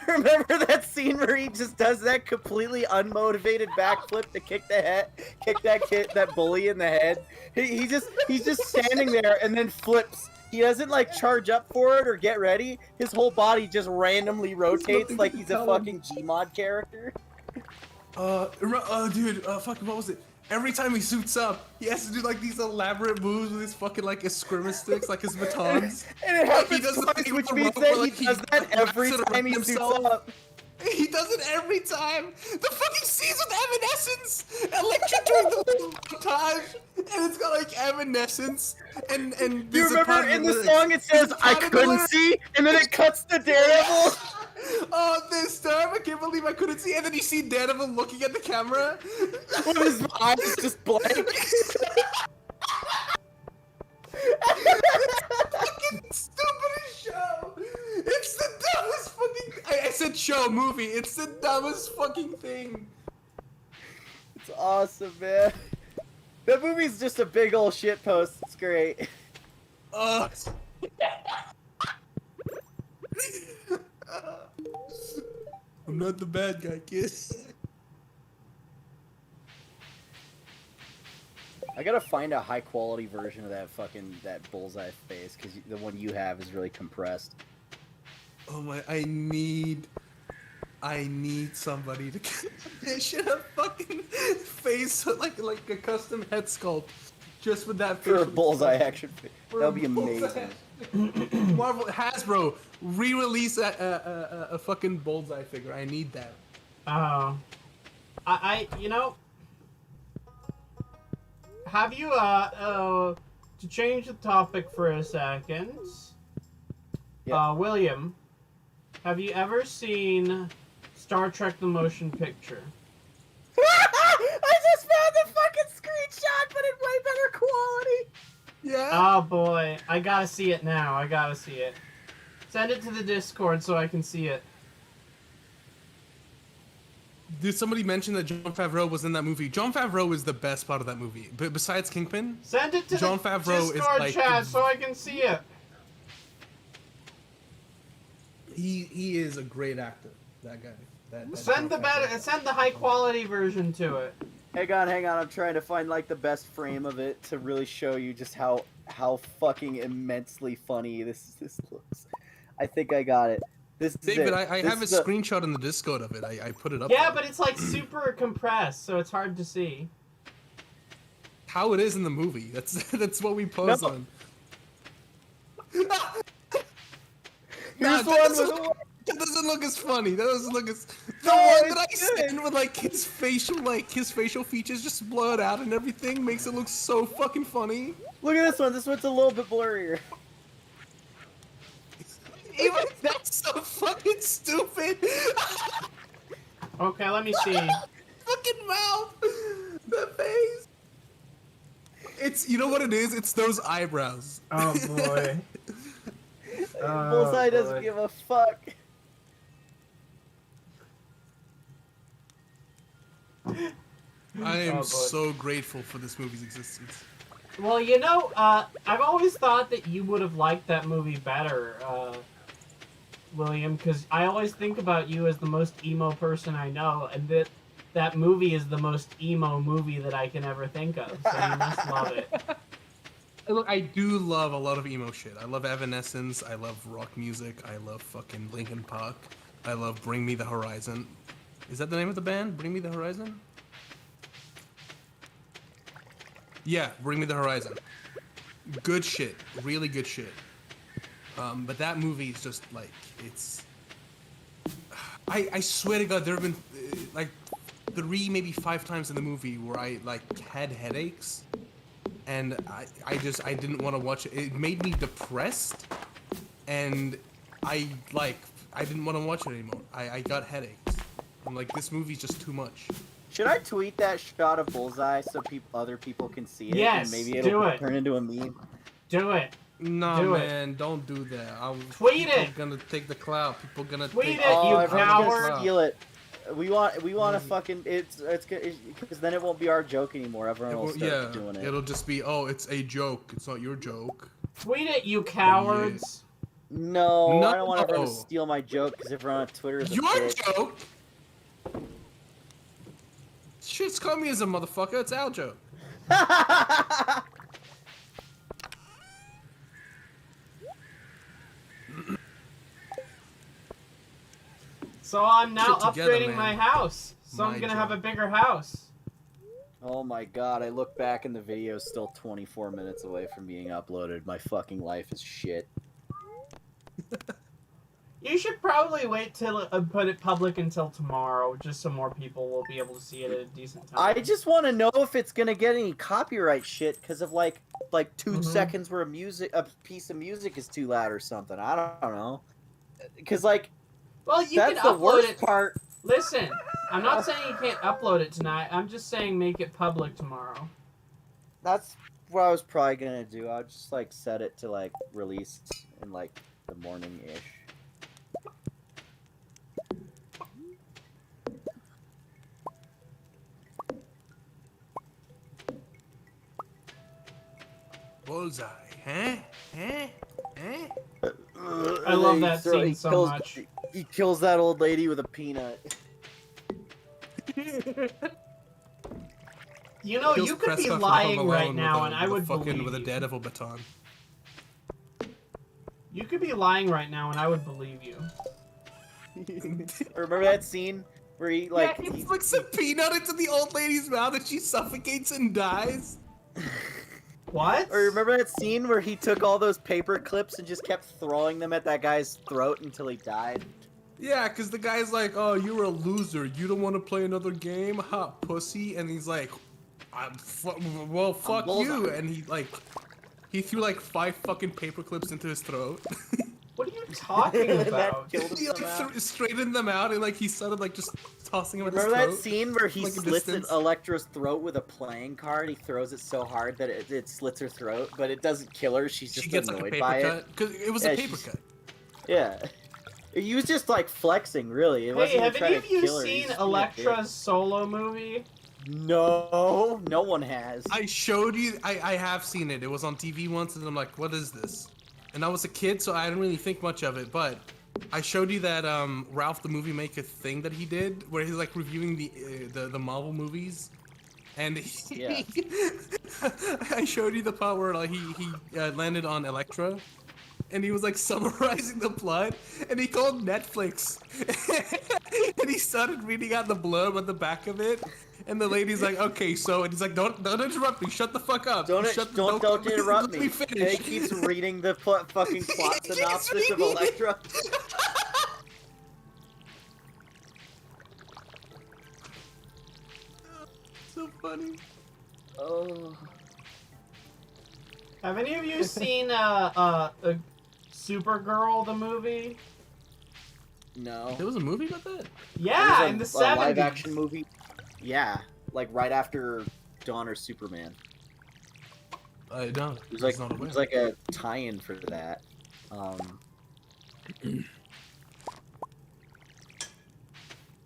remember that scene where he just does that completely unmotivated backflip to kick that bully in the head? He's just standing there and then flips. He doesn't like charge up for it or get ready. His whole body just randomly rotates nothing like to he's a tell him. fucking Gmod character. Dude, fucking, what was it? Every time he suits up, he has to do like these elaborate moves with his fucking like escrima sticks, like his batons. And it Like, he happens does the twice, thing which with the means rope that where, like, he does that every wraps it time around he suits himself. up. He does it every time. The fucking scenes with Evanescence, Electric during the montage, and it's got like Evanescence, and Do you there's a remember part in the the lyrics- song it there's says, a I part in the couldn't lyrics- see, and then it cuts to Daredevil? Oh, this time I can't believe I couldn't see, and then you see Daredevil looking at the camera. With his eyes just blank. Fucking stupidest show. It's the dumbest fucking. I said show movie. It's the dumbest fucking thing. It's awesome, man. That movie's just a big old shitpost. It's great. Ugh. I'm not the bad guy, kid. I gotta find a high quality version of that bullseye face, because the one you have is really compressed. Oh my! I need somebody to commission a fucking face like a custom head sculpt just with that For a facial bullseye expression. action face. For That a would be bullseye amazing. Marvel Hasbro re-release a fucking bullseye figure. I need that. You know, have you, to change the topic for a second, Yeah. William, have you ever seen Star Trek the Motion Picture? I just found the fucking screenshot, but in way better quality. Yeah. Oh boy, I gotta see it now, I gotta see it. Send it to the Discord so I can see it. Did somebody mention that Jon Favreau was in that movie? Jon Favreau is the best part of that movie. But besides Kingpin, Send it to Jon the Favreau is Discord like chat so I can see it. he is a great actor. That guy. That Send the Jon Favreau. send the high quality version to it. Hang on. I'm trying to find like the best frame of it to really show you just how fucking immensely funny this looks. I think I got it. This is David, it. I This have a is the- screenshot in the Discord of it. I put it up. Yeah, there. but it's like super compressed, so it's hard to see. How it is in the movie. That's what we pose No. on. Here's Nah, the one with the that doesn't look as funny. That doesn't look as the No, one that I it's good. send with like his facial features just blurred out and everything makes it look so fucking funny. Look at this one. This one's a little bit blurrier. Even that's so fucking stupid. Okay, let me see. Fucking mouth, the face. It's what it is. It's those eyebrows. Oh boy. Bullseye doesn't give a fuck. I am Oh, boy. so grateful for this movie's existence. Well, I've always thought that you would have liked that movie better, William, because I always think about you as the most emo person I know, and that movie is the most emo movie that I can ever think of, so you must love it. Look, I do love a lot of emo shit. I love Evanescence. I love rock music. I love fucking Linkin Park. I love Bring Me the Horizon. Is that the name of the band? Bring Me the Horizon? Yeah, Bring Me the Horizon. Good shit, really good shit. But that movie is just like it's. I swear to God, there have been like 3, maybe 5 times in the movie where I like had headaches, and I didn't want to watch it. It made me depressed, and I didn't want to watch it anymore. I got headaches. I'm like, this movie's just too much. Should I tweet that shot of Bullseye so other people can see it? Yes, And maybe it'll do it. turn into a meme. Do it. No, Do man, don't do that. Tweet it. People gonna take the clout. People gonna Tweet take it, Oh, you everyone's coward. gonna steal it. We want to fucking it's because then it won't be our joke anymore. Everyone will start doing it. It'll just be, oh, it's a joke. It's not your joke. Tweet it, you cowards. No, No. I don't want everyone to steal my joke because everyone on Twitter is a Your bitch. joke? Shit's coming as a motherfucker. It's our joke. So I'm now Put it together, upgrading man. my house. So I'm My gonna have a job. bigger house. Oh my god, I look back and the video's still 24 minutes away from being uploaded. My fucking life is shit. You should probably wait till put it public until tomorrow, just so more people will be able to see it at a decent time. I just want to know if it's gonna get any copyright shit because of like 2 Mhm. seconds where a piece of music is too loud or something. I don't know. Because like well, you that's can the upload worst it. part. Listen, I'm not saying you can't upload it tonight. I'm just saying make it public tomorrow. That's what I was probably gonna do. I'll just like set it to like release in like the morning ish. Bullseye, huh? Huh? Huh? I love that scene so much. He kills that old lady with a peanut. You know, Kills you could be Prescott from lying Home right Alone now, with and a- I with a would fucking believe with a you. Daredevil baton. You could be lying right now, and I would believe you. Remember that scene where he like Yeah, he flicks a peanut into the old lady's mouth and she suffocates and dies. What? Or remember that scene where he took all those paper clips and just kept throwing them at that guy's throat until he died? Yeah, because the guy's like, oh, you're a loser. You don't want to play another game? Hot pussy. And he's like, well, fuck you. And he threw like 5 fucking paper clips into his throat. What are you talking That about? killed him He like somehow. straightened them out and like he started like just tossing him at his Remember that throat. scene where he like a slits distance. Electra's throat with a playing card? He throws it so hard that it slits her throat, but it doesn't kill her. She's She just gets like a annoyed paper by it. cut. Because it was Yeah, a paper she's- cut. Yeah. He was just like flexing, really. It Hey, wasn't even have trying any of to you kill her. seen He's just being a dick. Elektra's solo movie? No, no one has. I showed you. I have seen it. It was on TV once, and I'm like, what is this? And I was a kid, so I didn't really think much of it. But I showed you that Ralph the Movie Maker thing that he did, where he's like reviewing the Marvel movies, and Yeah. I showed you the part where like, he landed on Elektra. And he was like summarizing the plot, and he called Netflix, and he started reading out the blurb on the back of it, and the lady's like, "Okay, so," and he's like, "Don't interrupt me, shut the fuck up, Don't don't interrupt let me. finish." And he keeps reading the fucking plot He keeps synopsis of reading it. Elektra. So funny. Oh. Have any of you seen Supergirl the movie? No. There was a movie about that. Yeah, It in the was a 70s. live action movie. Yeah, like right after Dawn or Superman. I don't. It was like a tie-in for that.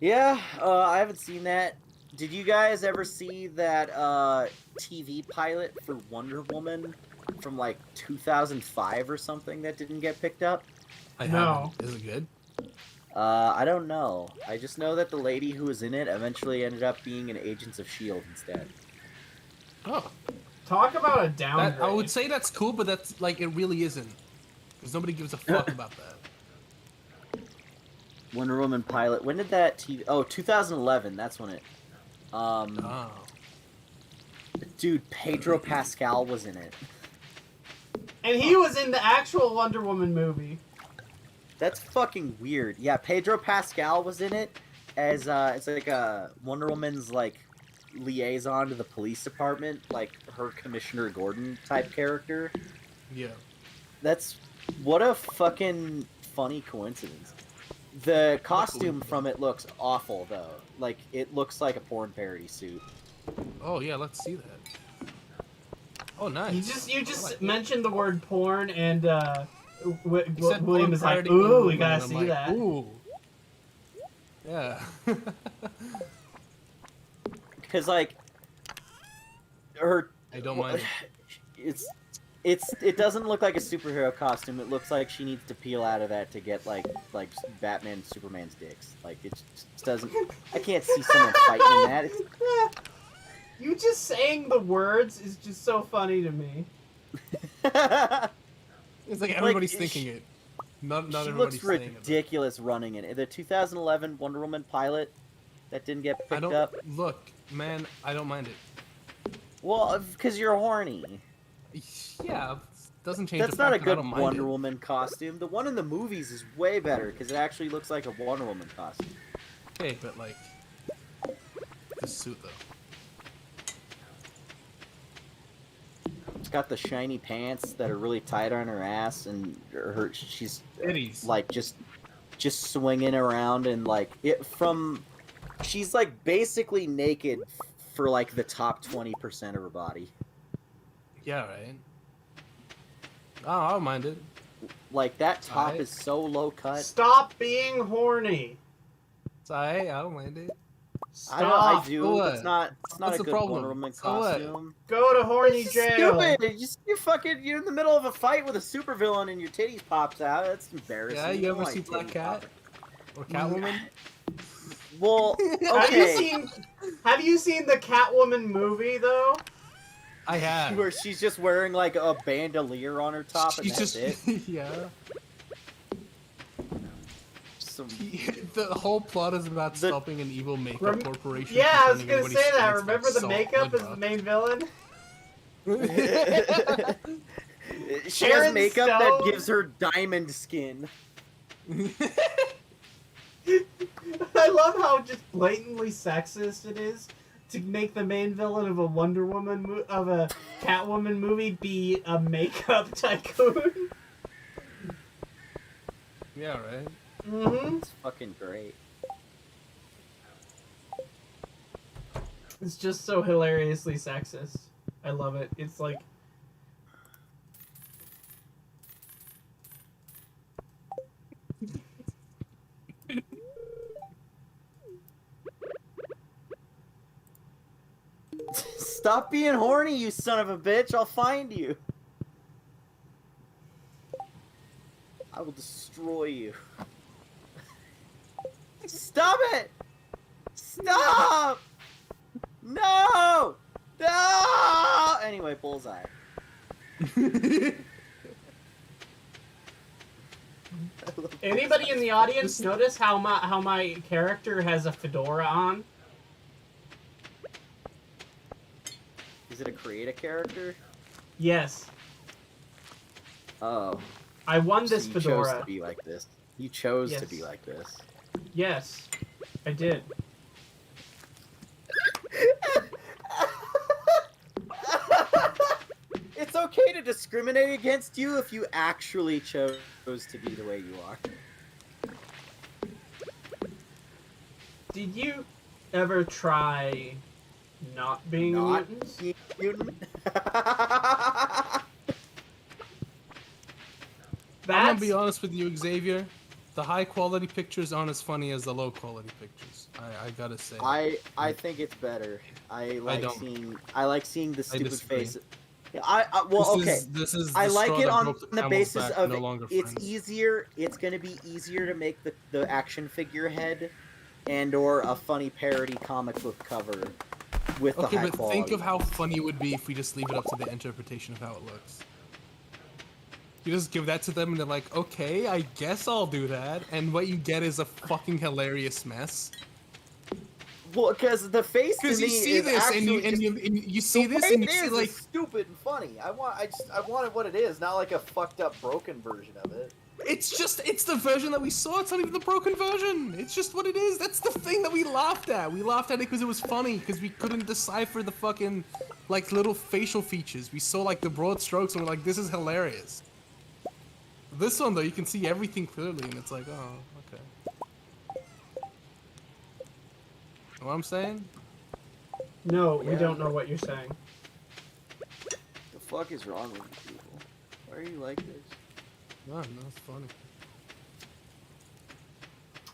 Yeah, I haven't seen that. Did you guys ever see that TV pilot for Wonder Woman from like 2005 or something that didn't get picked up? I No. haven't. Is it good? I don't know. I just know that the lady who was in it eventually ended up being in Agents of S.H.I.E.L.D. instead. Oh, Talk about a downgrade. I would say that's cool, but that's like it really isn't, because nobody gives a fuck about that. Wonder Woman pilot. When did that TV? Oh, 2011. That's when it. Oh. Dude, Pedro Pascal was in it. And he was in the actual Wonder Woman movie. That's fucking weird. Yeah, Pedro Pascal was in it as it's like a Wonder Woman's like liaison to the police department, like her Commissioner Gordon type character. Yeah. That's what a fucking funny coincidence. The costume from it looks awful though. Like it looks like a porn parody suit. Oh yeah, let's see that. Oh nice. You just mentioned the word porn and said William is like, parody ooh, we movie, gotta and I'm see like, that. Ooh. Yeah. Because like her, I don't mind. it doesn't look like a superhero costume. It looks like she needs to peel out of that to get like Batman, Superman's dicks. Like it just doesn't. I can't see someone fighting in that. You just saying the words is just so funny to me. It's like everybody's Like, thinking it. Not She everybody's looks saying ridiculous running in it. The 2011 Wonder Woman pilot that didn't get it. I picked don't up. look, man. I don't mind it. Well, because you're horny. Yeah, doesn't change. That's the not a fact that I good don't mind Wonder it. Woman costume. The one in the movies is way better because it actually looks like a Wonder Woman costume. Okay, but like the suit though. It's got the shiny pants that are really tight on her ass, and she's Titties. like just swinging around and like it from. She's like basically naked for like the top 20% of her body. Yeah, right. Oh, I don't mind it. Like that top Alright. is so low cut. Stop being horny. It's alright. I don't mind it. I know I Stop. do. So It's not What's a the good problem? Wonder Woman So what? costume. Go to horny It's jail. stupid. You're in the middle of a fight with a supervillain and your titties pops out. That's embarrassing. Yeah, you don't ever like see Black titties Cat popping. or Catwoman? Well, Have you okay. seen the Catwoman movie though? I have. Where she's just wearing like a bandolier on her top and She's that's just it. yeah. Some, The whole plot is about The- stopping an evil makeup Rem- corporation. Yeah, I was from gonna turning say that. everybody's Remember the salt makeup wood is the main villain? she Sharon has makeup Stone? that gives her diamond skin. I love how just blatantly sexist it is to make the main villain of a Wonder Woman of a Catwoman movie be a makeup tycoon. Yeah, right. Mm-hmm. It's fucking great. It's just so hilariously sexist. I love it. It's like Stop being horny, you son of a bitch. I'll find you. I will destroy you. Stop it! Stop! No! No! Anyway, bullseye. anybody in the audience notice how my character has a fedora on? Is it a create a character? Yes. Oh. I won So this you fedora. chose to be like this. You chose to Yes. be like this. Yes. I did. It's okay to discriminate against you if you actually chose to be the way you are. Did you ever try not being a Not mutant? be a mutant. I'm gonna That's be honest with you, Xavier. The high quality pictures aren't as funny as the low quality pictures. I gotta say. I think it's better. I like don't. seeing the stupid disagree. face. Well, okay. This is I the like straw it that on broke the camel's basis back, of no longer it's friends. easier. It's gonna be easier to make the action figure head, and or a funny parody comic book cover with the Okay, high but quality. think of how funny it would be if we just leave it up to the interpretation of how it looks. You just give that to them and they're like, okay, I guess I'll do that. And what you get is a fucking hilarious mess. Well, because the face to me Because you see is this and actually you see the this way and you it see is like stupid and funny. I want it what it is, not like a fucked up broken version of it. it's the version that we saw. It's not even the broken version. It's just what it is. That's the thing that we laughed at. We laughed at it because it was funny because we couldn't decipher the fucking like little facial features. We saw like the broad strokes and we're like, this is hilarious. This one though, you can see everything clearly and it's like, oh, okay. Know what I'm saying? No, we Yeah. don't know what you're saying. The fuck is wrong with you people? Why are you like this? No, it's funny.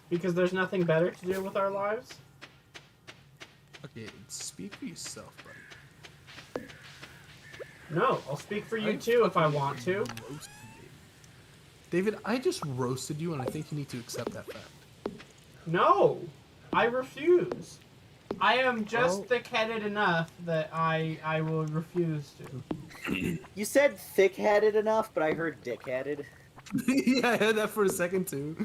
Because there's nothing better to do with our lives? Okay, speak for yourself, buddy. No, I'll speak for you too if I want to. Roasted you. David, I just roasted you and I think you need to accept that fact. No, I refuse. I am just thick-headed enough that I will refuse to. You said thick-headed enough, but I heard dick-headed. Yeah, I heard that for a second too.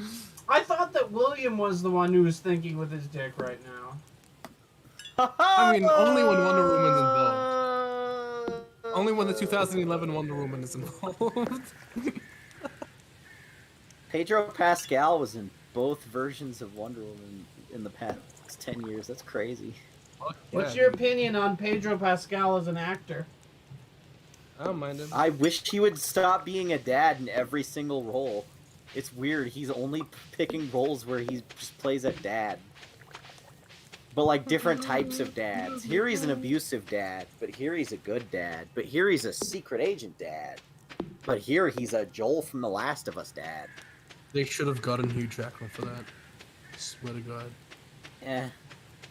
I thought that William was the one who was thinking with his dick right now. I mean, only when Wonder Woman's involved. Only when the 2011 Wonder Woman is involved. Pedro Pascal was in both versions of Wonder Woman in the past 10 years. That's crazy. What's your opinion on Pedro Pascal as an actor? I don't mind him. I wish he would stop being a dad in every single role. It's weird. He's only picking roles where he just plays a dad. But like different types of dads. Here he's an abusive dad, but here he's a good dad. But here he's a secret agent dad. But here he's a Joel from The Last of Us dad. They should have gotten Hugh Jackman for that. Swear to God.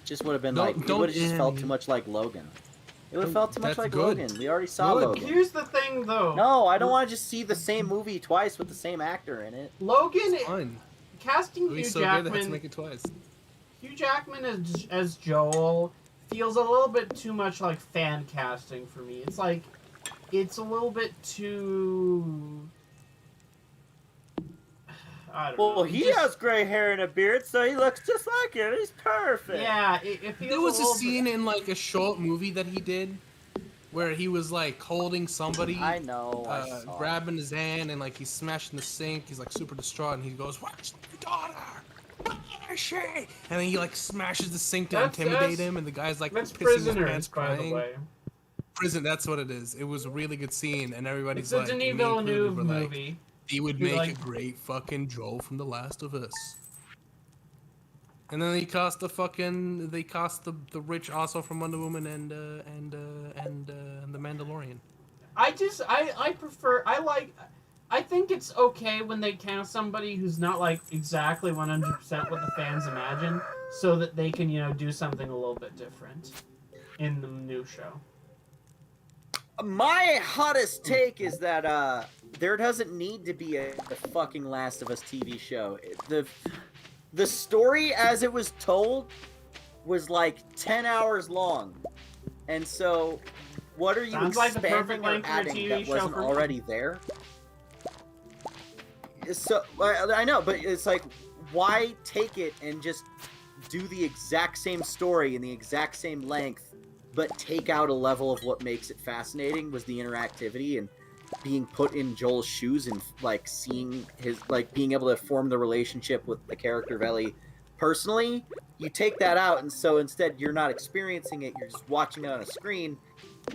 Just would have been Don't- like, it don't would have just felt end. too much like Logan. It would have felt too much That's like good. Logan. We already saw Good. Logan. Here's the thing, though. No, I don't want to just see the same movie twice with the same actor in it. Logan, Fine. casting It was Hugh so good they had to Jackman, make it twice. Hugh Jackman as Joel feels a little bit too much like fan casting for me. It's like, it's a little bit too... I don't know. Well, he has gray hair and a beard, so he looks just like him. He's perfect. Yeah, it feels There was a little scene in like a short movie that he did where he was like holding somebody, I know. I saw grabbing his hand and like he's smashing the sink. He's like super distraught and he goes, "Where's my daughter? Where is she?" And then he like smashes the sink to That's- intimidate that's- him, and the guy's like That's pissing his Prisoners, pants by the crying. way. Prison, that's what it is. It was a really good scene, and everybody's It's a like, Denis me included, Villeneuve were like, movie. he would He, make like- a great fucking Joel from The Last of Us. And then they cast the rich also from Wonder Woman and the Mandalorian. I think it's okay when they cast somebody who's not like exactly 100% what the fans imagine, so that they can, do something a little bit different in the new show. My hottest take is that there doesn't need to be a fucking Last of Us TV show. The story as it was told was like 10 hours long. And so what are you Sounds like the perfect expanding or length for a adding TV that show wasn't for me. already there? So I know, but it's like, why take it and just do the exact same story in the exact same length, but take out a level of what makes it fascinating was the interactivity and being put in Joel's shoes and like seeing his, like being able to form the relationship with the character of Ellie personally. You take that out, and so instead you're not experiencing it, you're just watching it on a screen.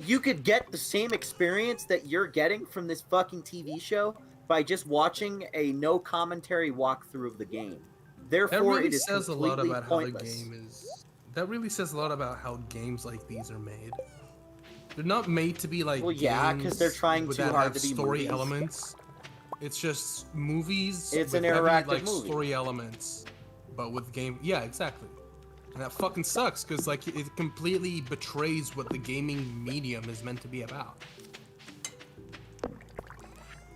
You could get the same experience that you're getting from this fucking TV show by just watching a no commentary walkthrough of the game. Therefore, That really it is says a lot completely about pointless. how the game is. That really says a lot about how games like these are made. They're not made to be like. Well, yeah, 'cause games they're trying that too hard have to be story movies. elements. It's just movies. It's with an heavy, interactive like, movie. story elements, but with game. Yeah, exactly. And that fucking sucks because like it completely betrays what the gaming medium is meant to be about.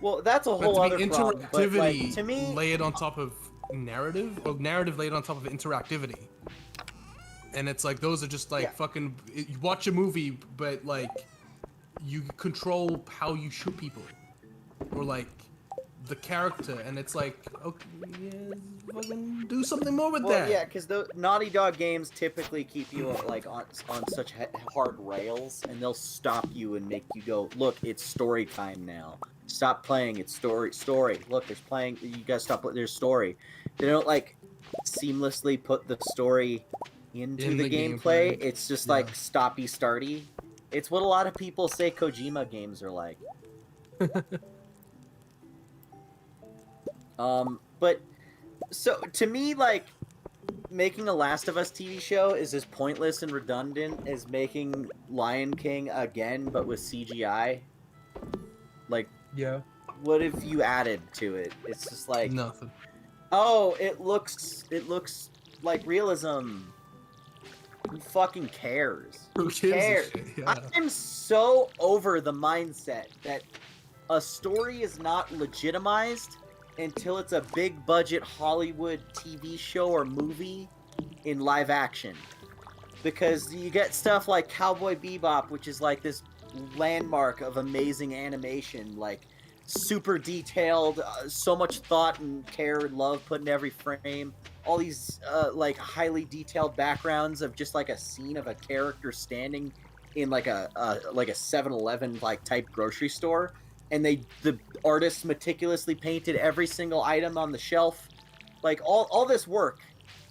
Well, that's a But whole to other be problem. But interactivity like, to me, laid on top of narrative, or narrative laid on top of interactivity. And it's like those are just like Yeah. fucking. You watch a movie, but like you control how you shoot people, or like the character, and it's like, okay, yeah, fucking do something more with Well, that. yeah, because the Naughty Dog games typically keep you like on such hard rails, and they'll stop you and make you go, look, it's story time now. Stop playing. It's story. Look, there's playing. You guys stop. There's story. They don't like seamlessly put the story into In the the gameplay. gameplay. It's just Yeah. like stoppy starty. It's what a lot of people say Kojima games are like. But so to me, like, making a Last of Us TV show is as pointless and redundant as making Lion King again, but with CGI. Like, Yeah. what have you added to it? It's just like, Nothing. oh, it looks like realism. Who fucking cares? Who gives a cares? shit? Yeah. I'm so over the mindset that a story is not legitimized until it's a big budget Hollywood TV show or movie in live action. Because you get stuff like Cowboy Bebop, which is like this landmark of amazing animation, like super detailed, so much thought and care and love put in every frame. All these like highly detailed backgrounds of just like a scene of a character standing in like a 7-Eleven like type grocery store, and the artists meticulously painted every single item on the shelf, like all this work,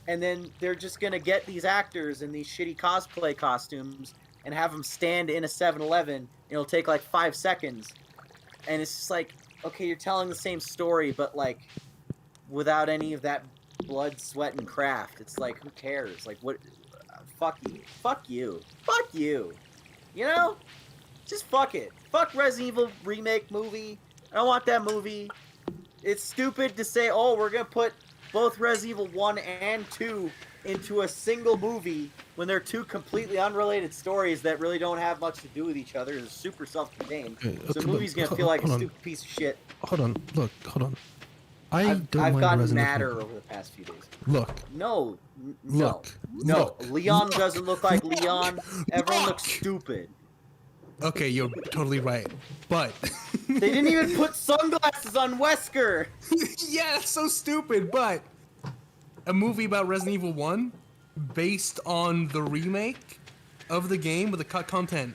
and then they're just gonna get these actors in these shitty cosplay costumes and have them stand in a 7-Eleven. It'll take like 5 seconds, and it's just like, okay, you're telling the same story, but like without any of that blood, sweat, and craft. It's like, who cares? Like, what? Fuck you. You know? Just fuck it. Fuck Resident Evil remake movie. I don't want that movie. It's stupid to say, oh, we're gonna put both Resident Evil 1 and 2 into a single movie when they're two completely unrelated stories that really don't have much to do with each other. They're super self-contained. So the movie's gonna feel like a stupid piece of shit. Hold on. I've gotten Resident madder Evil. over the past few days. Look. No. Look. Leon doesn't look like Leon. Everyone looks stupid. Okay, you're totally right, but They didn't even put sunglasses on Wesker. yeah, that's so stupid. But a movie about Resident Evil 1 based on the remake of the game with the cut content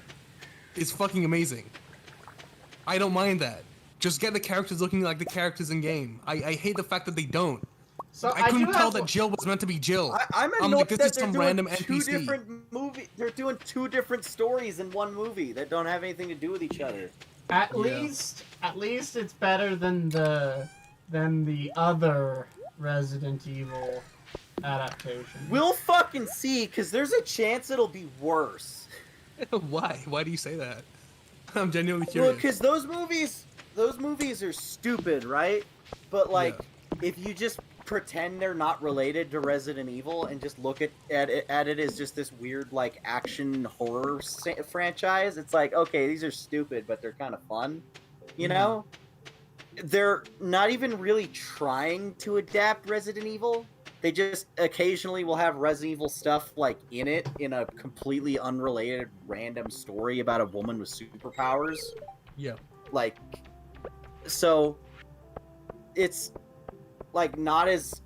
is fucking amazing. I don't mind that. Just get the characters looking like the characters in game. I hate the fact that they don't. So I couldn't do tell have- that Jill was meant to be Jill. I'm like, annoyed this that is they're some doing random two NPC. different movie. They're doing two different stories in one movie that don't have anything to do with each other. At least it's better than the other Resident Evil adaptation. We'll fucking see, because there's a chance it'll be worse. Why? Why do you say that? I'm genuinely Well, curious. because those movies are stupid, right? But like, if you just pretend they're not related to Resident Evil and just look at it as just this weird like action horror franchise, it's like, okay, these are stupid, but they're kind of fun, you know? They're not even really trying to adapt Resident Evil. They just occasionally will have Resident Evil stuff like in it in a completely unrelated random story about a woman with superpowers. Yeah. Like, so it's like not as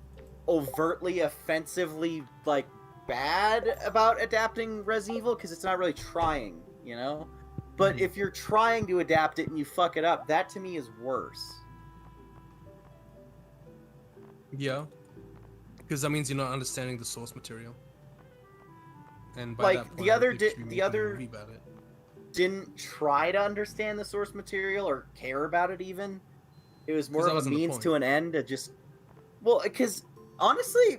overtly offensively like bad about adapting Resident Evil because it's not really trying, you know? But if you're trying to adapt it and you fuck it up, that to me is worse. Yeah. Because that means you're not understanding the source material. And by Like, that point, the other you should be making a other- movie about it. Didn't try to understand the source material or care about it even. It was more that of a wasn't the means point. to an end to just... Well, because honestly,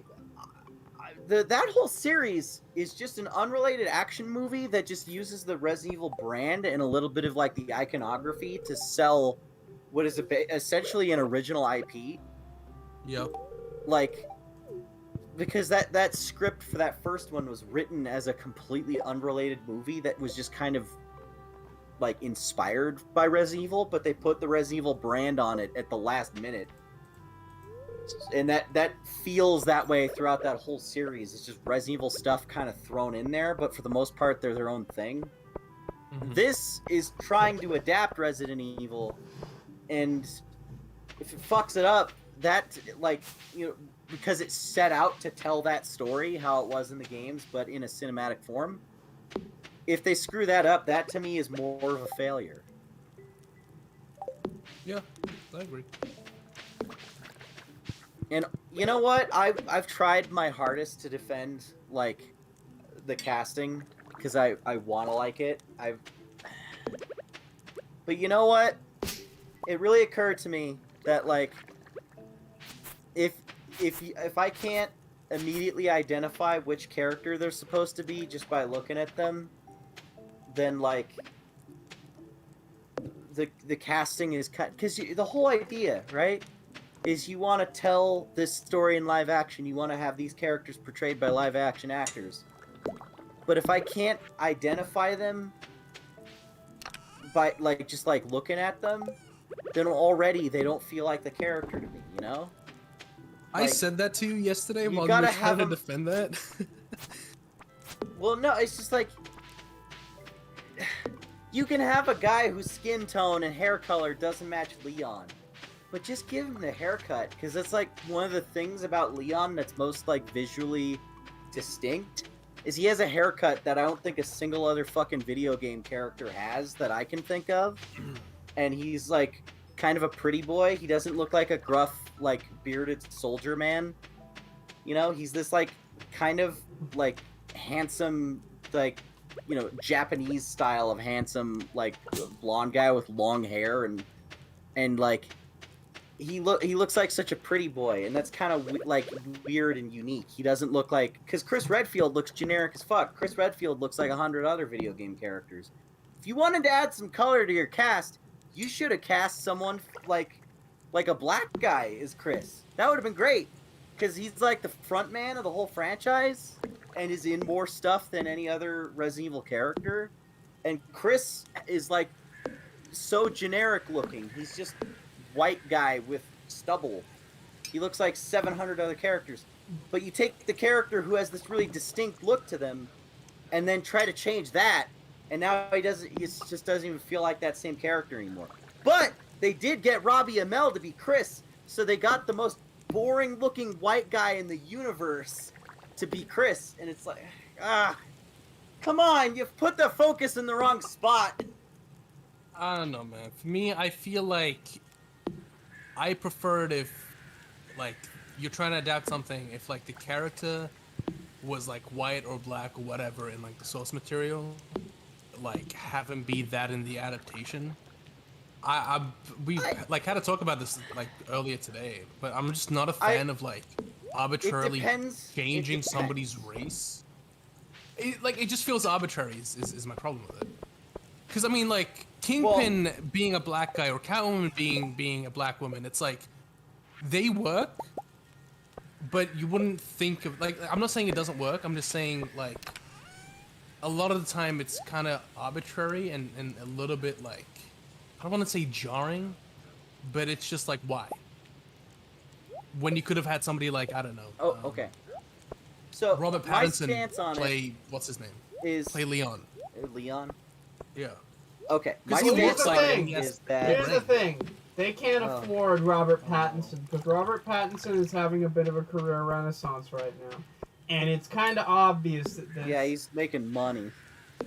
that whole series is just an unrelated action movie that just uses the Resident Evil brand and a little bit of like the iconography to sell what is essentially an original IP. Yeah. Like, because that script for that first one was written as a completely unrelated movie that was just kind of like inspired by Resident Evil, but they put the Resident Evil brand on it at the last minute. And that feels that way throughout that whole series. It's just Resident Evil stuff kind of thrown in there, but for the most part, they're their own thing. Mhm. This is trying to adapt Resident Evil, and if it fucks it up, that like because it's set out to tell that story how it was in the games, but in a cinematic form. If they screw that up, that to me is more of a failure. Yeah, I agree. And you know what? I've tried my hardest to defend like the casting because I want to like it. But you know what? It really occurred to me that like if I can't immediately identify which character they're supposed to be just by looking at them, then like the casting is cut because the whole idea, right, is you want to tell this story in live action. You want to have these characters portrayed by live action actors. But if I can't identify them by like just like looking at them, then already they don't feel like the character to me, you know? I Like, said that to you yesterday you while you gotta were have trying to them- defend that. Well, no, it's just like you can have a guy whose skin tone and hair color doesn't match Leon, but just give him the haircut because it's like one of the things about Leon that's most like visually distinct is he has a haircut that I don't think a single other fucking video game character has that I can think of, and he's like kind of a pretty boy. He doesn't look like a gruff like bearded soldier man. You know, he's this like kind of like handsome like Japanese style of handsome like blonde guy with long hair and like he looks like such a pretty boy, and that's kind of like weird and unique. He doesn't look like because Chris Redfield looks generic as fuck. Chris Redfield looks like 100 other video game characters. If you wanted to add some color to your cast, you should have cast someone like a black guy as Chris. That would have been great because he's like the front man of the whole franchise and is in more stuff than any other Resident Evil character. And Chris is like so generic looking. He's just white guy with stubble. He looks like 700 other characters. But you take the character who has this really distinct look to them and then try to change that, and now he just doesn't even feel like that same character anymore. But they did get Robbie Amell to be Chris, so they got the most boring looking white guy in the universe to be Chris, and it's like, come on, you've put the focus in the wrong spot. I don't know, man. For me, I feel like I prefer it if, like, you're trying to adapt something, if, like, the character was, like, white or black or whatever in, like, the source material, like, have him be that in the adaptation. We like had to talk about this like earlier today, but I'm just not a fan of like arbitrarily changing somebody's race. It just feels arbitrary is my problem with it. Because I mean, like Kingpin being a black guy or Catwoman being a black woman, it's like they work, but you wouldn't think of like. I'm not saying it doesn't work. I'm just saying like a lot of the time it's kind of arbitrary and a little bit like. I don't want to say jarring, but it's just like, why? When you could have had somebody like, I don't know. Oh, okay. So, Robert my Pattinson stance on play, what's his name? Play Leon. Leon? Yeah. Okay. My Because Here's stance the on thing. it is that... Here's the thing. They can't afford Robert Pattinson, because Robert Pattinson is having a bit of a career renaissance right now. And it's kind of obvious that this... Yeah, he's making money.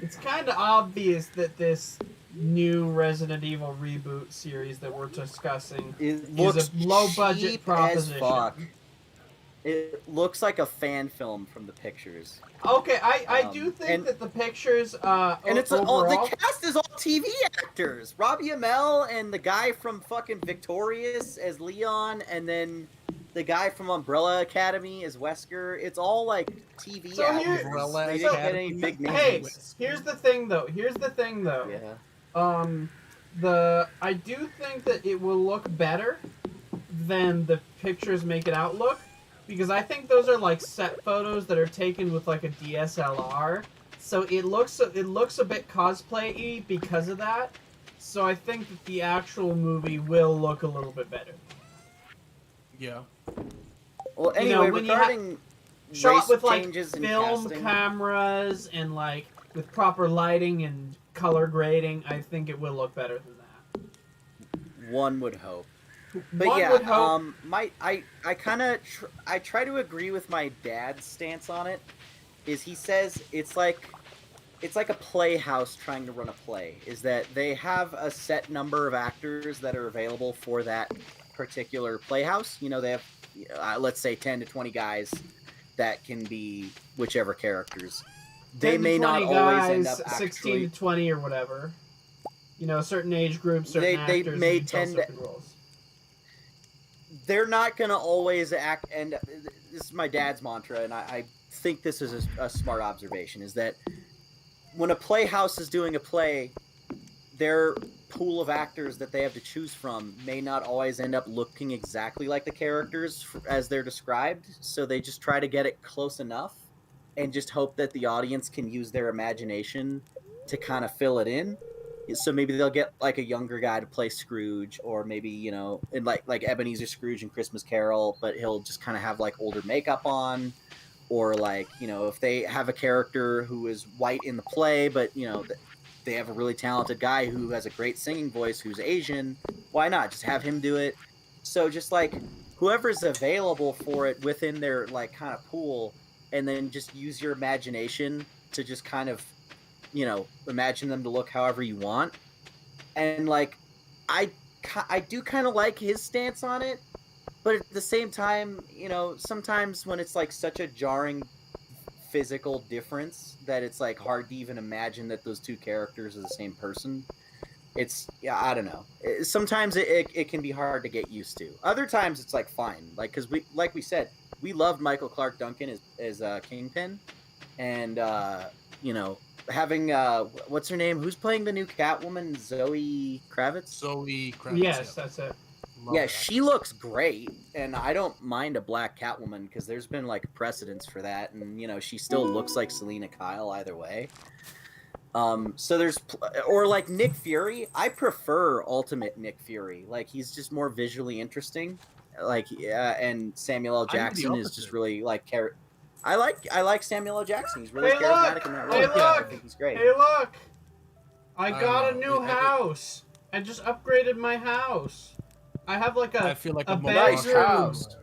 It's kind of obvious that this new Resident Evil reboot series that we're discussing is a low-budget proposition. As fuck. It looks like a fan film from the pictures. Okay, I do think that the pictures, and it's overall... the cast is all TV actors. Robbie Amell and the guy from fucking Victorious as Leon, and then the guy from Umbrella Academy as Wesker. It's all like TV actors. They didn't get any big names. Hey, here's the thing though. Yeah. I do think that it will look better than the pictures make it out look, because I think those are like set photos that are taken with like a DSLR, so it looks a bit cosplay-y because of that. So I think that the actual movie will look a little bit better. Yeah. Well, anyway, regarding shot with like changes in film casting, cameras and like with proper lighting and color grading, I think it will look better than that. one would hope. But One yeah, would hope. I kind of I try to agree with my dad's stance on it. Is he says it's like a playhouse trying to run a play. Is that they have a set number of actors that are available for that particular playhouse. You know, they have let's say 10 to 20 guys that can be whichever characters. They 10 to may not 20 always end guys, up 16 actually. to 20 or whatever. You know, certain age groups, certain They actors, may and fill tend to. certain roles. They're not gonna always act. And this is my dad's mantra, and I think this is a smart observation. Is that when a playhouse is doing a play, their pool of actors that they have to choose from may not always end up looking exactly like the characters as they're described. So they just try to get it close enough and just hope that the audience can use their imagination to kind of fill it in. So maybe they'll get like a younger guy to play Scrooge, or maybe, you know, in like Ebenezer Scrooge in Christmas Carol, but he'll just kind of have like older makeup on. Or like, you know, if they have a character who is white in the play, but, you know, they have a really talented guy who has a great singing voice who's Asian, why not just have him do it? So just like whoever's available for it within their like kind of pool, and then just use your imagination to just kind of, you know, imagine them to look however you want. And like i I do kind of like his stance on it, but at the same time, you know, sometimes when it's like such a jarring physical difference that it's like hard to even imagine that those two characters are the same person. It's, yeah, I don't know. Sometimes it can be hard to get used to. Other times it's like fine, like because we said, we loved Michael Clark Duncan as Kingpin, and you know, having what's her name? Who's playing the new Catwoman? Zoe Kravitz. Zoe Kravitz. Yes, yeah. that's it. Love Yeah, that. she looks great, and I don't mind a black Catwoman because there's been like precedents for that, and you know, she still looks like Selena Kyle either way. So there's or like Nick Fury. I prefer Ultimate Nick Fury. Like he's just more visually interesting. Like yeah, and Samuel L. I'm the Jackson is opposite. just really like I like Samuel L. Jackson. He's really Hey, charismatic look! in that Hey, role. I look! think he's great. Hey, look! I I got a don't new know. house. I just upgraded my house. I have like I feel like a I'm more nice bedroom house.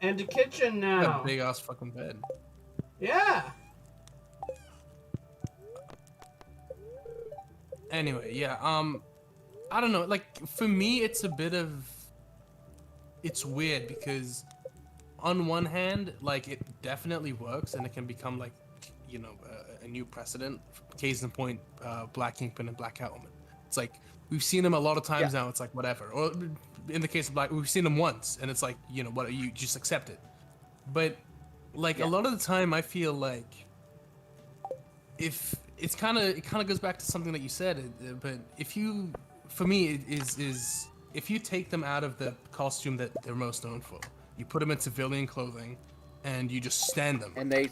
and a kitchen now. A big ass fucking bed. Yeah. Anyway, yeah. I don't know. Like for me, it's a bit of. It's weird because, on one hand, like it definitely works and it can become like, you know, a new precedent. Case in point, Black Kingpin and Black Catwoman. It's like we've seen them a lot of times now. It's like whatever. Or in the case of Black, we've seen them once, and it's like, you know, what, you just accept it. But like a lot of the time, I feel like if it kind of goes back to something that you said. But if you, for me, it is if you take them out of the costume that they're most known for, you put them in civilian clothing, and you just stand them. And they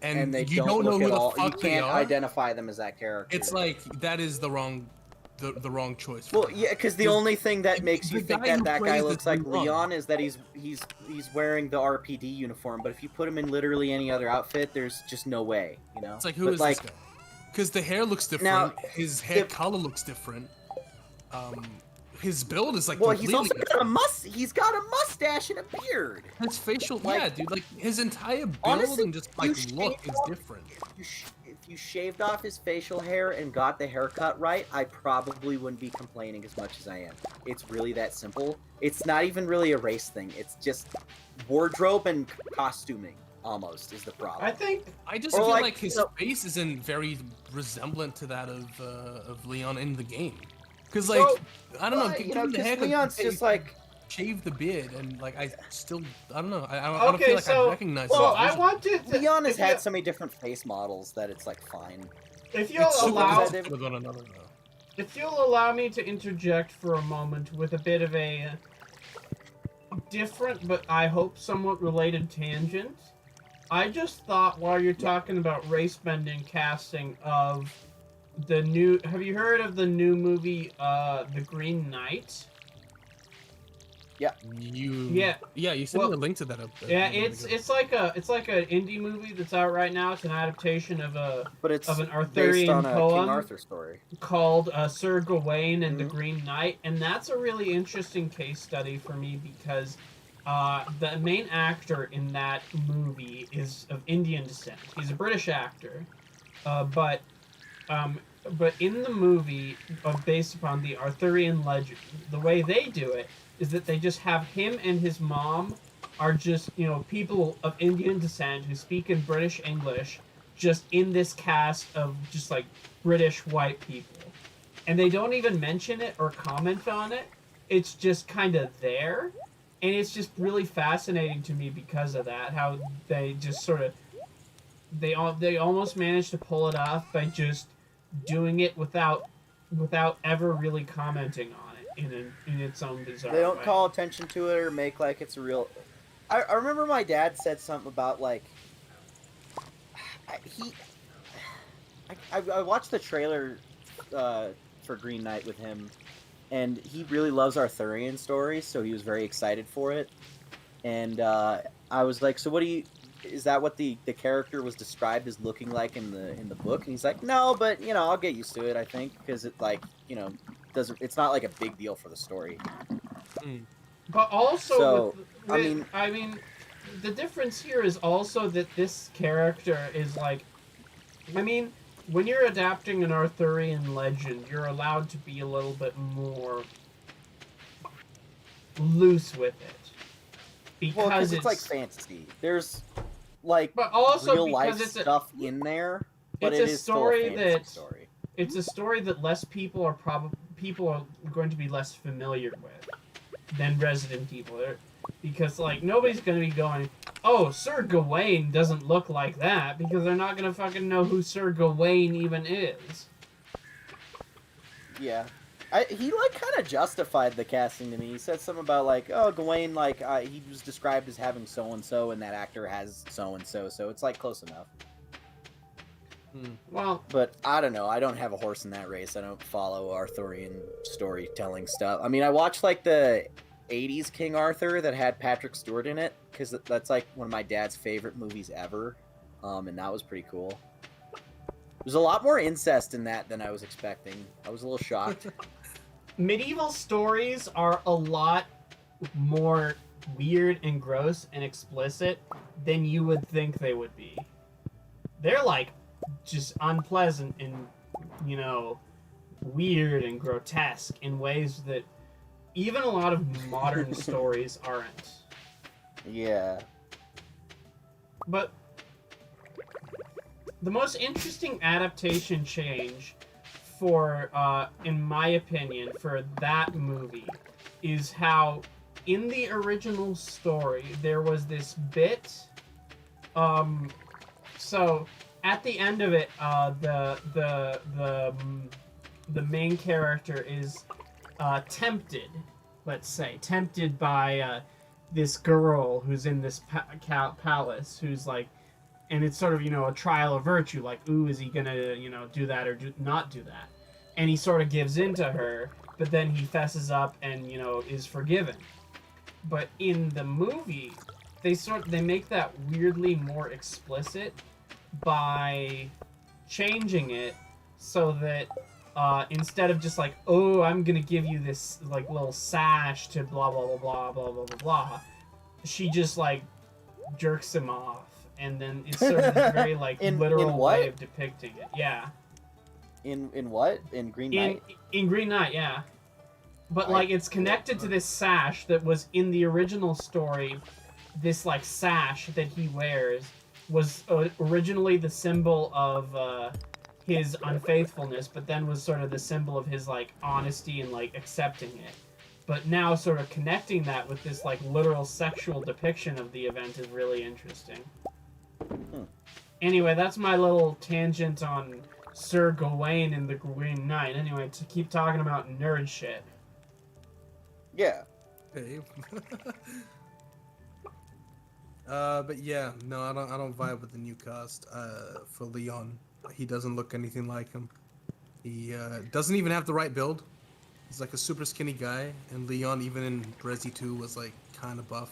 and they you don't know look who at the all. You fuck they can't are. identify them as that character. It's like that is the wrong choice. For Well, them. yeah, because the only thing that makes you the think guy who that guy plays looks this like Leon. Leon is that he's wearing the RPD uniform. But if you put him in literally any other outfit, there's just no way, you know. It's like, who but is like, this guy? Because the hair looks different. Now, his hair color looks different. His build is like well, completely he's also different. got He's got a mustache and a beard. His facial, like, yeah, dude. Like his entire build honestly, and just like look is different. If you shaved off his facial hair and got the haircut right, I probably wouldn't be complaining as much as I am. It's really that simple. It's not even really a race thing. It's just wardrobe and costuming. Almost is the problem. I just feel like his face isn't very resemblant to that of Leon in the game. Because like I don't know, you give know, him the haircut, Leon's just like shave the beard and like I don't know. I don't feel like so, I recognize. Well, his I vision. wanted to. Leon has had so many different face models that it's like fine. If you'll It's super allow, different with one another, though. if you'll allow me to interject for a moment with a bit of a different, but I hope somewhat related tangent. I just thought while you're talking about race bending casting of the new, have you heard of the new movie, The Green Knight? Yeah. You sent Well, me a link to that. Yeah, it's like an indie movie that's out right now. It's an adaptation of But it's an based Arthurian on a King poem Arthur story. called Sir Gawain and the Mhm. Green Knight, and that's a really interesting case study for me because the main actor in that movie is of Indian descent. He's a British actor, but um, in the movie, based upon the Arthurian legend, the way they do it is that they just have him and his mom are just, people of Indian descent who speak in British English, just in this cast of just like British white people. And they don't even mention it or comment on it. It's just kind of there. And it's just really fascinating to me because of that, how they just sort of they almost managed to pull it off by just doing it without ever really commenting on it in its own bizarre They don't way. call attention to it or make like it's a real. I remember my dad said something about like he. I watched the trailer for Green Knight with him, and he really loves Arthurian stories, so he was very excited for it. And I was like, "So what do you? Is that what the character was described as looking like in the book?" And he's like, "No, but I'll get used to it. I think because it like doesn't. It's not like a big deal for the story." But also, So I mean, the difference here is also that this character is like, I mean, when you're adapting an Arthurian legend, you're allowed to be a little bit more loose with it because it's like fantasy. There's like but also real because life it's stuff in there, but it's it a is still a story fantasy that story. it's a story that less people are going to be less familiar with than Resident Evil, because like nobody's going to be going, "Oh, Sir Gawain doesn't look like that," because they're not going to fucking know who Sir Gawain even is. Yeah. He like kind of justified the casting to me. He said something about like, oh, Gawain, like he was described as having so and so, and that actor has so and so, so it's like close enough. Well, but I don't know. I don't have a horse in that race. I don't follow Arthurian storytelling stuff. I mean, I watched like the '80s King Arthur that had Patrick Stewart in it because that's like one of my dad's favorite movies ever, and that was pretty cool. There's a lot more incest in that than I was expecting. I was a little shocked. medieval stories are a lot more weird and gross and explicit than you would think they would be. They're like just unpleasant and weird and grotesque in ways that even a lot of modern stories aren't. Yeah. But the most interesting adaptation change for, in my opinion, for that movie is how in the original story there was this bit. So at the end of it, the main character is tempted, let's say, tempted by this girl who's in this palace, who's like, and it's sort of, a trial of virtue, like, ooh, is he gonna, do that or not do that? And he sort of gives in to her, but then he fesses up and, is forgiven. But in the movie, they make that weirdly more explicit by changing it so that instead of just like, oh, I'm gonna give you this like little sash to blah blah blah blah blah blah blah blah, she just like jerks him off, and then it's sort of this very like literal way of depicting it. Yeah. In what? In Green Knight? In Green Knight, yeah. But like it's connected to this sash that was in the original story. This like sash that he wears was originally the symbol of his unfaithfulness, but then was sort of the symbol of his like honesty and like accepting it. But now sort of connecting that with this like literal sexual depiction of the event is really interesting. Anyway, that's my little tangent on Sir Gawain and the Green Knight. Anyway, to keep talking about nerd shit. Yeah. Hey. But yeah, no, I don't vibe with the new cast for Leon. He doesn't look anything like him. He doesn't even have the right build. He's like a super skinny guy, and Leon, even in Resi 2, was like kind of buff.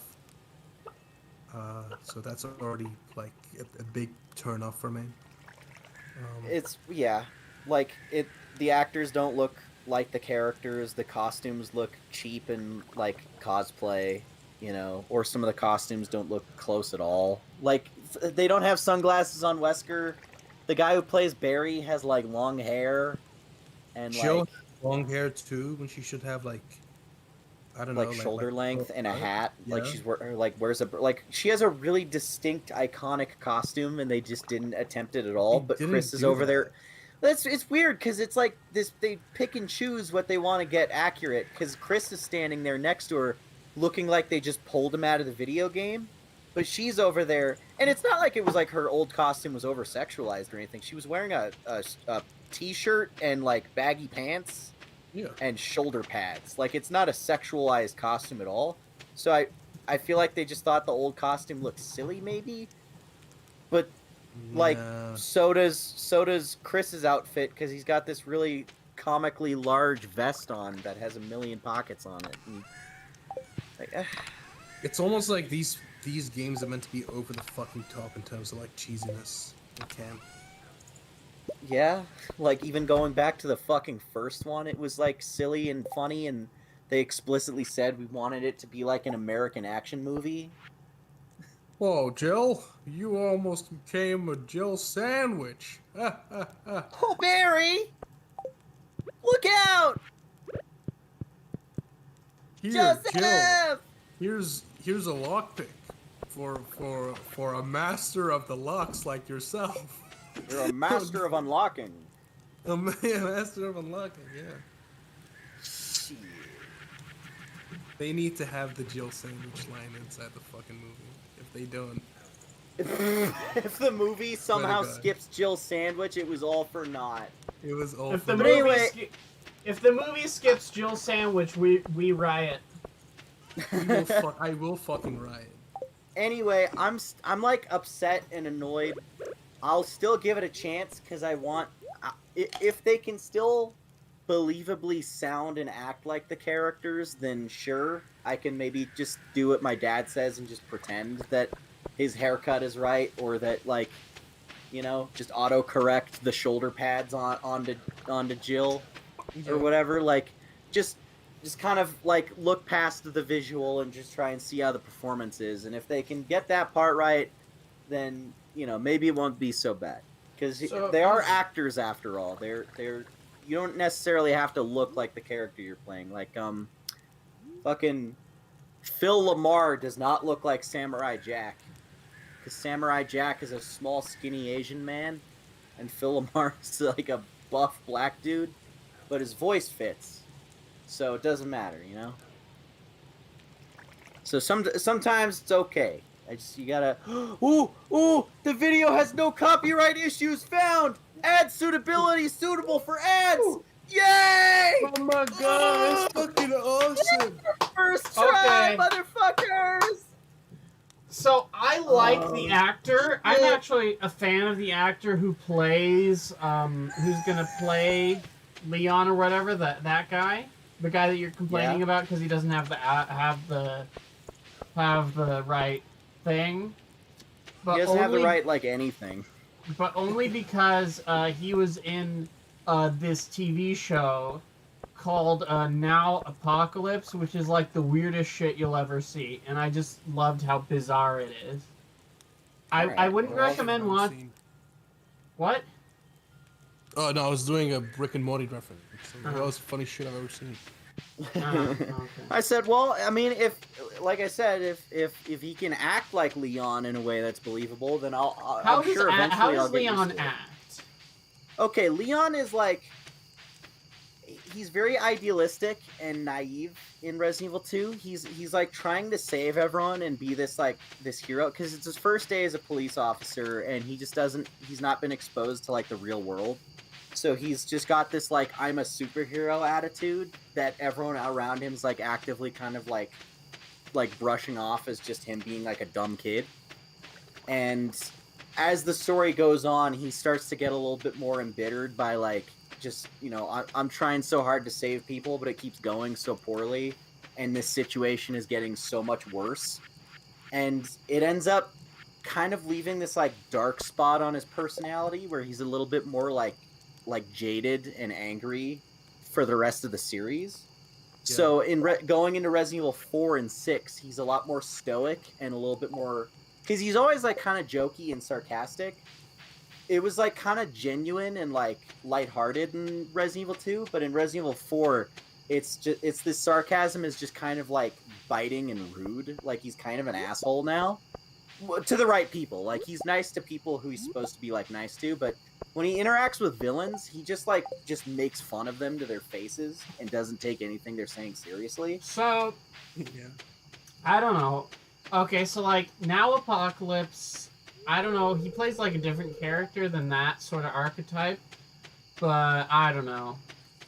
So that's already like a big turn off for me. It's like the actors don't look like the characters. The costumes look cheap and like cosplay, or some of the costumes don't look close at all. Like they don't have sunglasses on Wesker. The guy who plays Barry has like long hair and Jill like has long hair too, when she should have like, I don't know, like shoulder length and a hat. Like Yeah. she's wears a like she has a really distinct iconic costume, and they just didn't attempt it at all. They But didn't Chris is do over that. there. It's weird because it's like this. They pick and choose what they want to get accurate. Because Chris is standing there next to her, looking like they just pulled him out of the video game. But she's over there, and it's not like it was like her old costume was over sexualized or anything. She was wearing a t-shirt and like baggy pants Yeah. and shoulder pads. Like it's not a sexualized costume at all. So I feel like they just thought the old costume looked silly maybe. But like Nah. so does Chris's outfit, because he's got this really comically large vest on that has a million pockets on it. And, like, It's almost like these games are meant to be over the fucking top in terms of like cheesiness. They can't. yeah, like even going back to the fucking first one, it was like silly and funny, and they explicitly said we wanted it to be like an American action movie. Whoa, Jill! You almost became a Jill sandwich. Oh, Barry! Look out! Here, Joseph! Jill. Here's a lockpick for a master of the locks like yourself. You're a master of unlocking. Master of unlocking, yeah. Shit. They need to have the Jill sandwich line inside the fucking movie. If they don't, If the movie somehow God. skips Jill's sandwich, it was all for naught. it was all If for the But movie anyway- if the movie skips Jill's sandwich, we riot. I will fucking riot. Anyway, I'm like upset and annoyed. I'll still give it a chance because I want if they can still believably sound and act like the characters, then sure, I can maybe just do what my dad says and just pretend that his haircut is right, or that like, just autocorrect the shoulder pads onto Jill or whatever. Like, just kind of like look past the visual and just try and see how the performance is. And if they can get that part right, then maybe it won't be so bad, because they are actors after all. They're you don't necessarily have to look like the character you're playing. Like fucking Phil Lamar does not look like Samurai Jack, because Samurai Jack is a small skinny Asian man, and Phil Lamar is like a buff black dude, but his voice fits, so it doesn't matter, So sometimes it's okay. You gotta. Ooh! The video has no copyright issues found. Ad suitability suitable for ads. Yay! Oh my god, that's fucking awesome! First try, Okay. motherfuckers. So I like the actor. I'm actually a fan of the actor who plays who's gonna play Leon or whatever, that guy, the guy that you're complaining about because he doesn't have the right thing. But He doesn't have the only- right like anything. But only because he was in this TV show called Now Apocalypse, which is like the weirdest shit you'll ever see, and I just loved how bizarre it is. I Alright, wouldn't well, recommend I've one. seen- What? Oh no, I was doing a Rick and Morty reference. That Uh-huh. was the funniest shit I've ever seen. Okay. I said, well, I mean, if he can act like Leon in a way that's believable, then I'm sure eventually how I'll does get used Leon to it. act? Okay, Leon is like, he's very idealistic and naive in Resident Evil 2. He's like trying to save everyone and be this hero, because it's his first day as a police officer, and he's not been exposed to like the real world. So he's just got this like I'm a superhero attitude that everyone around him's like actively kind of like brushing off as just him being like a dumb kid. And as the story goes on, he starts to get a little bit more embittered by like just, I'm trying so hard to save people, but it keeps going so poorly, and this situation is getting so much worse. And it ends up kind of leaving this like dark spot on his personality where he's a little bit more like jaded and angry for the rest of the series. Yeah. So going into Resident Evil 4 and 6, he's a lot more stoic and a little bit more, because he's always like kind of jokey and sarcastic. It was like kind of genuine and like lighthearted in Resident Evil 2, but in Resident Evil 4, it's this sarcasm is just kind of like biting and rude. Like he's kind of an asshole now. To the right people. Like he's nice to people who he's supposed to be like nice to, but when he interacts with villains, he just makes fun of them to their faces and doesn't take anything they're saying seriously. So, Yeah. I don't know. Okay, so like now Apocalypse, I don't know. He plays like a different character than that sort of archetype, but I don't know.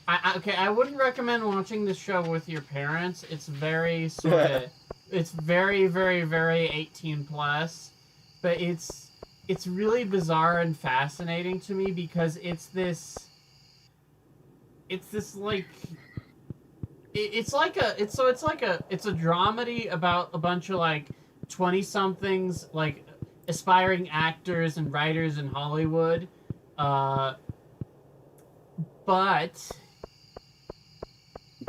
I wouldn't recommend watching this show with your parents. It's very sort of, it's very, very, very 18 plus, but it's really bizarre and fascinating to me because it's this like, it's a dramedy about a bunch of like 20-somethings, like aspiring actors and writers in Hollywood, but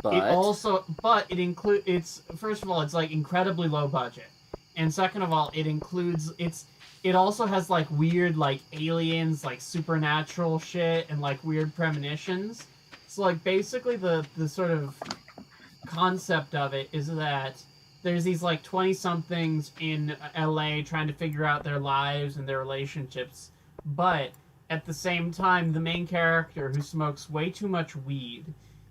it includes, it's, first of all, it's like incredibly low budget, and second of all, it also has like weird like aliens, like supernatural shit, and like weird premonitions. So like basically the sort of concept of it is that there's these like 20-somethings in LA trying to figure out their lives and their relationships, but at the same time the main character, who smokes way too much weed,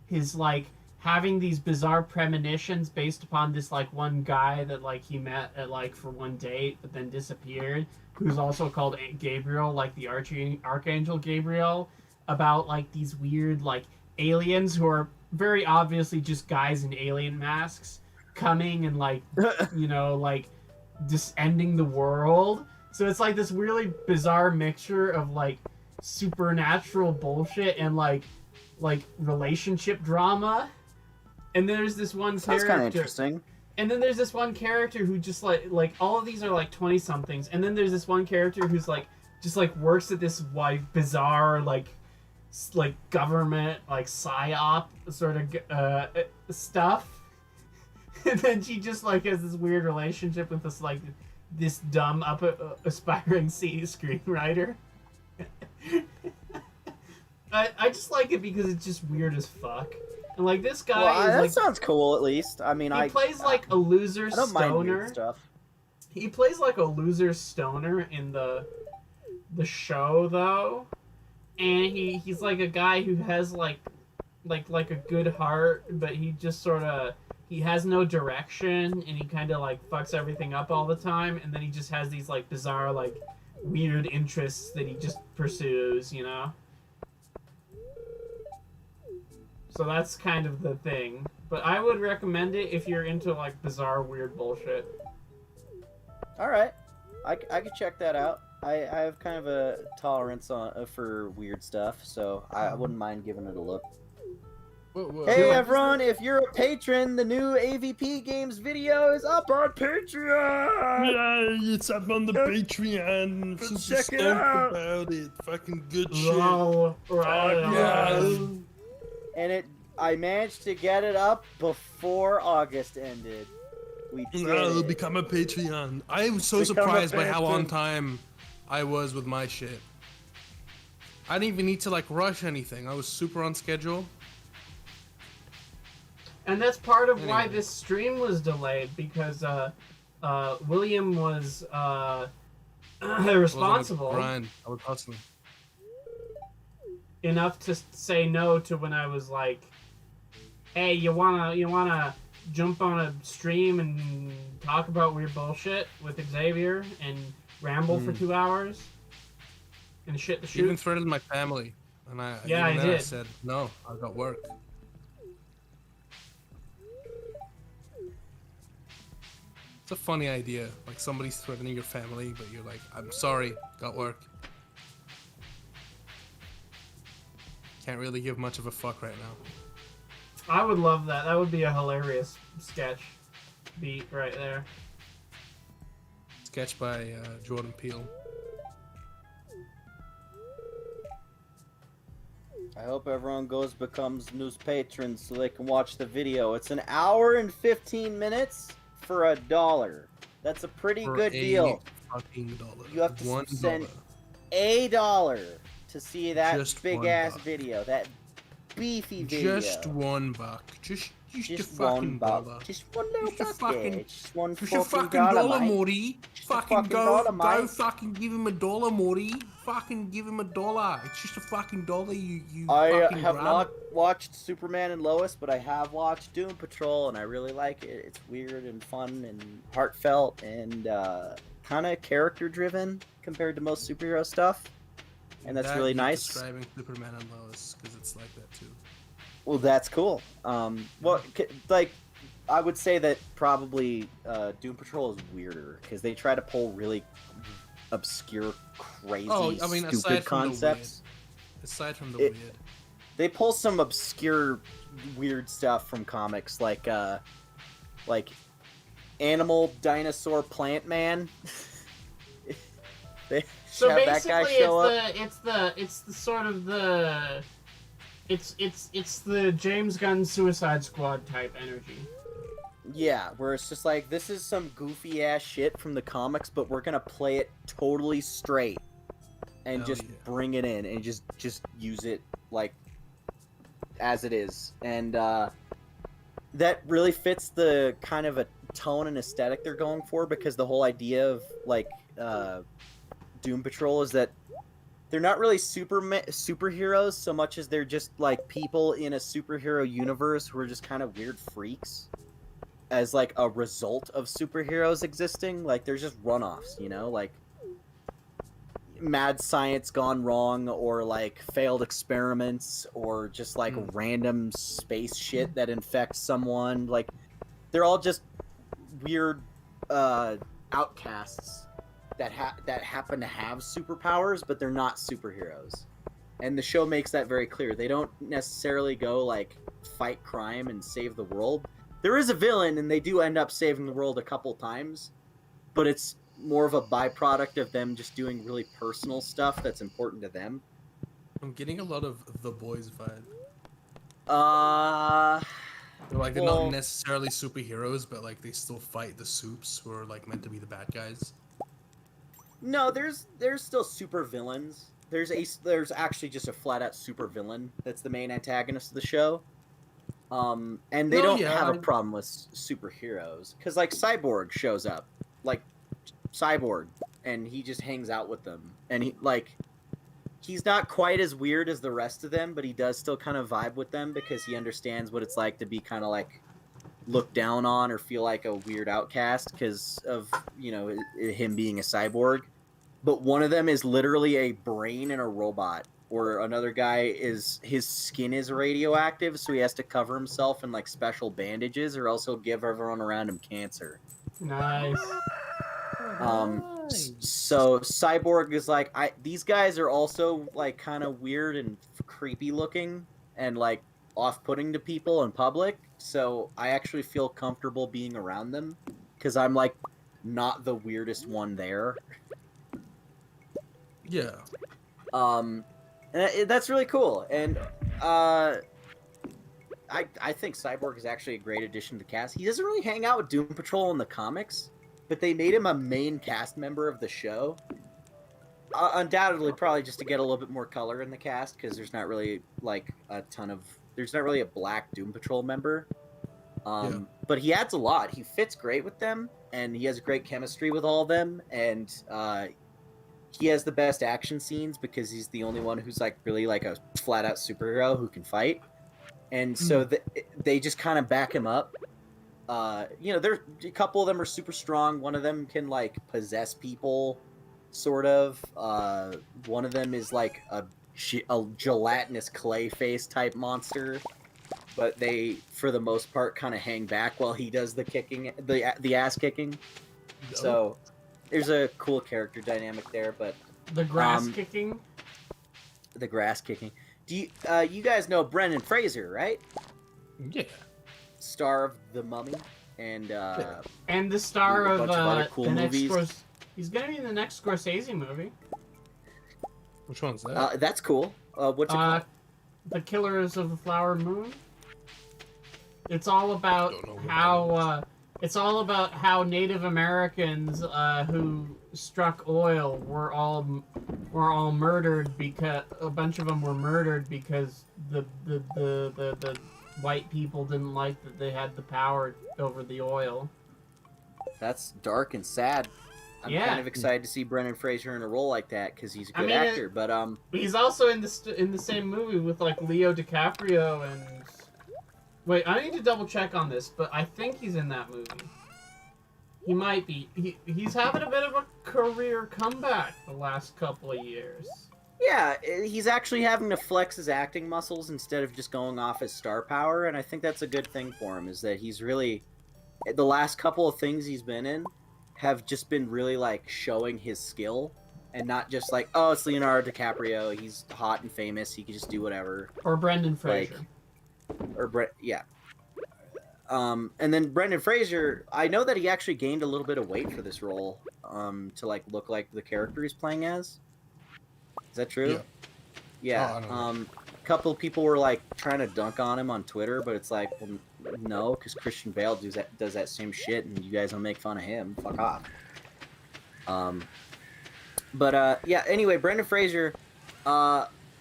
is like having these bizarre premonitions based upon this like one guy that like he met at like for one date but then disappeared, who's also called Gabriel, like the Archangel Gabriel, about like these weird like aliens who are very obviously just guys in alien masks coming and like like just ending the world. So it's like this really bizarre mixture of like supernatural bullshit and like relationship drama. And there's this one character. That's kind of interesting. And then there's this one character who just like all of these are like 20-somethings, and then there's this one character who's like just like works at this like bizarre like government like psyop sort of stuff. And then she just like has this weird relationship with this dumb aspiring screenwriter. I just like it because it's just weird as fuck. And like this guy that like, sounds cool at least. I mean, he plays like a loser I don't mind stoner. weird stuff. He plays like a loser stoner in the show though. And he's like a guy who has like a good heart, but he just sort of, he has no direction, and he kind of like fucks everything up all the time, and then he just has these like bizarre like weird interests that he just pursues, you know? So that's kind of the thing. But I would recommend it if you're into like bizarre weird bullshit. Alright. I could check that out. I have kind of a tolerance for weird stuff, so I wouldn't mind giving it a look. Whoa. Hey everyone, if you're a patron, the new AVP Games video is up on Patreon! Yeah, it's up on the Patreon. Let's So check it out. about it. Fucking good shit. Oh, right. Yeah. And I managed to get it up before August ended. We did I'll it. become a Patreon. I was so Become a surprised by how on patron. time I was with my shit. I didn't even need to like rush anything. I was super on schedule. And that's part of why Anyway. this stream was delayed, because William was responsible Brian, I was hustling. enough to say no to when I was like, "Hey, you wanna jump on a stream and talk about weird bullshit with Xavier and ramble for 2 hours and shit the shoot?" Even threatened my family, and I Yeah, even I then I did. said no. I got work. It's a funny idea. Like somebody's threatening your family, but you're like, I'm sorry, got work. Can't really give much of a fuck right now. I would love that. That would be a hilarious sketch beat right there. Sketch by Jordan Peele. I hope everyone becomes news patrons so they can watch the video. It's an hour and 15 minutes for $1. That's a pretty good deal. Fucking dollar. You have to $1. send $1 to see that Just big $1. ass video, that beefy video. Just $1. Just a Just fucking $1. dollar. Just one little Just a bucket. fucking- Just one Just a fucking fucking dollar, mate. Morty. Just a Fucking fucking go, dollar, go mate. fucking give him $1, Morty. Fucking give him $1. It's just a fucking dollar, you I fucking have grab. not watched Superman and Lois, but I have watched Doom Patrol, and I really like it. It's weird and fun and heartfelt and kind of character-driven compared to most superhero stuff, and that's That really you're nice. Describing Superman and Lois, because it's like that too. Well, that's cool. Like, I would say that probably Doom Patrol is weirder because they try to pull really obscure, crazy, stupid concepts. Aside from the It- weird. They pull some obscure, weird stuff from comics, like animal, dinosaur, plant man. They So have that guy basically, show up. It's the James Gunn Suicide Squad type energy. Yeah, where it's just like, this is some goofy ass shit from the comics, but we're gonna play it totally straight and Hell just yeah. bring it in and just use it like as it is. And that really fits the kind of a tone and aesthetic they're going for, because the whole idea of like Doom Patrol is that they're not really superheroes so much as they're just like people in a superhero universe who are just kind of weird freaks as like a result of superheroes existing. Like, there's just runoffs, you know, like mad science gone wrong, or like failed experiments, or just like random space shit that infects someone. Like, they're all just weird outcasts that happen to have superpowers, but they're not superheroes. And the show makes that very clear. They don't necessarily go like fight crime and save the world. There is a villain, and they do end up saving the world a couple times, but it's more of a byproduct of them just doing really personal stuff that's important to them. I'm getting a lot of The Boys vibe. They're Well, not necessarily superheroes, but like they still fight the supes who are like meant to be the bad guys. no, there's still super villains. There's actually just a flat out super villain that's the main antagonist of the show. And they No, don't yeah, have a problem with superheroes, because like Cyborg shows up, like Cyborg, and he just hangs out with them, and he's not quite as weird as the rest of them, but he does still kind of vibe with them because he understands what it's like to be kind of like looked down on or feel like a weird outcast because of, you know, him being a cyborg. But one of them is literally a brain and a robot, or another guy his skin is radioactive, so he has to cover himself in like special bandages, or else he'll give everyone around him cancer. Nice. So Cyborg is like, these guys are also like kind of weird and creepy looking and like off-putting to people in public, so I actually feel comfortable being around them because I'm like not the weirdest one there. Yeah. And that's really cool, and I think Cyborg is actually a great addition to the cast. He doesn't really hang out with Doom Patrol in the comics, but they made him a main cast member of the show. Undoubtedly, probably just to get a little bit more color in the cast, because there's not really like there's not really a black Doom Patrol member. But he adds a lot. He fits great with them, and he has great chemistry with all of them, and he has the best action scenes because he's the only one who's like really like a flat out superhero who can fight. And so they just kind of back him up. You know, a couple of them are super strong. One of them can like possess people, sort of. One of them is like a gelatinous clay face type monster. But they, for the most part, kind of hang back while he does the kicking, the ass kicking. Nope. So there's a cool character dynamic there. But The grass kicking. the grass kicking. Do you guys know Brendan Fraser, right? Yeah. Star of The Mummy and And the star a of bunch of other cool the movies. next he's gonna be in the next Scorsese movie. Which one's that? that's cool. What's it called? The Killers of the Flower Moon. It's all about Don't know what how Native Americans who struck oil were all murdered because a bunch of them were murdered because the white people didn't like that they had the power over the oil. That's dark and sad. I'm Yeah. kind of excited to see Brendan Fraser in a role like that because he's a good actor. But He's also in the same movie with like Leo DiCaprio and. Wait, I need to double check on this, but I think he's in that movie. He might be. He's having a bit of a career comeback the last couple of years. yeah, he's actually having to flex his acting muscles instead of just going off his star power, and I think that's a good thing for him. Is that he's really the last couple of things he's been in have just been really like showing his skill, and not just like, oh, it's Leonardo DiCaprio, he's hot and famous, he can just do whatever. Or Brendan Fraser. Yeah. And then Brendan Fraser, I know that he actually gained a little bit of weight for this role, to like look like the character he's playing as. Is that true? Yeah. Yeah. Oh, I don't know. A couple of people were like trying to dunk on him on Twitter, but it's like, well, no, because Christian Bale does that same shit, and you guys don't make fun of him. Fuck off. Yeah. Anyway, Brendan Fraser.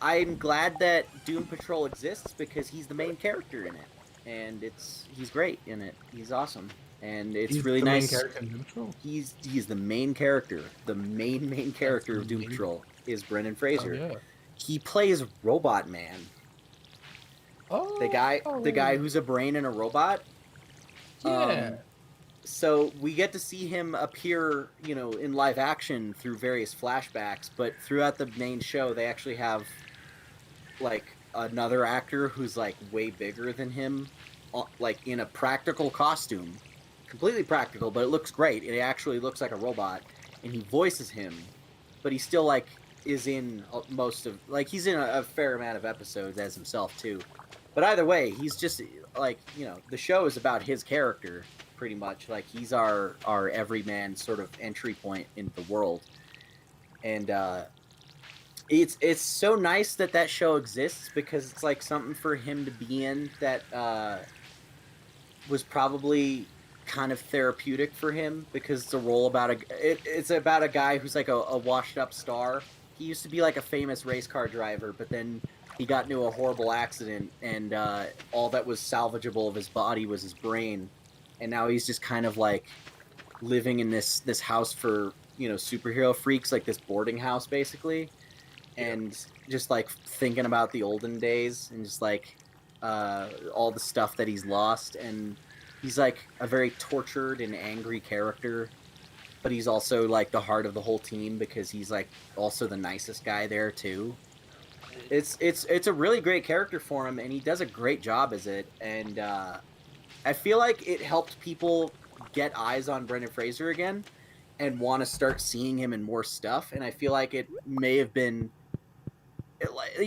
I'm glad that Doom Patrol exists because he's the main character in it, and he's great in it. He's awesome, and it's He's really the main nice. character in Doom Patrol? He's the main character. The main character of Doom Patrol is Brendan Fraser. Oh, yeah. He plays Robot Man, Oh, the guy who's a brain and a robot. Yeah. So we get to see him appear, in live action through various flashbacks, but throughout the main show, they actually have like another actor who's like way bigger than him, like in a practical costume, completely practical, but it looks great. It actually looks like a robot, and he voices him, but he still like is in he's in a fair amount of episodes as himself too. But either way, he's just like, the show is about his character pretty much. Like he's our everyman sort of entry point into the world, and it's so nice that show exists because it's like something for him to be in that was probably kind of therapeutic for him because it's a role about it's about a guy who's like a washed up star. He used to be like a famous race car driver, but then he got into a horrible accident, and all that was salvageable of his body was his brain, and now he's just kind of like living in this house for superhero freaks, like this boarding house basically, and just like thinking about the olden days and just like all the stuff that he's lost, and he's like a very tortured and angry character, but he's also like the heart of the whole team because he's like also the nicest guy there too. It's a really great character for him, and he does a great job as it. And I feel like it helped people get eyes on Brendan Fraser again and want to start seeing him in more stuff. And I feel like it may have been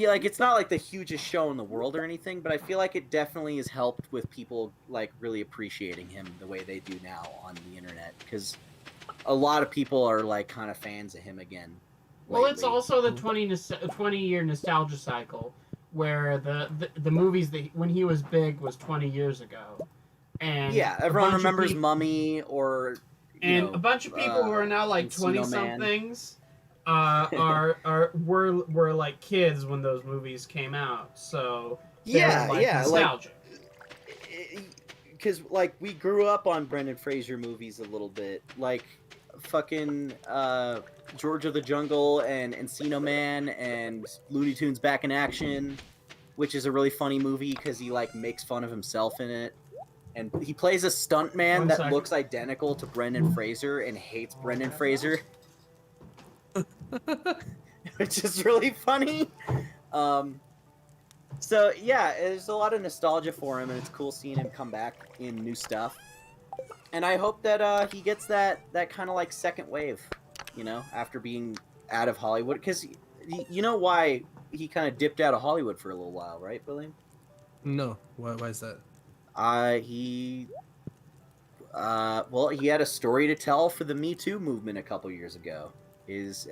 like it's not like the hugest show in the world or anything, but I feel like it definitely has helped with people like really appreciating him the way they do now on the internet, because a lot of people are like kind of fans of him again. Well, it's also the 20-year nostalgia cycle, where the movies that when he was big was 20 years ago, and yeah, everyone remembers Mummy or a bunch of people who are now like 20-somethings were like kids when those movies came out, so yeah, nostalgic. Because like we grew up on Brendan Fraser movies a little bit, like fucking George of the Jungle and Encino Man and Looney Tunes Back in Action, which is a really funny movie because he like makes fun of himself in it, and he plays a stuntman that looks identical to Brendan Fraser and hates Brendan Fraser, which is really funny. So yeah, there's a lot of nostalgia for him, and it's cool seeing him come back in new stuff. And I hope that he gets that kind of like second wave, after being out of Hollywood. Because you know why he kind of dipped out of Hollywood for a little while, right, Billy? No. Why is that? Well, he had a story to tell for the Me Too movement a couple years ago. Is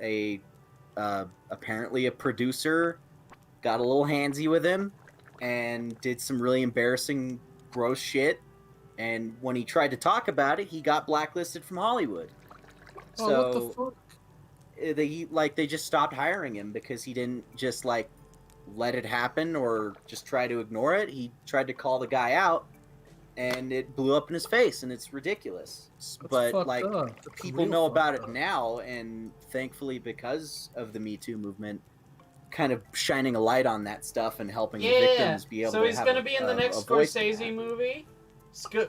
apparently a producer got a little handsy with him and did some really embarrassing, gross shit. And when he tried to talk about it, he got blacklisted from Hollywood. Oh, So what the fuck? they just stopped hiring him because he didn't just like let it happen or just try to ignore it. He tried to call the guy out, and it blew up in his face, and it's ridiculous. But fucked like up. people Real know fucked about it up. now, and thankfully because of the Me Too movement, kind of shining a light on that stuff and helping the victims be able so to he's have gonna a- be in the a- next a voice in Scorsese that. movie,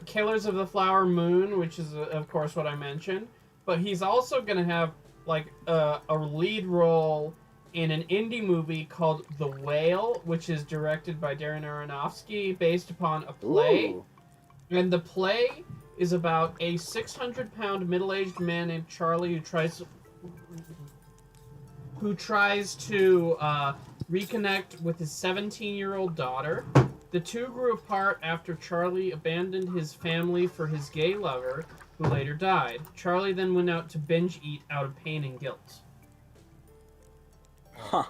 Killers of the Flower Moon, which is of course what I mentioned. But he's also gonna have like a lead role in an indie movie called The Whale, which is directed by Darren Aronofsky, based upon a play. Ooh. And the play is about a 600-pound middle-aged man named Charlie who tries to reconnect with his 17-year-old daughter. The two grew apart after Charlie abandoned his family for his gay lover, who later died. Charlie then went out to binge eat out of pain and guilt. Huh.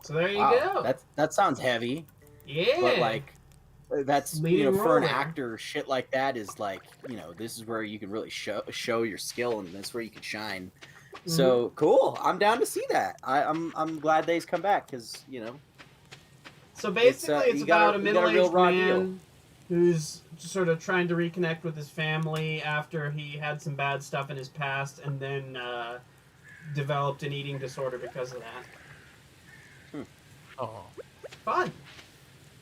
So there you Wow. go. That sounds heavy. Yeah. But like that's Leading for an role there. actor, shit like that is like, this is where you can really show your skill, and that's where you can shine. So cool. I'm down to see that. I'm glad that he's come back because So basically, it's you got about a you got a real middle-aged raw man who's sort of trying to reconnect with his family after he had some bad stuff in his past, and then developed an eating disorder because of that. Oh. Fun.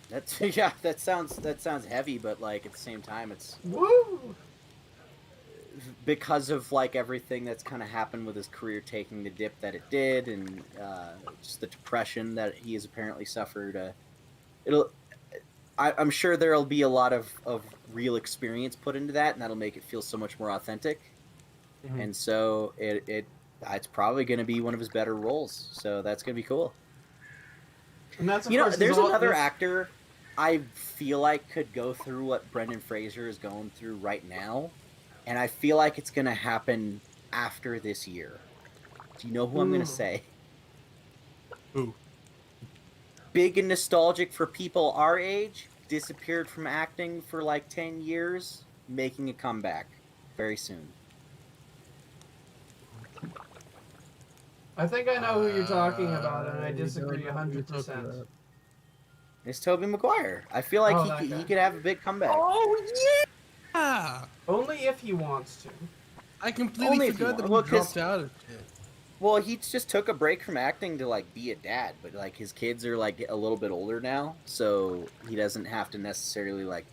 That's yeah. That sounds heavy, but like at the same time, it's Woo! because of like everything that's kind of happened with his career taking the dip that it did, and just the depression that he has apparently suffered. I'm sure there'll be a lot of real experience put into that, and that'll make it feel so much more authentic. Mhm. And so it's probably going to be one of his better roles. So that's going to be cool. And that's of course There's all- another actor I feel like could go through what Brendan Fraser is going through right now, and I feel like it's going to happen after this year. Do you know who I'm going Ooh. to say? Who? Big and nostalgic for people our age, disappeared from acting for like 10 years, making a comeback very soon. I think I know who you're talking about, and I don't disagree know who you're talking 100%. about. It's Tobey Maguire. I feel like Oh, that he guy. could have a big comeback. Oh yeah! Only if he wants to. I completely Only if you forgot that want- he well, 'cause- dropped out of it. Well, he just took a break from acting to like be a dad, but like his kids are like a little bit older now, so he doesn't have to necessarily like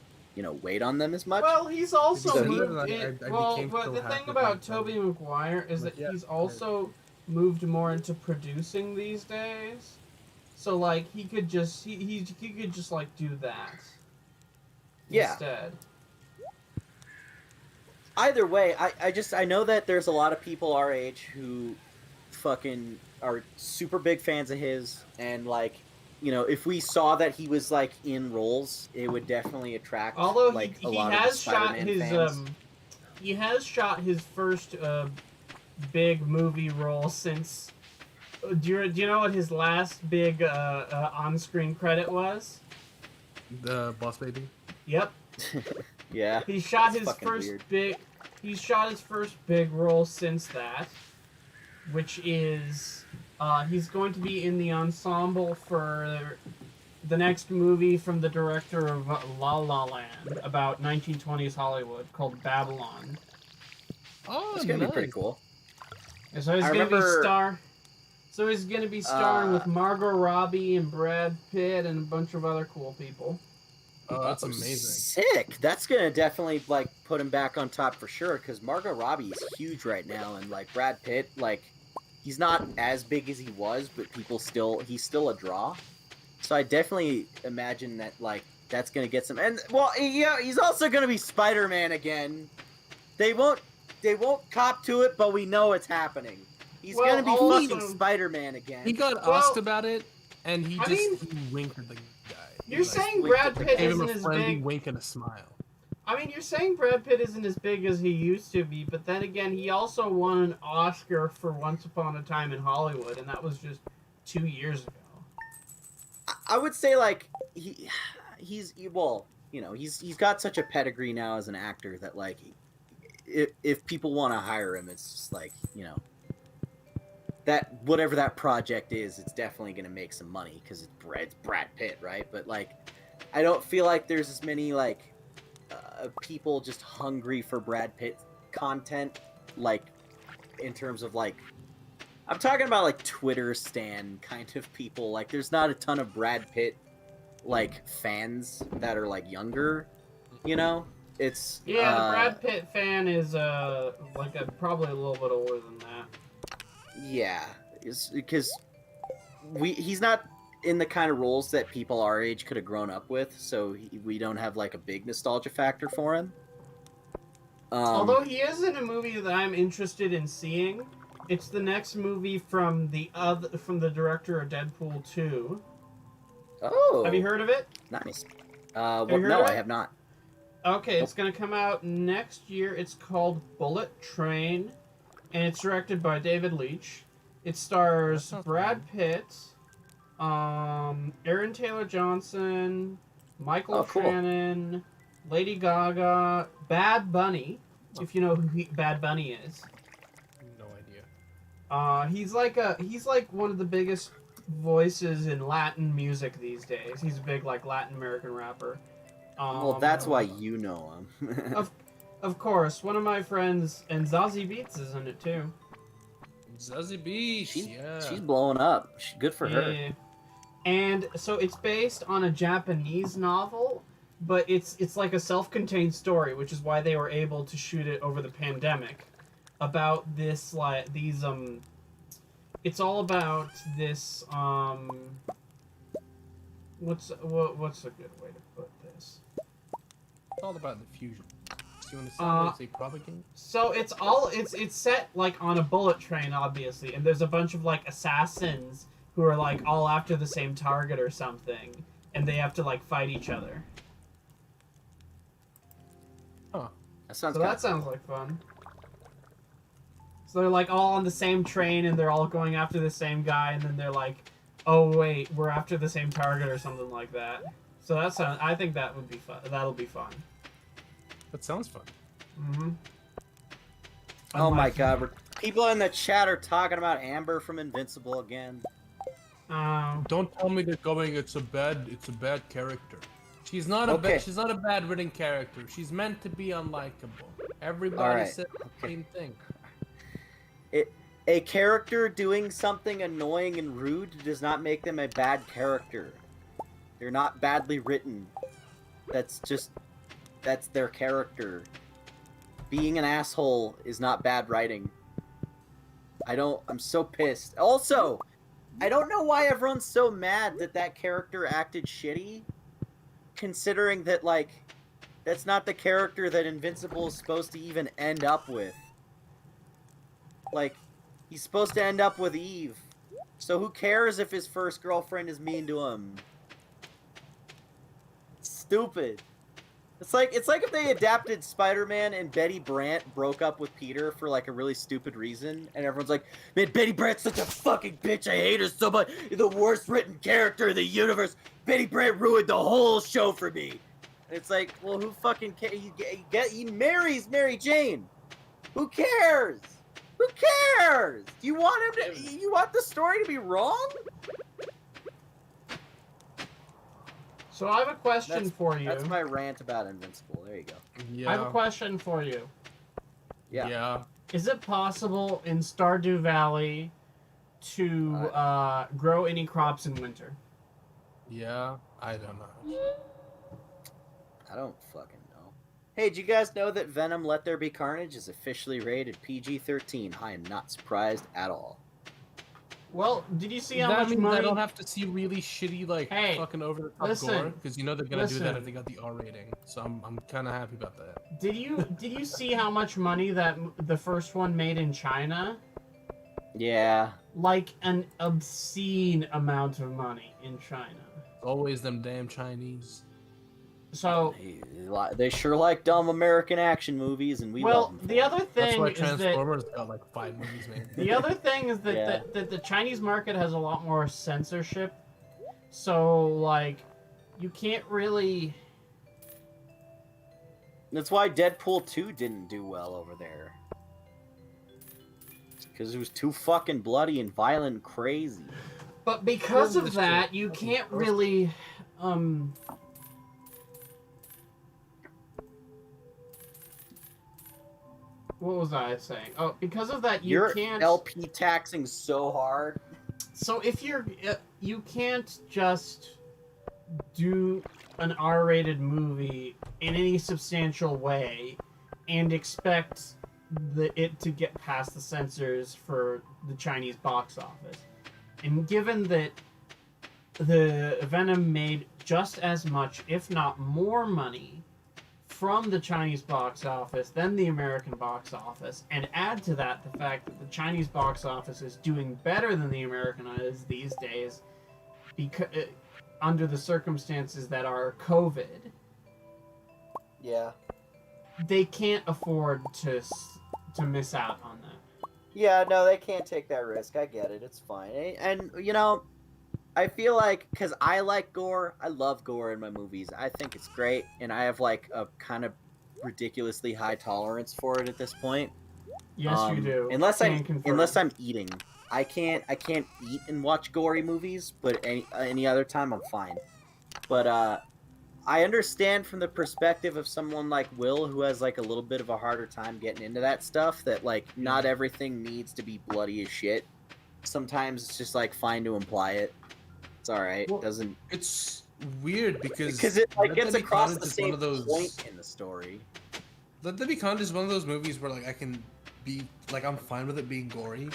wait on them as much. Well, he's also So he- moved I in. became But so the happy thing about with Tobey him. Maguire is that Yeah. he's also moved more into producing these days. So like he could just he could just like do that. Yeah. Instead. Either way, I know that there's a lot of people our age who fucking are super big fans of his, and like if we saw that he was like in roles, it would definitely attract Although like a he lot of the has shot Spider-Man his fans. he has shot his first big movie role since. Do you know what his last big on-screen credit was? The Boss Baby. Yep. Yeah. He shot It's his fucking first weird. big. He's shot his first big role since that, which is he's going to be in the ensemble for the next movie from the director of La La Land about 1920s Hollywood called Babylon. Oh, It's gonna be pretty cool. And so he's I gonna remember- be star. So he's gonna be starring with Margot Robbie and Brad Pitt and a bunch of other cool people. Oh, that's amazing. Sick. That's gonna definitely like put him back on top for sure. Because Margot Robbie is huge right now, and like Brad Pitt, like he's not as big as he was, but he's still a draw. So I definitely imagine that like that's gonna get some. And well, yeah, he's also gonna be Spider-Man again. They won't cop to it, but we know it's happening. He's Well, gonna be also- fucking Spider-Man again. He got Well- asked about it, and he winked at the guy. You're saying Brad Pitt gave him isn't a as friendly big. wink and a smile. I mean, you're saying Brad Pitt isn't as big as he used to be, but then again, he also won an Oscar for Once Upon a Time in Hollywood, and that was just 2 years ago. I would say like he's got such a pedigree now as an actor that like if people want to hire him, it's just like that whatever that project is, it's definitely gonna make some money because it's Brad Pitt, right? But like I don't feel like there's as many like people just hungry for Brad Pitt content, like in terms of like I'm talking about like Twitter stan kind of people. Like there's not a ton of Brad Pitt like fans that are like younger, you know? It's the Brad Pitt fan is probably a little bit older than that. Yeah, it's because he's not in the kind of roles that people our age could have grown up with, so we don't have like a big nostalgia factor for him. Although he is in a movie that I'm interested in seeing. It's the next movie from the director of Deadpool 2. Oh, have you heard of it? Nice. No, I have not. Okay, it's gonna come out next year. It's called Bullet Train, and it's directed by David Leitch. It stars Brad Pitt, Aaron Taylor Johnson, Michael Shannon, Lady Gaga, Bad Bunny, if you know who Bad Bunny is. No idea. He's like one of the biggest voices in Latin music these days. He's a big like Latin American rapper. Well, that's why you know him. Of course, one of my friends, and Zazie Beetz is in it too. Zazie Beetz, she's blowing up. Good for her. And so it's based on a Japanese novel, but it's like a self-contained story, which is why they were able to shoot it over the pandemic. About this it's all about this what's a good way to put this? It's all about the fusion. Do you want to say it's a propaganda? So it's set like on a bullet train, obviously, and there's a bunch of like assassins who are like all after the same target or something, and they have to like fight each other. Huh. That sounds like fun. So they're like all on the same train, and they're all going after the same guy, and then they're like, "Oh wait, we're after the same target" or something like that. So I think that would be fun. That'll be fun. That sounds fun. Mm-hmm. Oh my god, people in the chat are talking about Amber from Invincible again. Don't tell me they're going. It's a bad character. She's not a bad written character. She's meant to be unlikable. Everybody said the same thing. A character doing something annoying and rude does not make them a bad character. They're not badly written. That's their character. Being an asshole is not bad writing. I'm so pissed. Also, I don't know why everyone's so mad that character acted shitty, considering that, like, that's not the character that Invincible is supposed to even end up with. Like, he's supposed to end up with Eve. So who cares if his first girlfriend is mean to him? Stupid. It's like if they adapted Spider-Man and Betty Brant broke up with Peter for like a really stupid reason, and everyone's like, "Man, Betty Brant's such a fucking bitch. I hate her so much. The worst written character in the universe. Betty Brant ruined the whole show for me." And it's like, well, who fucking cares? He marries Mary Jane. Who cares? Who cares? Do you want him to? You want the story to be wrong? So I have a question for you. That's my rant about Invincible. There you go. Yeah. I have a question for you. Yeah. Is it possible in Stardew Valley to grow any crops in winter? Yeah, I don't know. I don't fucking know. Hey, did you guys know that Venom Let There Be Carnage is officially rated PG-13? I am not surprised at all. Well, did you see how much money? I don't have to see really shitty, like, fucking over-the-top gore, because you know they're gonna do that if they got the R rating. So I'm kind of happy about that. Did you see how much money that the first one made in China? Yeah. Like an obscene amount of money in China. Always them damn Chinese. So They sure like dumb American action movies, and we love them. The other That's thing why is that Transformers got like 5 movies, man. the other thing is that, Yeah. that the Chinese market has a lot more censorship. So like, you can't really. That's why Deadpool 2 didn't do well over there. Because it was too fucking bloody and violent and crazy. But because of that, you can't really, what was I saying? Oh, because of that, you can't. You're LP taxing so hard. So if you can't just do an R-rated movie in any substantial way and expect it to get past the censors for the Chinese box office. And given that the Venom made just as much, if not more money from the Chinese box office than the American box office, and add to that the fact that the Chinese box office is doing better than the American is these days, because under the circumstances that are COVID, Yeah. they can't afford to miss out on that. Yeah, no, they can't take that risk. I get it. It's fine. And, you know, I feel like, because I like gore, I love gore in my movies. I think it's great, and I have, like, a kind of ridiculously high tolerance for it at this point. Yes, you do. Unless Confirm. I'm eating. I can't eat and watch gory movies, but any other time I'm fine. But, I understand from the perspective of someone like Will, who has like a little bit of a harder time getting into that stuff, that like not everything needs to be bloody as shit. Sometimes it's just like fine to imply it. It's all right. Well, Doesn't. It's weird because it like Let gets There Be across Carnage the is same one of those, point in the story. Let There Be Carnage is one of those movies where like I can be like I'm fine with it being gory,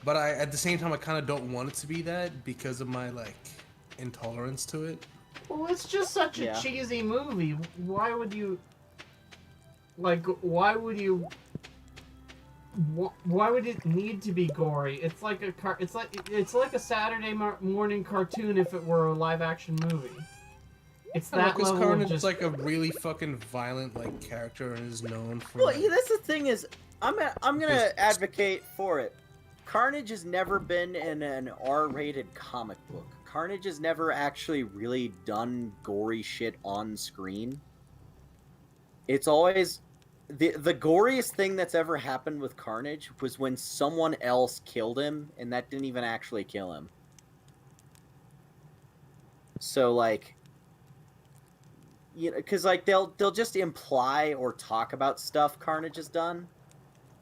but I at the same time I kind of don't want it to be that because of my like intolerance to it. Well, it's just such a cheesy movie. Why would you? Like, why would you? Why would it need to be gory? It's like it's like a Saturday morning cartoon if it were a live action movie. It's that because level Carnage of just... is like a really fucking violent like character and is known for. Well, yeah, that's the thing is, I'm gonna advocate for it. Carnage has never been in an R-rated comic book. Carnage has never actually really done gory shit on screen. It's always the goriest thing that's ever happened with Carnage was when someone else killed him, and that didn't even actually kill him. So like, you know, because like they'll just imply or talk about stuff Carnage has done.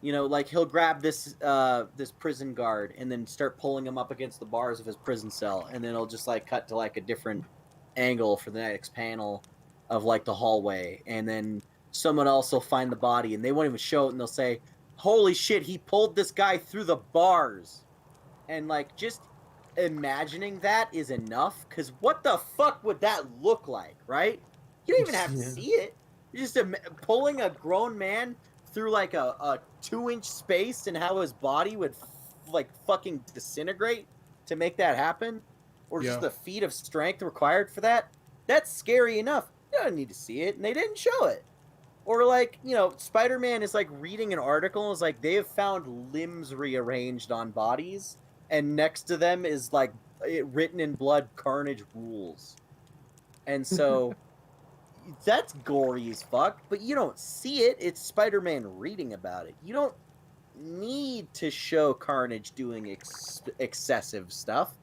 You know, like he'll grab this this prison guard and then start pulling him up against the bars of his prison cell, and then it'll just like cut to like a different angle for the next panel of like the hallway, and then someone else will find the body and they won't even show it, and they'll say, "Holy shit, he pulled this guy through the bars," and like just imagining that is enough, because what the fuck would that look like, right? You don't even have to see it. You're just pulling a grown man through like a 2-inch space, and how his body would like fucking disintegrate to make that happen, or just the feat of strength required for that. That's scary enough. You don't need to see it, and they didn't show it. Or like, you know, Spider-Man is like reading an article, and is like, they have found limbs rearranged on bodies, and next to them is like written in blood, "Carnage rules." And so that's gory as fuck, but you don't see it. It's Spider-Man reading about it. You don't need to show Carnage doing excessive stuff,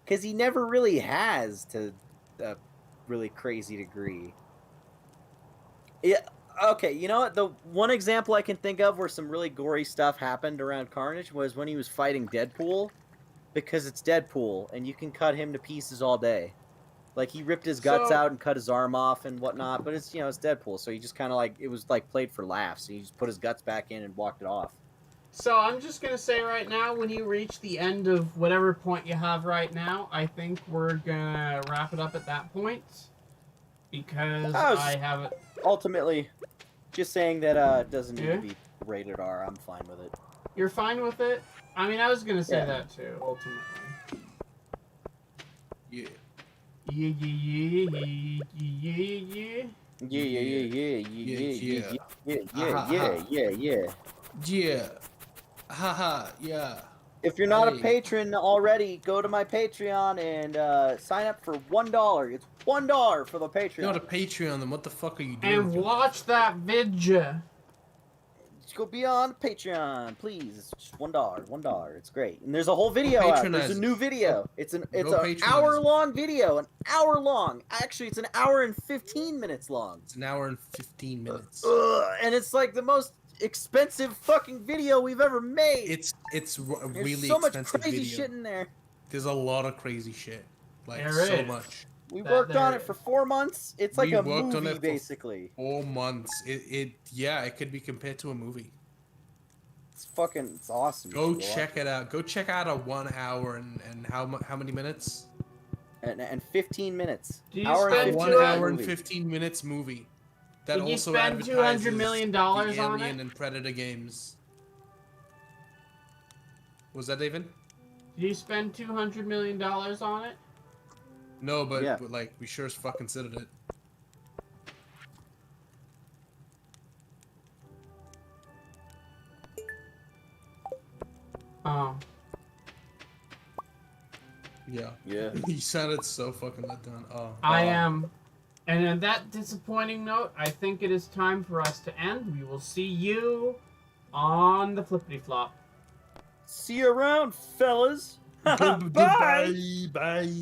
because he never really has to a really crazy degree. Yeah. Okay, you know what? The one example I can think of where some really gory stuff happened around Carnage was when he was fighting Deadpool, because it's Deadpool, and you can cut him to pieces all day. Like, he ripped his guts out and cut his arm off and whatnot, but it's, you know, it's Deadpool, so he just kind of like, it was like played for laughs. He just put his guts back in and walked it off. So I'm just going to say right now, when you reach the end of whatever point you have right now, I think we're going to wrap it up at that point, because I have it. Ultimately, just saying that it doesn't need to be rated R. I'm fine with it. You're fine with it? I mean, I was gonna say Yeah. that too, ultimately. Yeah. Yeah, yeah, yeah, yeah, yeah, yeah. Yeah. Yeah. Haha. Yeah. If you're not a Hey. patron already, go to my Patreon and sign up for $1. It's $1 for the If you're not a Patreon. Patreon, then what the fuck are you doing? And with your watch life? that vidya. Just go be on Patreon, please. It's just $1. $1. It's great. And there's a whole video out. There's Patronize a new us. video. It's an patronize hour us. long video. An hour long. Actually, it's an hour and 15 minutes long. It's an hour and 15 minutes. And it's like the most expensive fucking video we've ever made. It's There's really so much expensive crazy video. shit in there. There's a lot of crazy shit. Like There so is. much. We That worked on there it for is. 4 months. It's like We a worked on movie, it for basically. 4 months. It could be compared to a movie. It's awesome. Go You should check it out. Go check out a 1 hour and how many minutes? watch it. And 15 minutes. Do you Hour spend and 1 2 hour and movie. 15 minutes movie. That Did you also spend advertises $200 million the on Alien it? and Predator games. Was that David? Did you spend $200 million on it? No, but, Yeah. but like we sure as fuck considered it. Oh. Yeah. Yeah. You sounded so fucking let down. Oh. I am. And on that disappointing note, I think it is time for us to end. We will see you on the flippity flop. See you around, fellas. Bye. Bye. Bye.